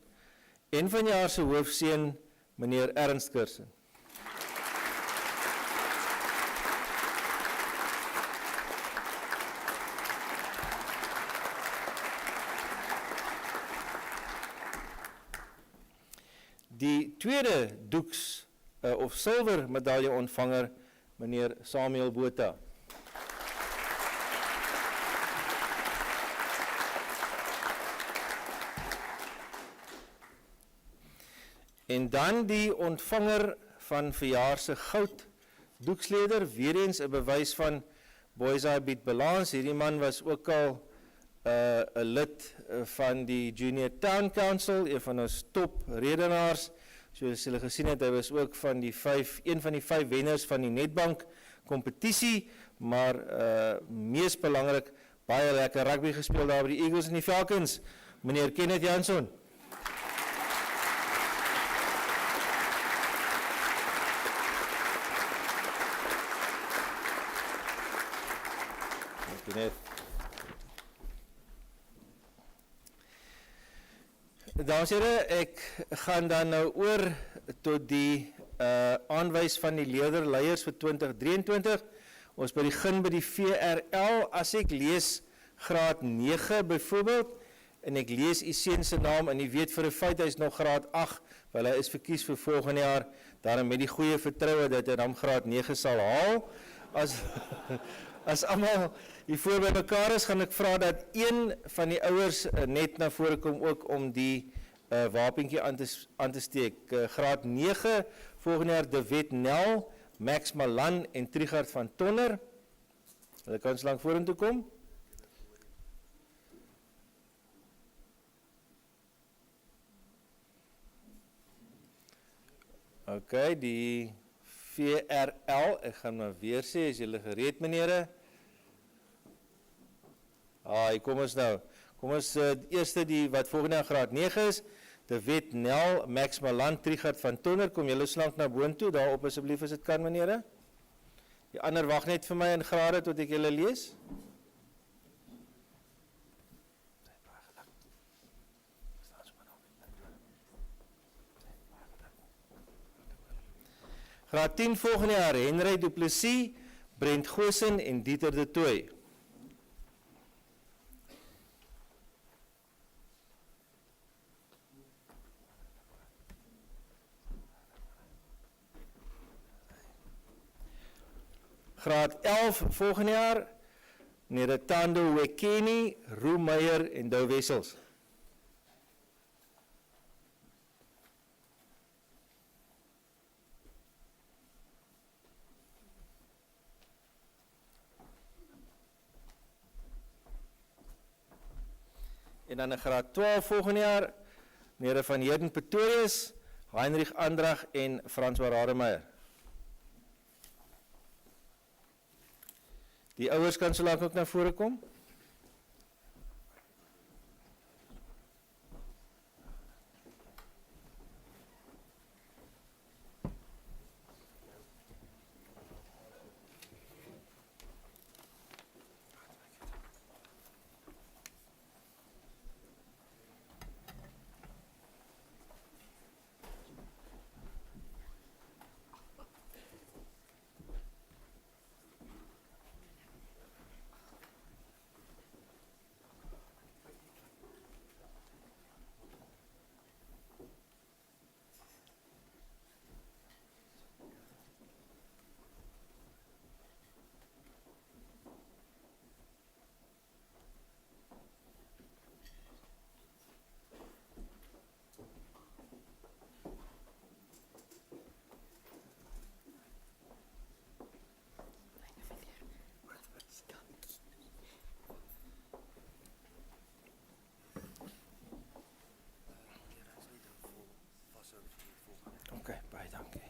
en vanjaar se hoofseun meneer Ernst Kirsten. Die tweede doeks of silwer medalje ontvanger meneer Samuel Botha. En dan die ontvanger van verjaar se goud doeksleder, weer eens 'n bewys van Boysay bied balans. Hierdie man was ook al 'n lid van die Junior Town Council, een van ons top redenaars. Soos julle gesien het, hy was ook een van die 5 wenners van die Netbank kompetisie, maar mees belangrik, baie lekker rugby gespeel daar by die Eagles en die Falcons, meneer Kenneth Jansson. Dames en here, ek gaan dan nou oor tot die aanwys van die leerderleiers vir 2023. Ons begin by die VRL. As ek lees graad 9 byvoorbeeld, en ek lees u seun se naam en u weet vir 'n feit hy is nog graad 8, wel hy is verkies vir volgende jaar, daarom met die goeie vertroue dat hy dan graad 9 sal haal. As almal hier voor by mekaar is, gaan ek vra dat een van die ouers net na vore kom ook om die wapentjie aan te steek. Graad 9, volgende jaar De Wet Nel, Max Malan en Trigard van Tonner. Hulle kan so lank vorentoe kom. OK, die VRL, ek gaan maar weer sê, is julle gereed menere? Hier kom ons nou. Kom ons eerste die wat volgende jaar graad 9 is, De Wet Nel, Max Malan, Trigard van Tonner, kom julle slank na boontoe, daarop asseblief as dit kan menere. Die ander wag net vir my in grade tot ek julle lees. Graad 10 volgende jaar, Henry Du Plessis, Brent Goosen en Dieter de Tooy. Graad 11 volgende jaar, meneer Tando Wekeni, Roe Meyer en Dou Wessels. En dan in graad 12 volgende jaar, meneer Van Heerden Pretorius, Heinrich Andrag en François Rademeier. Die ouers kan so lank ook na vore kom. Okay, baie dankie.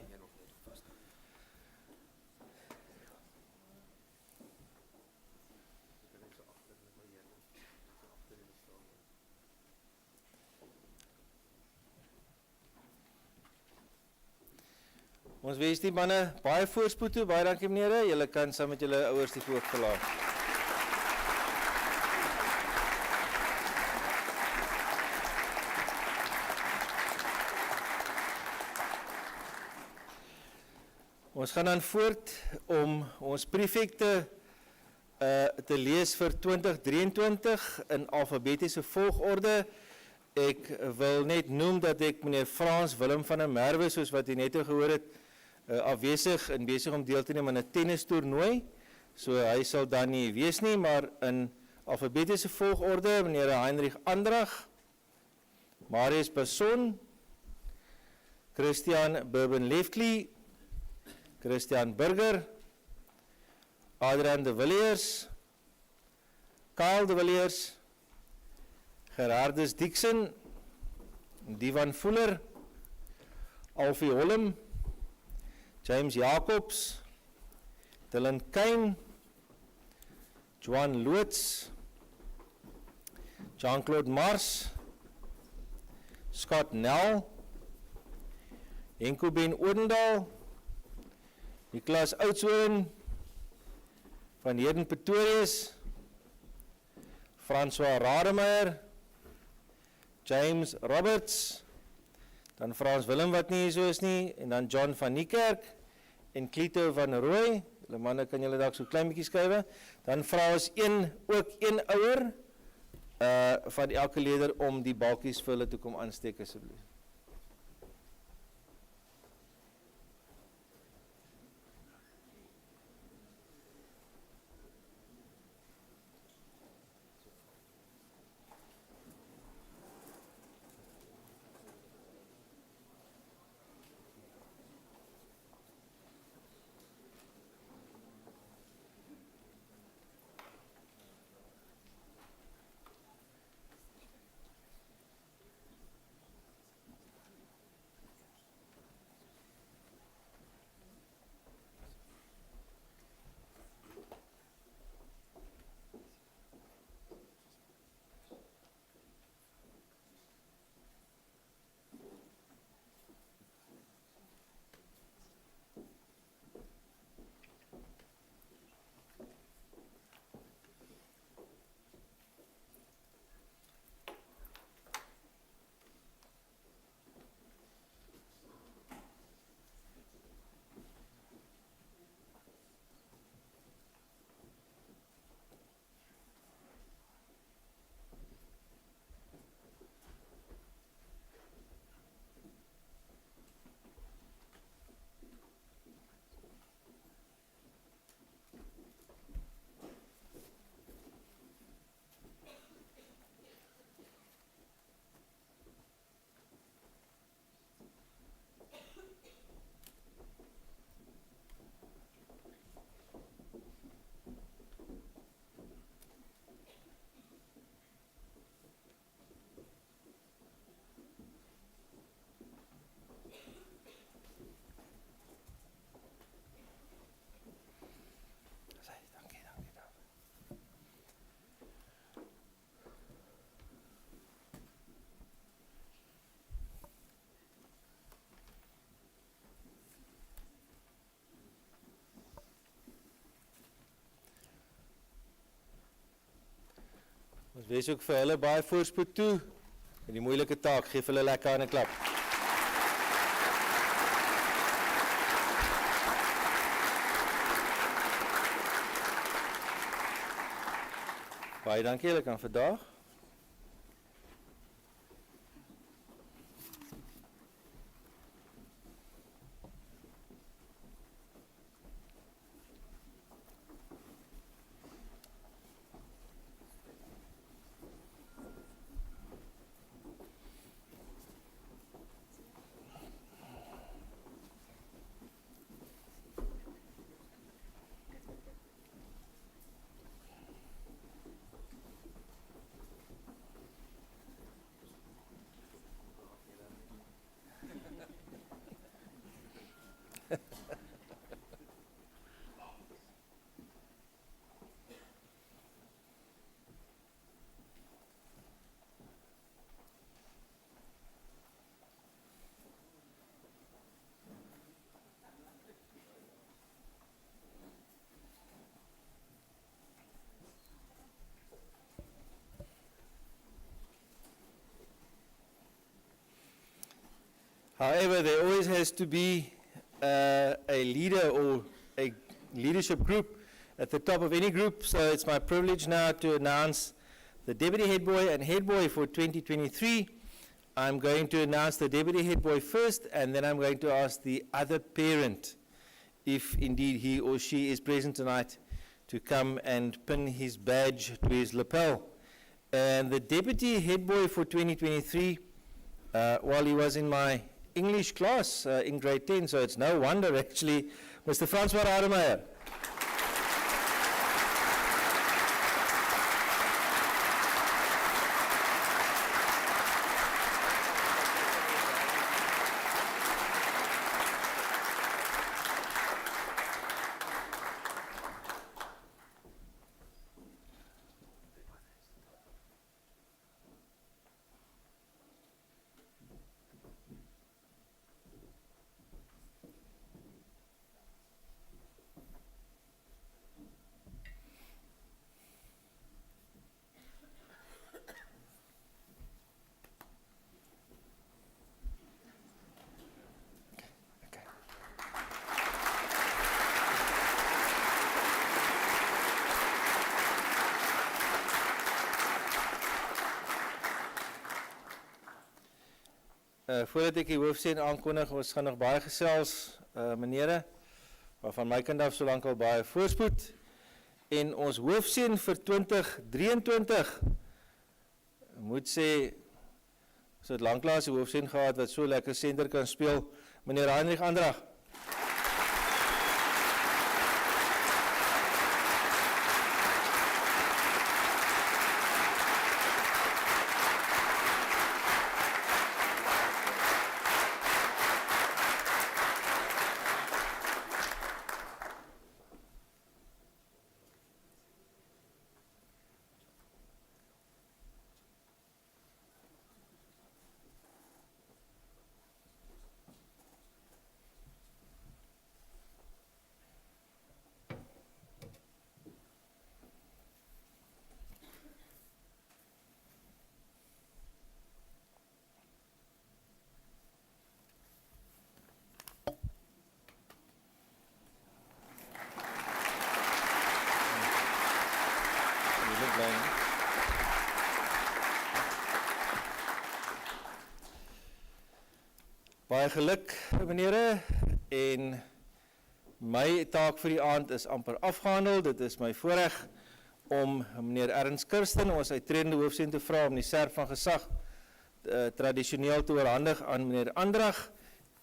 Ons wens die manne baie voorspoed toe, baie dankie menere. Julle kan saam met julle ouers die voet verlaat. Ons gaan dan voort om ons prefekte te lees vir 2023 in alfabetiese volgorde. Ek wil net noem dat ek meneer Frans Willem van der Merwe, soos wat u net gehoor het, afwesig en besig om deel te neem aan 'n tennistoernooi. So hy sal dan nie wees nie, maar in alfabetiese volgorde meneer Heinrich Andrag, Marius Person, Christian Burben-Lefkli, Christian Burger, Adrian de Villiers, Kyle de Villiers, Gerardus Dixon, Divan Fuller, Alfie Holm, James Jacobs, Dylan Kane, Johan Loots, Jean-Claude Mars, Scott Nel, Henko Ben Odendaal, Niklaas Oudtshoorn, Van Heerden Pretorius, François Rademeier, James Roberts, dan Frans Willem wat nie so is nie, en dan John van Niekerk, en Clito van Rooi, julle manne kan julle dalk so klein bietjie skrywe, dan vra ons ook een ouer, van elke leier om die balkies vir hulle te kom aansteek asseblief. Ons wens ook vir hulle baie voorspoed toe. En die moeilike taak, geef hulle lekker aan 'n klap. Baie dankie, julle kan vandag. However, there always has to be a leader or a leadership group at the top of any group. So it's my privilege now to announce the Deputy Head Boy and Head Boy for 2023. I'm going to announce the Deputy Head Boy first, and then I'm going to ask the other parent, if indeed he or she is present tonight, to come and pin his badge to his lapel. And the Deputy Head Boy for 2023, while he was in my English class in grade 10, so it's no wonder actually, Mr. Francois Rademeier. Voordat ek die hoofseën aankondig, ons gaan nog baie gesels, menere, waarvan my kant af solank al baie voorspoed. En ons hoofseën vir 2023, moet sê, ons het lanklaas die hoofseën gehad wat so lekker senter kan speel, meneer Heinrich Andrag. Baie geluk, menere, en my taak vir die aand is amper afgehandel. Dit is my voorreg om meneer Ernst Kirsten, ons uittredende hoofseën, te vra om die serf van gesag tradisioneel te oorhandig aan meneer Andrag,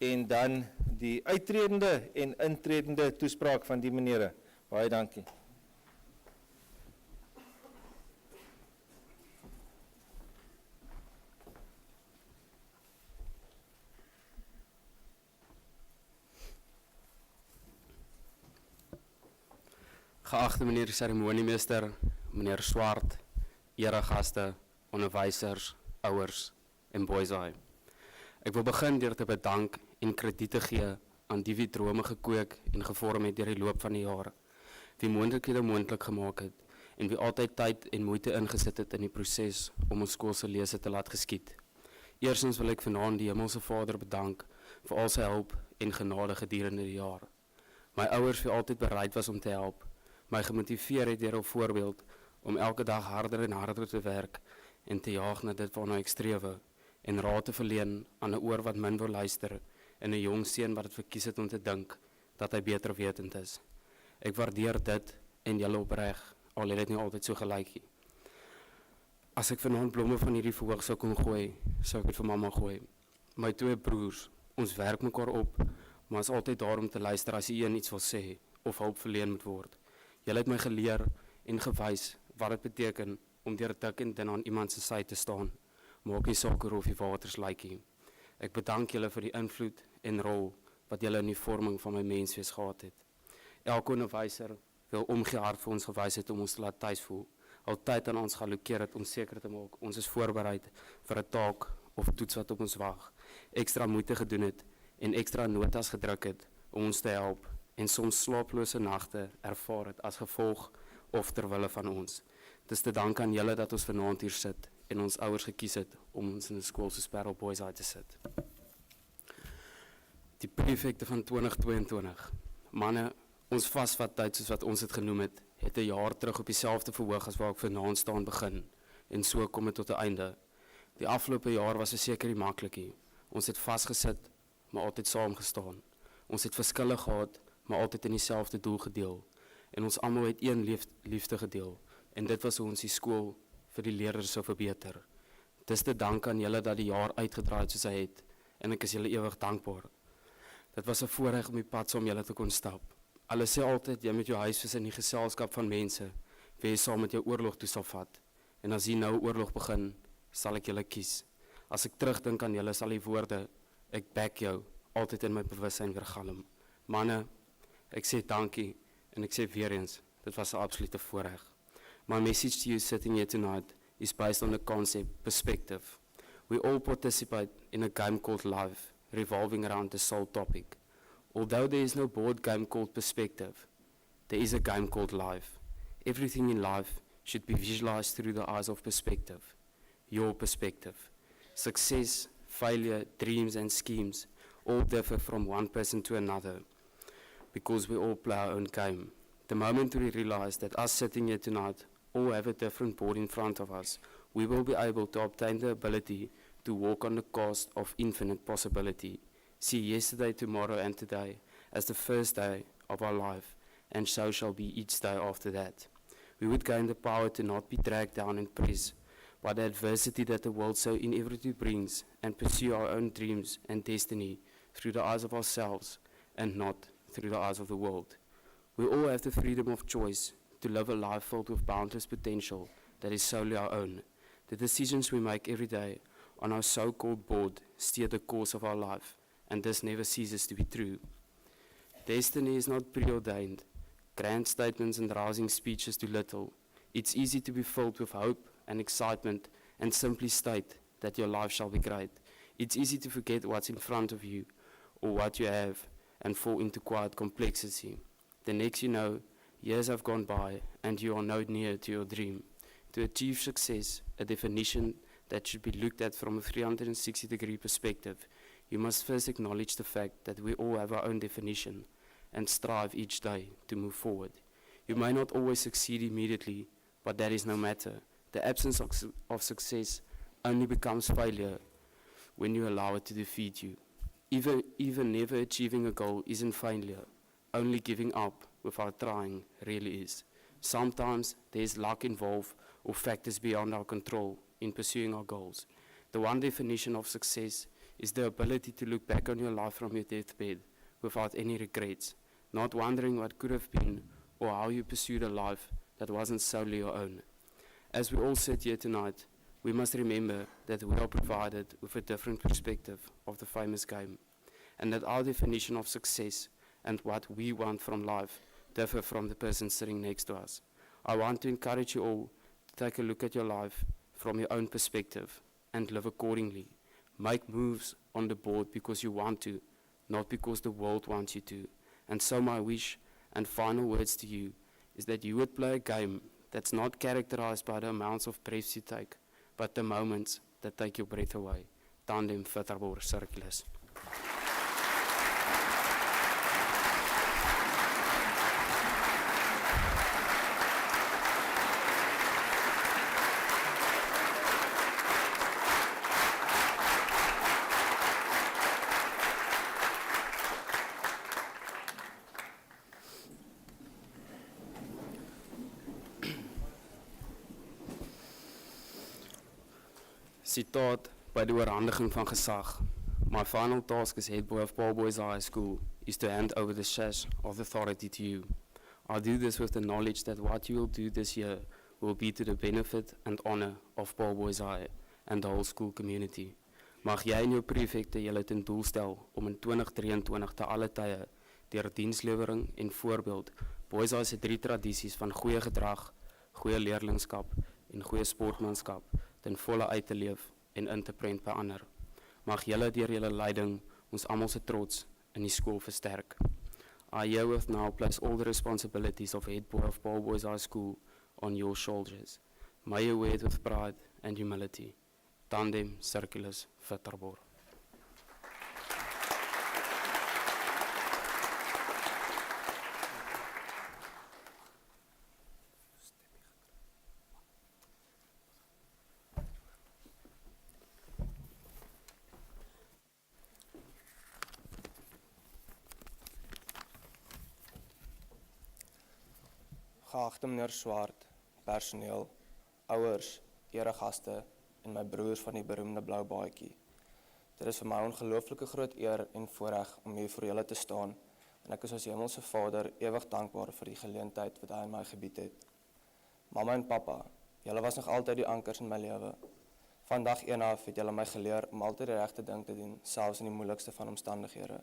en dan die uittredende en intredende toespraak van die menere. Baie dankie. Geachte meneer die seremoniemeester, meneer Swart, eregaste, onderwysers, ouers en boyseye. Ek wil begin deur te bedank en krediet te gee aan die wie drome gekweek en gevorm het deur die loop van die jare, wie moontlikhede moontlik gemaak het en wie altyd tyd en moeite ingesit het in die proses om ons skoolse lese te laat geskied. Eerstens wil ek vanaand die Hemelse Vader bedank vir al sy hulp en genade gedurende die jaar. My ouers wie altyd bereid was om te help, my gemotiveer het deur 'n voorbeeld om elke dag harder en harder te werk en te jaag na dit waarna ek strewe en raad te verleen aan 'n oor wat min wil luister en 'n jong seun wat dit verkies het om te dink dat hy beter wetend is. Ek waardeer dit en julle opreg, al het dit nie altyd so gelyk nie. As ek vanaand blomme van hierdie verhoog sou kon gooi, sou ek dit vir mamma gooi. My 2 broers, ons werk mekaar op, maar is altyd daar om te luister as die een iets wil sê of hulp verleen moet word. Julle het my geleer en gewys wat dit beteken om deur dik en dun aan iemand se sy te staan. Maak nie saak hoe of die waters lyk nie. Ek bedank julle vir die invloed en rol wat julle in die vorming van my menswees gehad het. Elke onderwyser wil omgee hard vir ons gewys het om ons te laat tuis voel. Altyd aan ons geallokeer het om seker te maak ons is voorbereid vir 'n taak of toets wat op ons wag. Ekstra moeite gedoen het en ekstra notas gedruk het om ons te help en soms slaaplose nagte ervaar het as gevolg of ter wille van ons. Dis te dank aan julle dat ons vanaand hier sit en ons ouers gekies het om ons in 'n skool soos Parel Boys High te sit. Die prefekte van 2022. Manne, ons vasvat tyd soos wat ons dit genoem het 'n jaar terug op dieselfde verhoog as waar ek vanaand staan begin en so kom dit tot 'n einde. Die afgelope jaar was verseker nie maklik nie. Ons het vasgesit, maar altyd saam gestaan. Ons het verskille gehad, maar altyd in dieselfde doel gedeel. En ons almal het een liefde gedeel. En dit was hoe ons die skool vir die leerders sou verbeter. Dis te dank aan julle dat die jaar uitgedraai het soos hy het. En ek is julle ewig dankbaar. Dit was 'n voorreg om die pad saam julle te kon stap. Hulle sê altyd jy moet jou huisves in die geselskap van mense wie jy saam met jou oorlog toe sal vat. En as jy nou oorlog begin, sal ek julle kies. As ek terugdink aan julle sal die woorde ek back jou altyd in my bewussyn weergalm. Manne, ek sê dankie en ek sê weer eens, dit was 'n absolute voorreg. My message to you sitting here tonight is based on the concept perspective. We all participate in a game called life, revolving around the sole topic. Although there is no board game called perspective, there is a game called life. Everything in life should be visualized through the eyes of perspective. Your perspective. Success, failure, dreams and schemes all differ from one person to another because we all play our own game. The moment we realize that us sitting here tonight all have a different board in front of us, we will be able to obtain the ability to walk on the course of infinite possibility. See yesterday, tomorrow and today as the first day of our life, and so shall be each day after that. We would gain the power to not be dragged down and pressed by the adversity that the world so inevitably brings, and pursue our own dreams and destiny through the eyes of ourselves and not through the eyes of the world. We all have the freedom of choice to live a life filled with boundless potential that is solely our own. The decisions we make every day on our so-called board steer the course of our life, and this never ceases to be true. Destiny is not preordained. Grand statements and rousing speeches do little. It's easy to be filled with hope and excitement and simply state that your life shall be great. It's easy to forget what's in front of you or what you have and fall into quiet complexity. The next you know, years have gone by and you are no nearer to your dream. To achieve success, a definition that should be looked at from a 360-degree perspective, you must first acknowledge the fact that we all have our own definition and strive each day to move forward. You may not always succeed immediately, but that is no matter. The absence of success only becomes failure when you allow it to defeat you. Even never achieving a goal isn't failure. Only giving up without trying really is. Sometimes there's luck involved or factors beyond our control in pursuing our goals. The one definition of success is the ability to look back on your life from your deathbed without any regrets, not wondering what could have been or how you pursued a life that wasn't solely your own. As we all sit here tonight, we must remember that we are provided with a different perspective of the famous game, and that our definition of success and what we want from life differ from the person sitting next to us. I want to encourage you all to take a look at your life from your own perspective and live accordingly. Make moves on the board because you want to, not because the world wants you to. And so my wish and final words to you is that you would play a game that's not characterized by the amounts of breaths you take, but the moments that take your breath away. Tandem Fitterbor Circulus. Citaat by die oorhandiging van gesag. My final task as head boy of Paul Boys High School is to hand over the sash of authority to you. I do this with the knowledge that what you will do this year will be to the benefit and honor of Paul Boys High and the whole school community. Mag jy en jou prefekte julle ten doel stel om in 2023 te alle tye deur dienslewering en voorbeeld Boys High se 3 tradisies van goeie gedrag, goeie leerlingskap en goeie sportmanskap ten volle uit te leef en in te prent by ander. Mag julle deur julle leiding ons almal se trots in die skool versterk. I herewith now place all the responsibilities of head boy of Paul Boys High School on your shoulders. May you wear it with pride and humility. Tandem Circulus Fitterbor. Geagte meneer Swart, personeel, ouers, eregaste en my broers van die beroemde blou baadjie. Dit is vir my 'n ongelooflike groot eer en voorreg om hier voor julle te staan en ek is as Hemelse Vader ewig dankbaar vir die geleentheid wat hy aan my gebied het. Mamma en pappa, julle was nog altyd die ankers in my lewe. Van dag 1 af het julle my geleer om altyd die regte ding te doen, selfs in die moeilikste van omstandighede.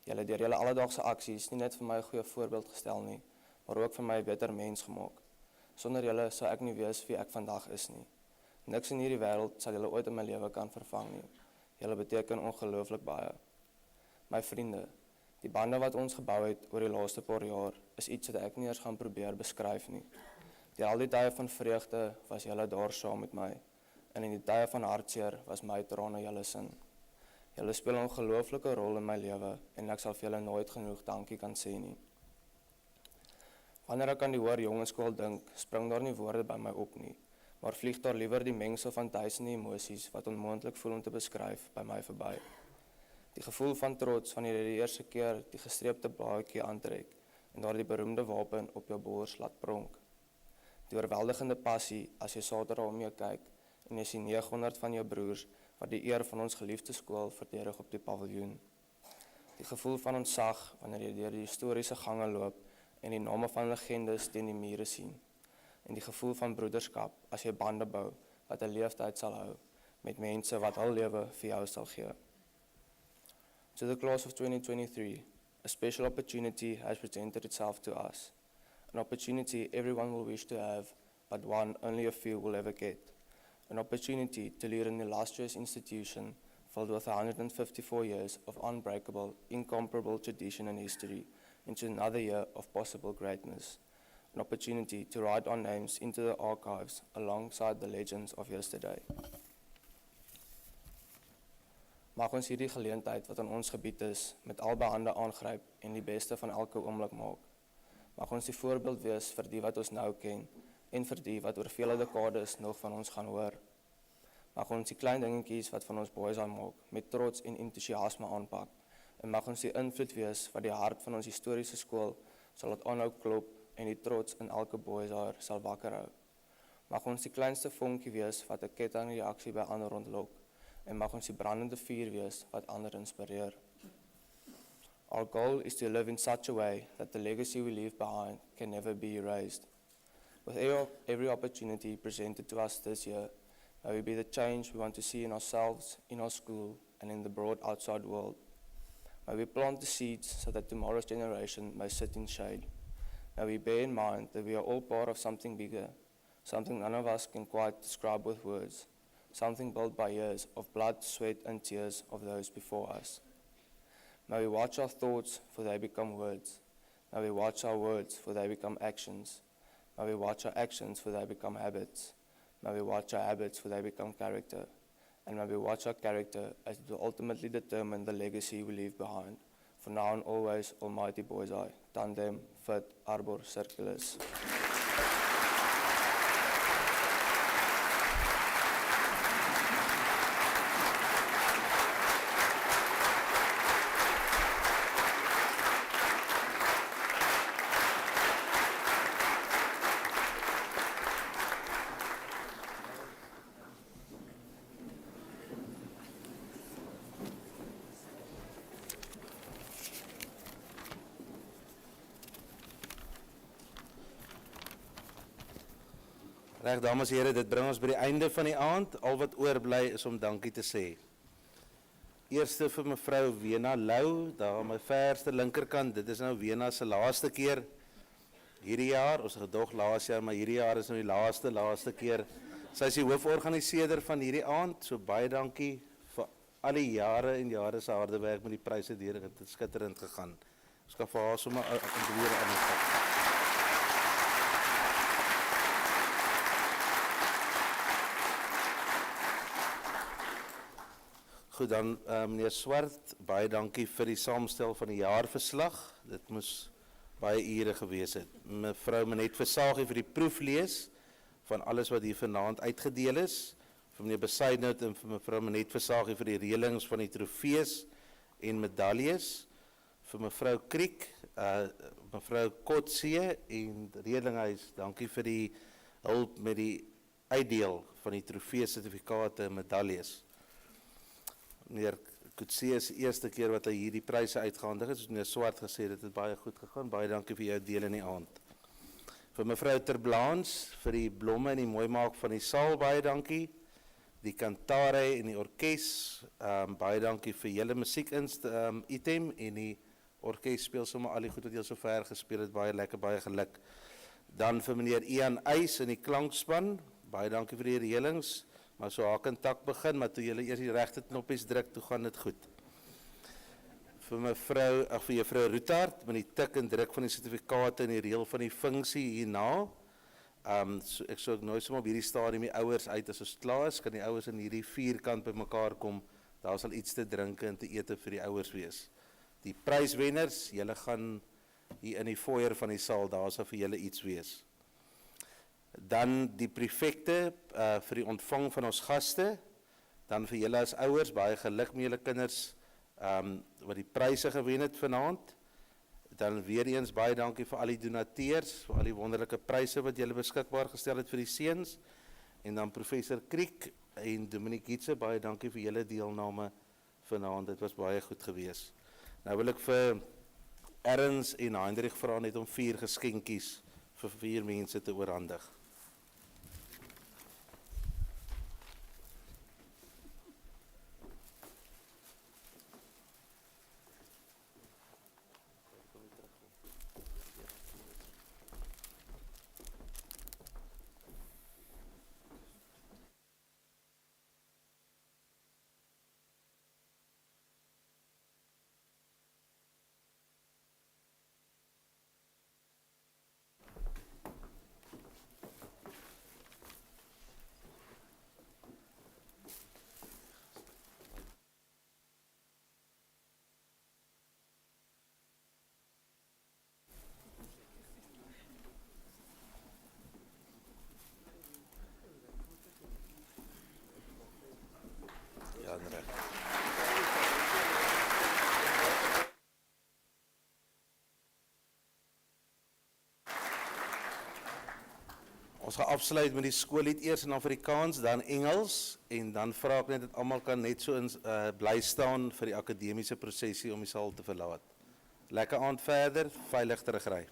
Julle deur julle alledaagse aksies nie net vir my 'n goeie voorbeeld gestel nie, maar ook vir my 'n beter mens gemaak. Sonder julle sou ek nie wees wie ek vandag is nie. Niks in hierdie wêreld sal julle ooit in my lewe kan vervang nie. Julle beteken ongelooflik baie. My vriende, die bande wat ons gebou het oor die laaste paar jaar, is iets wat ek nie eers gaan probeer beskryf nie. Deur al die tye van vreugde was julle daar saam met my, en in die tye van hartseer was my trane julle sin. Julle speel 'n ongelooflike rol in my lewe, en ek sal vir julle nooit genoeg dankie kan sê nie. Wanneer ek aan die hoër jongenskool dink, spring daar nie woorde by my op nie, maar vlieg daar liewer die mengsel van duisende emosies wat onmoontlik voel om te beskryf by my verby. Die gevoel van trots wanneer jy die eerste keer die gestreepte baadjie aantrek en daar die beroemde wapen op jou bors laat pronk. Die oorweldigende passie as jy Saterdag om jou kyk en jy sien 900 van jou broers wat die eer van ons geliefde skool verdedig op die paviljoen. Die gevoel van ontzag wanneer jy deur die historiese gange loop en die name van legendes teen die mure sien. En die gevoel van broederskap as jy bande bou wat 'n leeftyd sal hou met mense wat hul lewe vir jou sal gee. To the class of 2023, a special opportunity has presented itself to us. An opportunity everyone will wish to have, but one only a few will ever get. An opportunity to lead an illustrious institution filled with 154 years of unbreakable, incomparable tradition and history into another year of possible greatness. An opportunity to write our names into the archives alongside the legends of yesterday. Mag ons hierdie geleentheid wat aan ons gebied is, met albei hande aangryp en die beste van elke oomblik maak. Mag ons die voorbeeld wees vir die wat ons nou ken en vir die wat oor vele dekades nog van ons gaan hoor. Mag ons die klein dingetjies wat van ons boys maak met trots en entoesiasme aanpak en mag ons die invloed wees wat die hart van ons historiese skool sal laat aanhou klop en die trots in elke boysaar sal wakker hou. Mag ons die kleinste vonkie wees wat 'n kettingreaksie by ander ontlok en mag ons die brandende vuur wees wat ander inspireer. Our goal is to live in such a way that the legacy we leave behind can never be erased. With every opportunity presented to us this year, may we be the change we want to see in ourselves, in our school, and in the broad outside world. May we plant the seeds so that tomorrow's generation may sit in shade. May we bear in mind that we are all part of something bigger, something none of us can quite describe with words, something built by years of blood, sweat, and tears of those before us. May we watch our thoughts, for they become words. May we watch our words, for they become actions. May we watch our actions for they become habits. May we watch our habits for they become character. And may we watch our character as it will ultimately determine the legacy we leave behind. For now and always, Almighty Boys Eye, Tandem, Fit, Arbor, Circulus. Reg, dames en here, dit bring ons by die einde van die aand. Al wat oorbly is om dankie te sê. Eerste vir mevrou Wena Lou, daar aan my verste linkerkant. Dit is nou Wena se laaste keer hierdie jaar. Ons het gedog laas jaar, maar hierdie jaar is nou die laaste keer. Sy is die hooforganiseerder van hierdie aand. So baie dankie vir al die jare en jare se harde werk met die prysuitdeling. Dit het skitterend gegaan. Ons kan vir haar sommer 'n weer aanvat. Goed, dan meneer Swart, baie dankie vir die saamstel van die jaarverslag. Dit moes baie ure gewees het. Mevrou Manet Versagie vir die proeflees van alles wat hier vanaand uitgedeel is. Vir meneer Besaidnout en vir mevrou Manet Versagie vir die reëlings van die trofees en medaljes. Vir mevrou Kriek, mevrou Kotse en Redinghuis, dankie vir die hulp met die uitdeel van die trofee, sertifikate en medaljes. Meneer Kutse is die eerste keer wat hy hierdie pryse uitgehandig het, soos meneer Swart gesê, dit het baie goed gegaan, baie dankie vir jou deel in die aand. Vir mevrou Terblaans, vir die blomme en die mooi maak van die saal, baie dankie. Die kantare en die orkes, baie dankie vir julle musiek item en die orkes speel sommer al die goed wat julle so ver gespeel het, baie lekker, baie geluk. Dan vir meneer Ian Eis in die klankspan, baie dankie vir die reëlings. Maar so haak en tak begin, maar toe julle eers die regte knoppies druk, toe gaan dit goed. Vir juffrou Roetart, met die tik en druk van die sertifikate en die reël van die funksie hierna. Ek sou nou sommer op hierdie stadium die ouers uit as ons klaar is, kan die ouers in hierdie vierkant by mekaar kom, daar sal iets te drinke en te ete vir die ouers wees. Die pryswenners, julle gaan hier in die foyer van die saal, daar sal vir julle iets wees. Dan die prefekte vir die ontvang van ons gaste, dan vir julle as ouers, baie geluk met julle kinders wat die pryse gewen het vanaand. Dan weer eens baie dankie vir al die donateurs, vir al die wonderlike pryse wat julle beskikbaar gestel het vir die seuns. En dan professor Kriek en Dominique Gietse, baie dankie vir julle deelname vanaand, dit was baie goed gewees. Nou wil ek vir Erns en Heinrich vra net om 4 geskenkies vir 4 mense te oorhandig. Ja, reg. Ons gaan afsluit met die skoollied eers in Afrikaans, dan Engels en dan vra ek net dat almal kan net so bly staan vir die akademiese prosesie om die saal te verlaat. Lekker aand verder, veilig terugry.